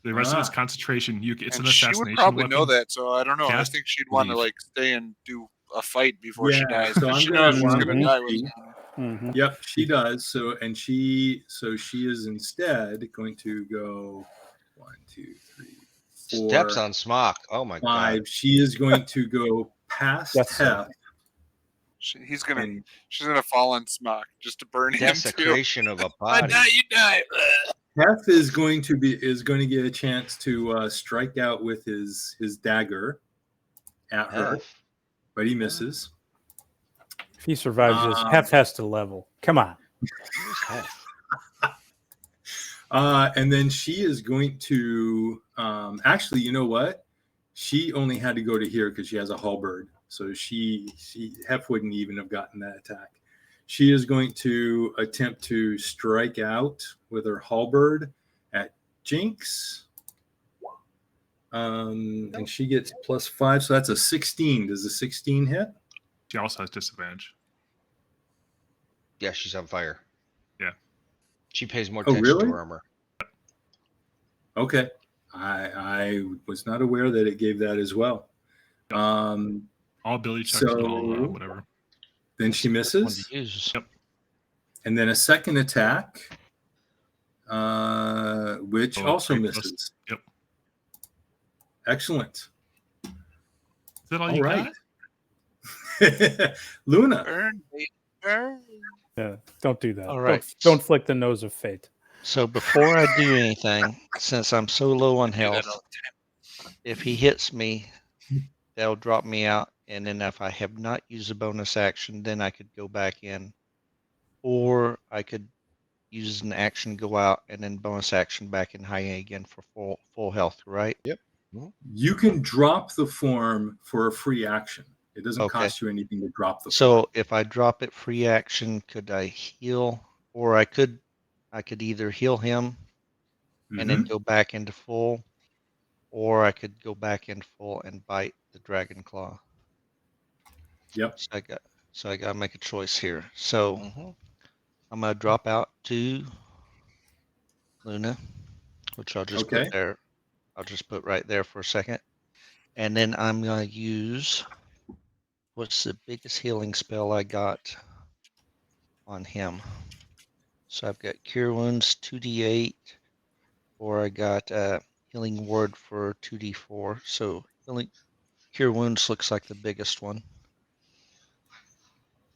The rest of it's concentration. It's an assassination. She would probably know that, so I don't know. Cast, I think she'd want to like stay and do a fight before she dies. So she knows she's gonna die with Mm-hmm. Yep, she does. So she is instead going to go 1, 2, 3, 4. Steps on Smock. Oh my 5. God. She is going to go past Hef. She's gonna fall on Smock just to burn him too. Desecration of a body. You die. Hef is going to get a chance to strike out with his dagger at her, but he misses. If he survives this, Hef has to level. Come on. And then she is going to actually, you know what? She only had to go to here because she has a halberd. So Hef wouldn't even have gotten that attack. She is going to attempt to strike out with her halberd at Jinx. And she gets +5, so that's a 16. Does a 16 hit? She also has disadvantage. Yeah, she's on fire. Yeah. She pays more attention to her armor. Okay. I was not aware that it gave that as well. All ability checks and all whatever. Then she misses. Yep. And then a second attack, which also misses. Yep. Excellent. Is that all you got? Luna. Burn. Yeah, don't do that. All right. Don't flick the nose of fate. So before I do anything, since I'm so low on health, if he hits me, that'll drop me out. And then if I have not used a bonus action, then I could go back in. Or I could use an action, go out, and then bonus action back in high again for full health, right? Yep. You can drop the form for a free action. It doesn't cost you anything to drop the form. So if I drop it free action, could I heal? Or I could either heal him and then go back into full, or I could go back into full and bite the dragon claw. Yep. So I gotta make a choice here. So I'm gonna drop out to Luna, which I'll just put there. I'll just put right there for a second. And then I'm gonna use what's the biggest healing spell I got on him. So I've got Cure Wounds 2d8, or I got Healing Word for 2d4. So Cure Wounds looks like the biggest one.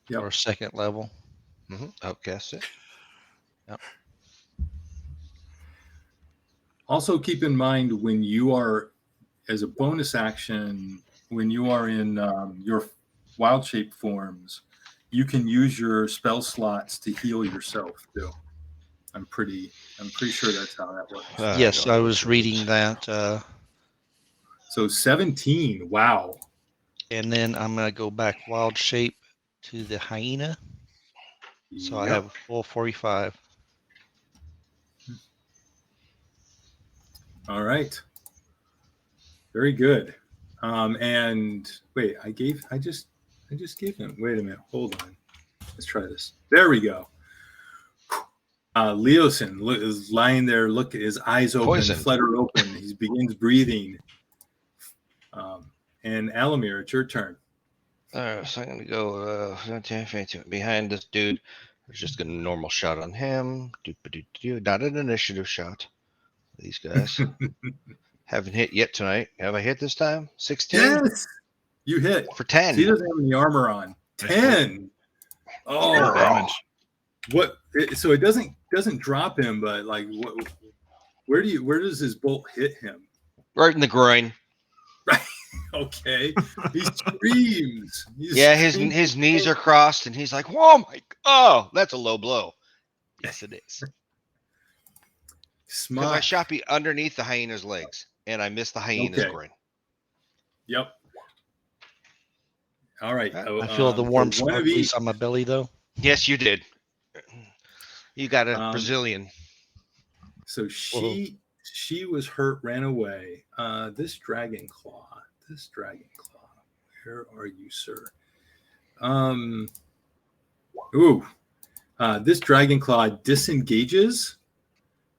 Yep. Or second level. Outcast it. Yep. Also keep in mind when you are, as a bonus action, when you are in your wild shape forms, you can use your spell slots to heal yourself too. I'm pretty sure that's how that works. Yes, I was reading that. So 17, wow. And then I'm gonna go back wild shape to the hyena. So I have a full 45. All right. Very good. And wait, I just gave him. Wait a minute, hold on. Let's try this. There we go. Leosin is lying there. Look, his eyes open, Poisoned. flutter open. He begins breathing. And Alamir, it's your turn. All right, so I'm gonna go behind this dude. There's just a normal shot on him. Not an initiative shot. These guys haven't hit yet tonight. Have I hit this time? 16? Yes, you hit For 10. So he doesn't have any armor on. 10. Oh, damage. What? So it doesn't drop him, but like, where does his bolt hit him? Right in the groin. Right. Okay. He screams. His knees are crossed, and he's like, "Whoa, oh, that's a low blow." Yes, it is. Because I shot underneath the hyena's legs, and I missed the hyena's groin. Yep. All right. I feel the warm sparkles on my belly, though. Yes, you did. You got a Brazilian. So she was hurt, ran away. This dragon claw. Where are you, sir? This dragon claw disengages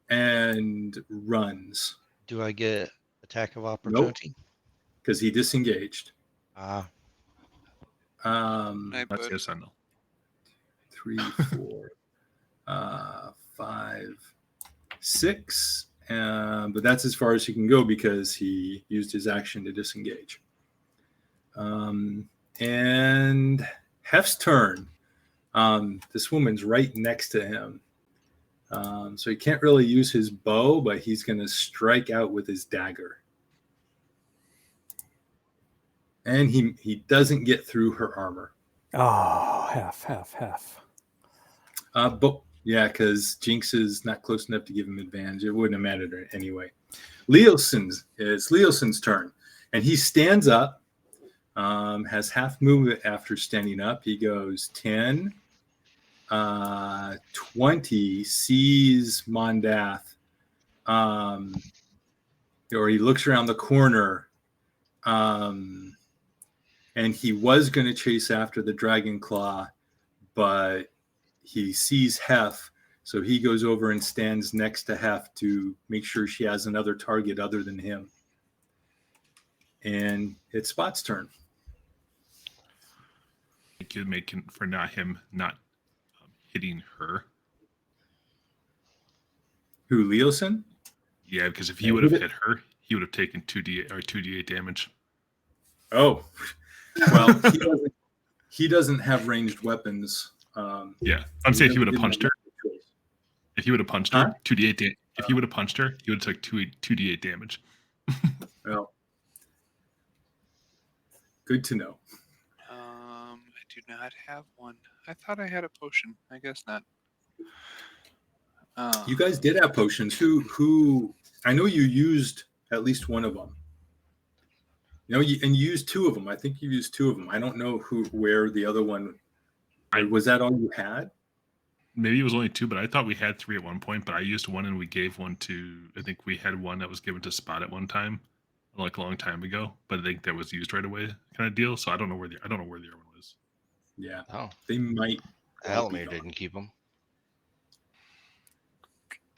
and runs. Do I get attack of opportunity? Nope, because he disengaged. That's yes, I know. 3, 4, 5, 6. But that's as far as he can go because he used his action to disengage. And Hef's turn. This woman's right next to him. So he can't really use his bow, but he's going to strike out with his dagger. And he doesn't get through her armor. Oh, Hef. But yeah, because Jinx is not close enough to give him advantage. It wouldn't have mattered anyway. It's Leosin's turn. And he stands up, has half movement after standing up. He goes 10, 20, sees Mondath, or he looks around the corner, and he was going to chase after the dragon claw, but he sees Hef, so he goes over and stands next to Hef to make sure she has another target other than him. And it's Spot's turn. Thank you, making for him not hitting her. Who, Leosin? Yeah, because if he would have hit her, he would have taken 2d8 damage. Oh, well, he doesn't have ranged weapons. Yeah, I'm saying if he would have punched her. If he would have punched her, 2d8. If he would have punched her, he would have took 2d8 damage. Well, good to know. I do not have one. I thought I had a potion. I guess not. You guys did have potions. Who? I know you used at least one of them. You used 2 of them. I think you used 2 of them. I don't know where the other one. Was that all you had? Maybe it was only 2, but I thought we had 3 at one point. But I used 1, and we gave 1 to. I think we had 1 that was given to Spot at one time, like a long time ago. But I think that was used right away, kind of deal. So I don't know where the other one was. Yeah. Oh, they might. Alamir didn't keep them.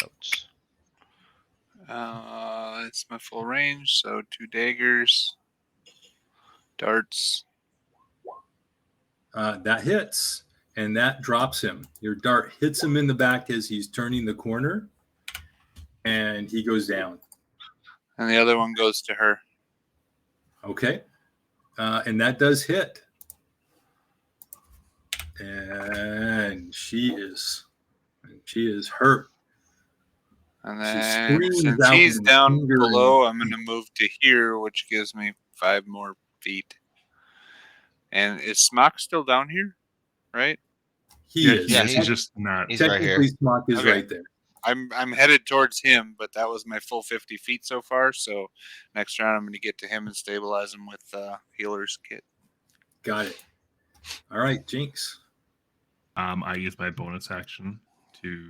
Ouch. It's my full range, so 2 daggers, darts. That hits, and that drops him. Your dart hits him in the back as he's turning the corner, and he goes down. And the other one goes to her. Okay. And that does hit. And she is hurt. And then since he's down below, I'm going to move to here, which gives me 5 more feet. And is Smock still down here? Right? He is. Yeah, he's just not. He's right here. Technically, Smock is right there. I'm headed towards him, but that was my full 50 feet so far. So next round, I'm going to get to him and stabilize him with healer's kit. Got it. All right, Jinx. I use my bonus action to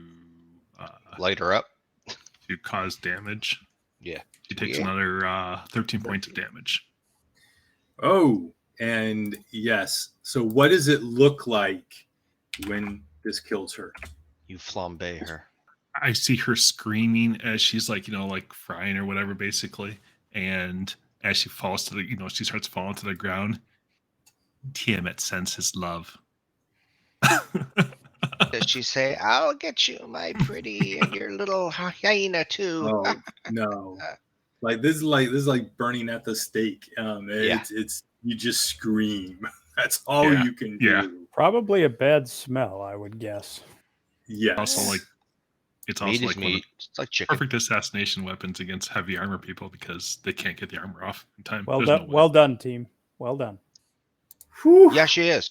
light her up, to cause damage. Yeah, She takes another 13 points of damage. Oh, and yes. So what does it look like when this kills her? You flambe her. I see her screaming as she's like, like frying or whatever, basically. And as she falls to the, she starts falling to the ground. Tiamat sends his love. Does she say, "I'll get you, my pretty, and your little hyena too"? Oh no! Like this is like burning at the stake. It's you just scream. That's all you can do. Probably a bad smell, I would guess. Yes. Also, it's also meat like is one of meat. It's like chicken. perfect assassination weapons against heavy armor people because they can't get the armor off in time. Well There's done, no way. well done, team. Well done. Whew. Yeah, she is.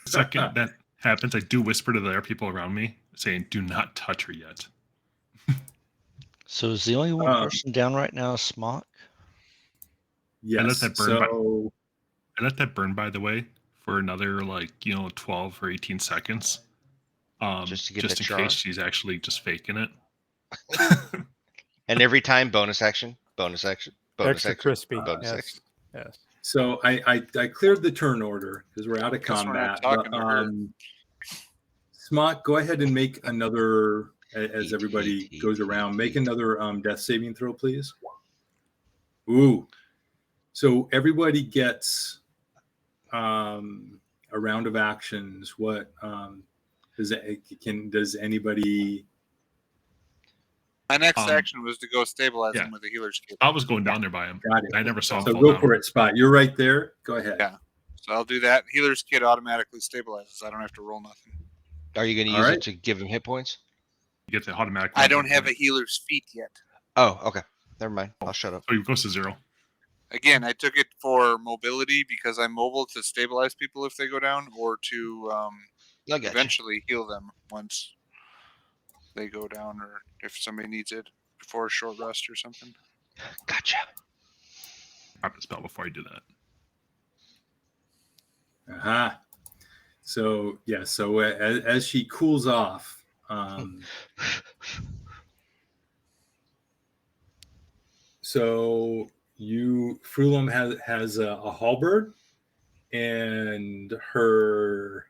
The second that happens, I do whisper to the other people around me, saying, "Do not touch her yet." So is the only one person down right now is Smock? Yes. I let that burn. I let that burn, by the way, for another 12 or 18 seconds. Just to get just the in char. case she's actually just faking it. And every time, bonus action, Extra crispy. bonus Yes. action. Yes. So I cleared the turn order because we're out of Because we're not combat. talking to her. Smock, go ahead and make another as everybody goes around. Make another death saving throw, please. Ooh. So everybody gets a round of actions. What does anybody? My next action was to go stabilize him with a healer's kit. I was going down there by him. Got it. I never saw him So fall go down. for it, Spot. You're right there. Go ahead. Yeah. So I'll do that. Healer's kit automatically stabilizes. I don't have to roll nothing. Are you going to use it to give him hit points? You get the automatic. I don't have a healer's feat yet. Oh, okay. Never mind. I'll shut up. So it goes to 0. Again, I took it for mobility because I'm mobile to stabilize people if they go down, or to eventually heal them once they go down, or if somebody needs it before a short rest or something. Gotcha. Grab the spell before I do that. Aha. So yeah. So as she cools off, so Frulum has a halberd and her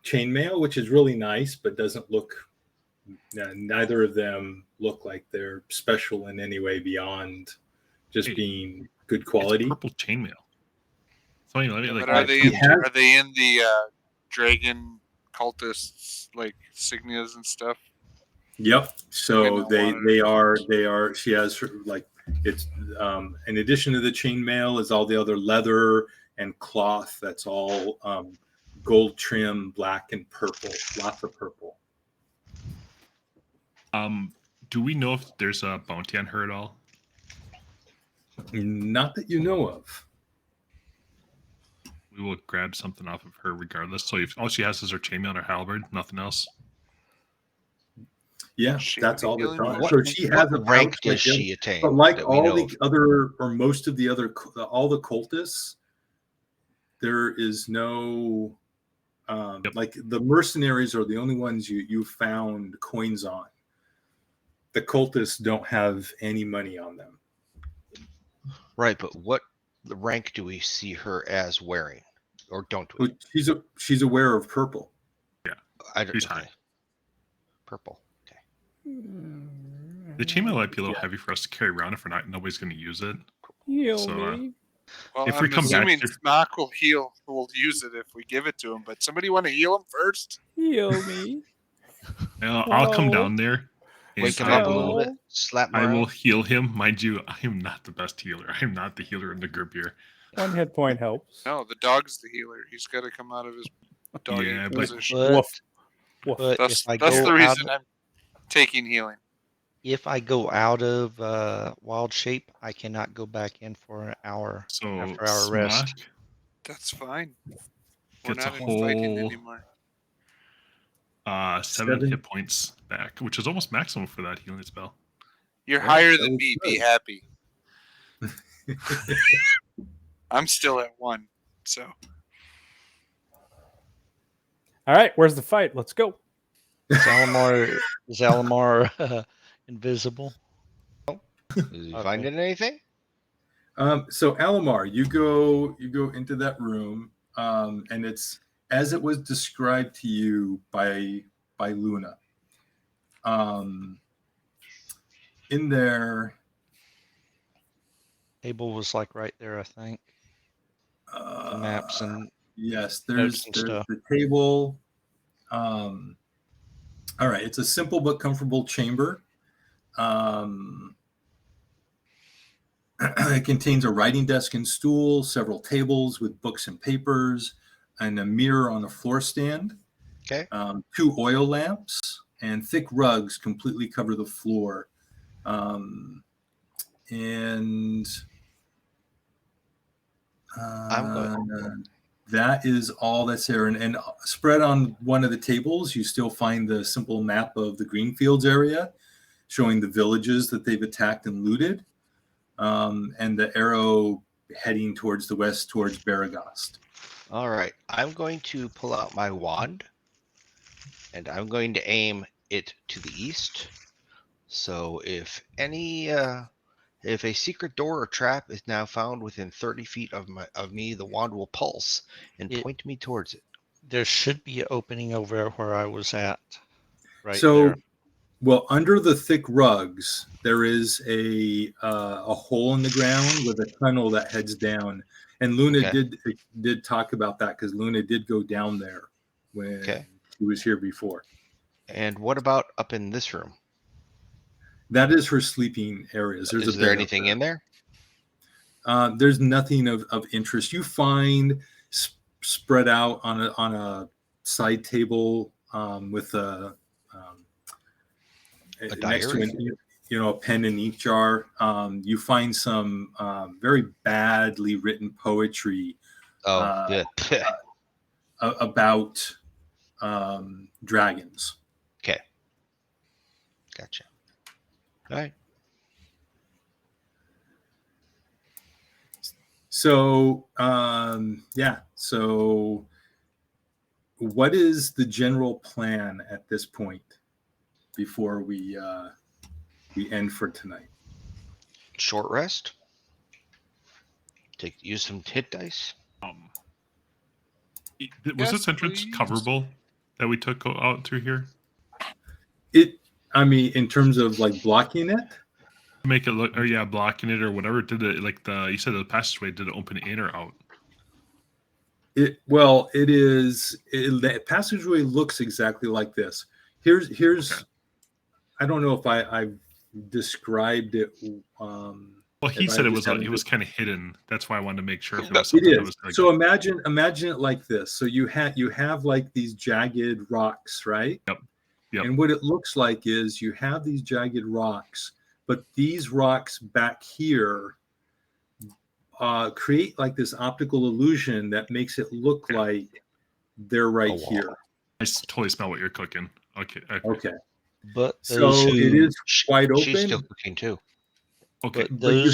chainmail, which is really nice, but doesn't look. Neither of them look like they're special in any way beyond just being good quality. It's purple chainmail. Funny, but are they in the dragon cultists signias and stuff? Yep. So they are. She has it's in addition to the chainmail is all the other leather and cloth. That's all gold trim, black and purple. Lots of purple. Do we know if there's a bounty on her at all? Not that you know of. We will grab something off of her regardless. So if all she has is her chainmail and her halberd, nothing else. Yeah, that's all that's on. So she has a rank does she attain? But like all the other, or most of the other, all the cultists, there is no, like the mercenaries are the only ones you found coins on. The cultists don't have any money on them. Right, but what the rank do we see her as wearing, or don't we? She's aware of purple. Yeah, she's high. Purple. Okay. The chainmail might be a little heavy for us to carry around if nobody's going to use it. Heal me. Well, if I'm we come assuming back, Smock will heal. We'll use it if we give it to him. But somebody want to heal him first? Heal me. I'll come down there. Wake him up a little bit. Slap him I around. will heal him. Mind you, I am not the best healer. I am not the healer in the group here. 1 hit point helps. No, the dog's the healer. He's got to come out of his doggy position. But that's the reason I'm taking healing. If I go out of wild shape, I cannot go back in for an hour after our rest. That's fine. We're Gets not a in whole fighting anymore. 7 hit points back, which is almost maximum for that healing spell. You're higher than me. Be happy. I'm still at 1, so. All right, where's the fight? Let's go. Is Alamar invisible? Is he finding anything? So Alomar, you go into that room, and it's as it was described to you by Luna. In there, Table was like right there, I think. The maps and yes, notes there's and stuff. the table. All right, it's a simple but comfortable chamber. It contains a writing desk and stool, several tables with books and papers, and a mirror on a floor stand. Okay. 2 oil lamps and thick rugs completely cover the floor. And that is all that's there. And spread on one of the tables, you still find the simple map of the Greenfields area, showing the villages that they've attacked and looted, and the arrow heading towards the west, towards Baragost. All right. I'm going to pull out my wand, and I'm going to aim it to the east. So if a secret door or trap is now found within 30 feet of me, the wand will pulse and point me towards it. There should be an opening over where I was at. Right so, there. Well, under the thick rugs, there is a hole in the ground with a tunnel that heads down. And Luna did talk about that, because Luna did go down there when she was here before. And what about up in this room? That is her sleeping areas. Is there anything in there? There's nothing of interest. You find spread out on a side table with a next to a pen and ink jar. You find some very badly written poetry about dragons. Okay, gotcha. All right. So so what is the general plan at this point before we end for tonight? Short rest. Use some hit dice. Was this entrance coverable that we took out through here? In terms of like blocking it? Make it look, or blocking it or whatever. Did it you said the passageway, did it open in or out? The passageway looks exactly like this. Here's okay. I don't know if I've described it. Well, he said it was kind of hidden. That's why I wanted to make sure if it was something it is. That was like, so imagine it like this. So you have like these jagged rocks, right? Yep. And what it looks like is you have these jagged rocks, but these rocks back here create like this optical illusion that makes it look like they're right here. I totally smell what you're cooking. Okay. But so it is wide open. She's still cooking too. Okay, but you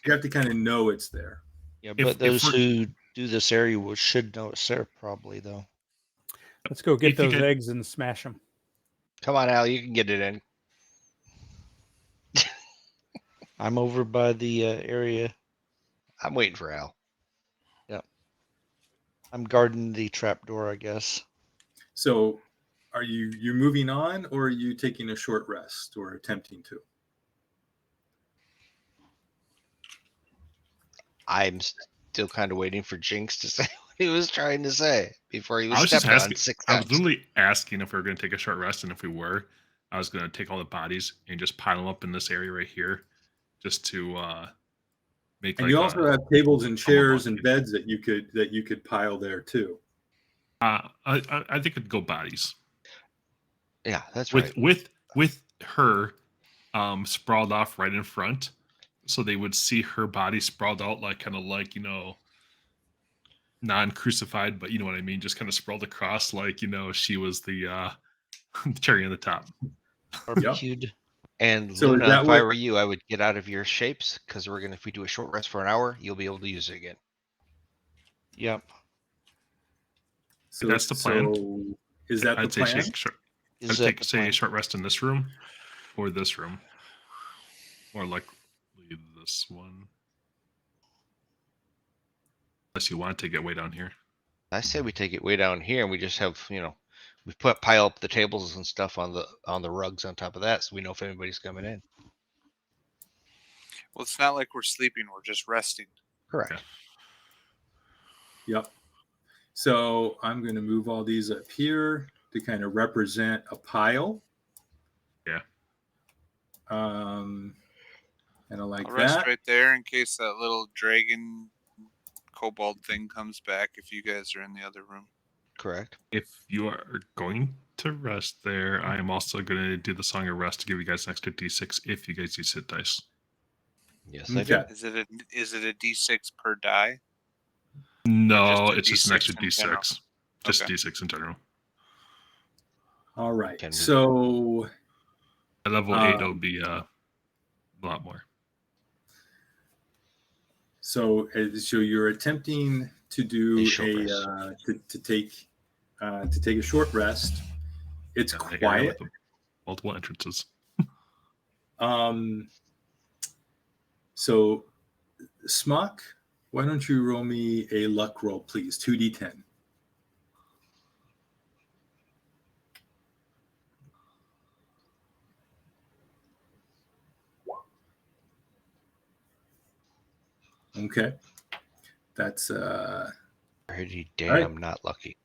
have to kind of know it's there. Yeah, but those who do this area should know it's there probably, though. Let's go get those eggs and smash them. Come on, Al, you can get it in. I'm over by the area. I'm waiting for Al. Yep. I'm guarding the trapdoor, I guess. So are you moving on, or are you taking a short rest or attempting to? I'm still kind of waiting for Jinx to say what he was trying to say before he was stepping on 6 steps. I was literally asking if we were going to take a short rest, and if we were, I was going to take all the bodies and just pile them up in this area right here, just to make. And you also have tables and chairs and beds that you could pile there too. I think it'd go bodies. Yeah, that's right. With her sprawled off right in front, so they would see her body sprawled out like non-crucified, but you know what I mean, just kind of sprawled across like she was the cherry on the top. Barbecued. Yep. And so Luna, if I were you, I would get out of your shapes, because if we do a short rest for an hour, you'll be able to use it again. Yep. So that's the plan. So is that the plan? I'd say a short rest in this room or this room. Or likely this one. Unless you want to take it way down here. I say we take it way down here, and we just have, we pile up the tables and stuff on the rugs on top of that, so we know if anybody's coming in. Well, it's not like we're sleeping; we're just resting. Correct. Yeah. Yep. So I'm going to move all these up here to kind of represent a pile. Yeah. And I like I'll that. rest right there in case that little dragon kobold thing comes back if you guys are in the other room. Correct. If you are going to rest there, I am also going to do the Song of Rest to give you guys an extra D6 if you guys use hit dice. Yes, I do. Is it a D6 per die? No, it's just an D6 extra in general? D6. Just Okay. D6 in general. All right. So at level 8, it'll be a lot more. So you're attempting to do to take a short rest. It's quiet. With multiple entrances. So, Smock, why don't you roll me a luck roll, please? 2d10. Okay. That's pretty damn right. Not lucky.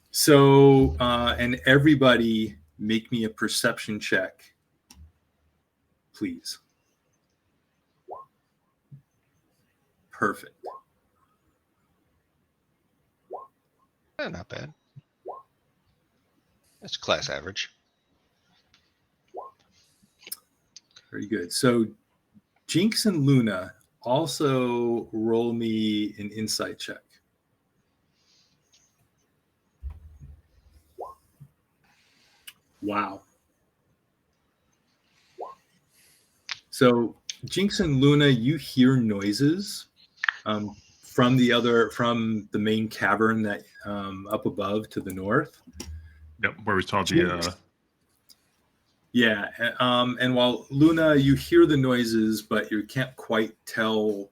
So, and everybody make me a perception check, please. Perfect. Not bad. That's class average. Very good. So, Jinx and Luna, also roll me an insight check. Wow. So Jinx and Luna, you hear noises from the main cavern that up above to the north. Yep, where we saw the. Yeah, and while Luna, you hear the noises, but you can't quite tell.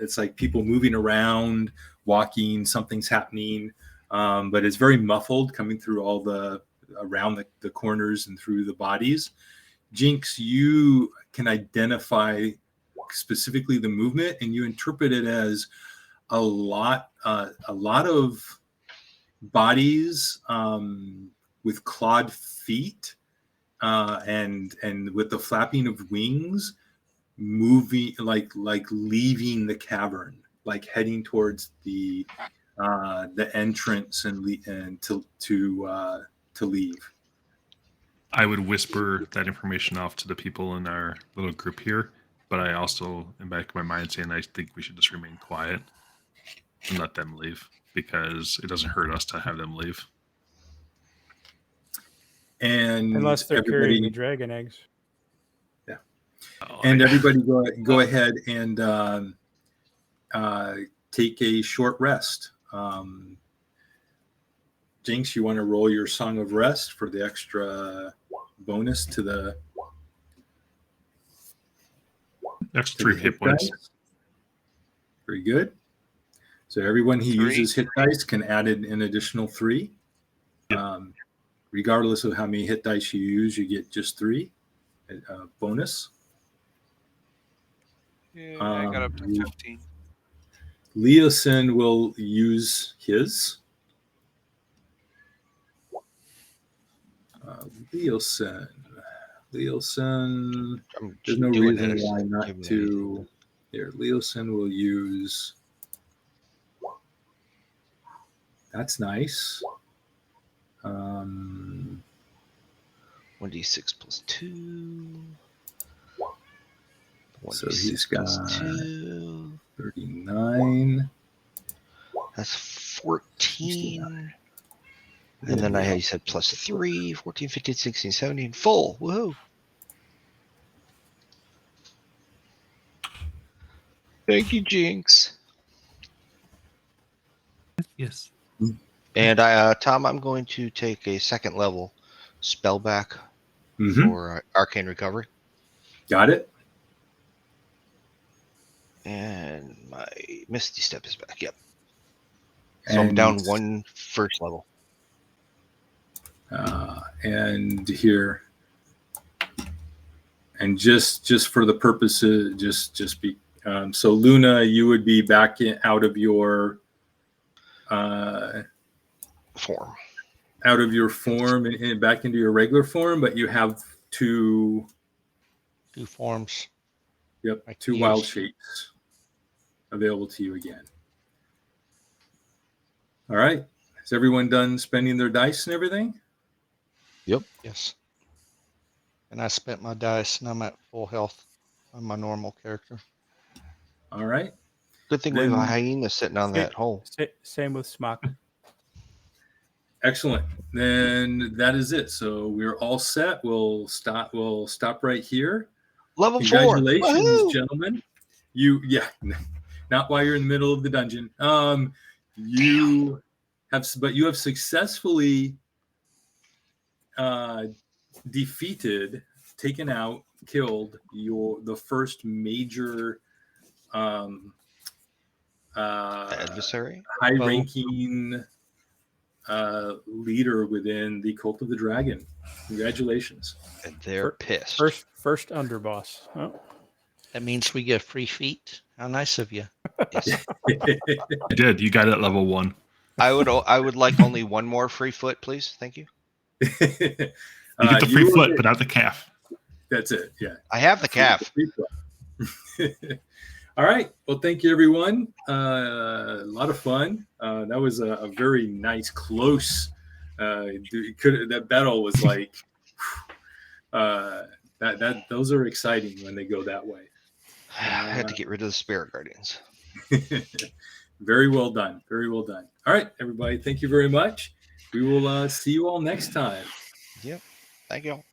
It's like people moving around, walking, something's happening, but it's very muffled, coming through around the corners and through the bodies. Jinx, you can identify specifically the movement, and you interpret it as a lot of bodies with clawed feet. And with the flapping of wings, moving like leaving the cavern, like heading towards the entrance and to leave. I would whisper that information off to the people in our little group here, but I also, in back of my mind, saying I think we should just remain quiet and let them leave because it doesn't hurt us to have them leave. And unless they're carrying the dragon eggs. Yeah. Everybody go ahead and take a short rest. Jinx, you want to roll your Song of Rest for the extra bonus to the extra 3 hit points. Very good. So everyone who uses hit dice can add an additional 3. Yep. Regardless of how many hit dice you use, you get just 3 bonus. Yeah, I got up to 15. Leosin will use his. Leosin. There's no reason why not to. Here, Leosin will use. That's nice. 1d6 plus 2. So he's got 39. That's 14. And then I had, you said plus 3, 14, 15, 16, 17. Full. Woohoo. Thank you, Jinx. Yes. And Tom, I'm going to take a second level spell back for Arcane Recovery. Got it. And my Misty Step is back. Yep. So I'm down 1 first level. And here, and just for the purposes, just be. So Luna, you would be back out of your form. Out of your form and back into your regular form, but you have two forms. Yep, two wild shapes available to you again. All right. Has everyone done spending their dice and everything? Yep. Yes. And I spent my dice, and I'm at full health on my normal character. All right. Good thing we have a hyena sitting on that hole. Same with Smock. Excellent. Then that is it. So we're all set. We'll stop right here. Level 4. Congratulations, gentlemen. Not while you're in the middle of the dungeon. You have successfully defeated, taken out, killed the first major adversary, high-ranking leader within the Cult of the Dragon. Congratulations. And they're pissed. First underboss. Oh. That means we get free feet. How nice of you. Yes. You did. You got it at level 1. I would like only one more free foot, please. Thank you. You get the free foot, but not the calf. That's it. Yeah. I have the calf. All right. Well, thank you, everyone. A lot of fun. That was a very nice, close. That battle was like that. Those are exciting when they go that way. I had to get rid of the Spirit Guardians. Very well done. Very well done. All right, everybody. Thank you very much. We will see you all next time. Yep. Thank you all.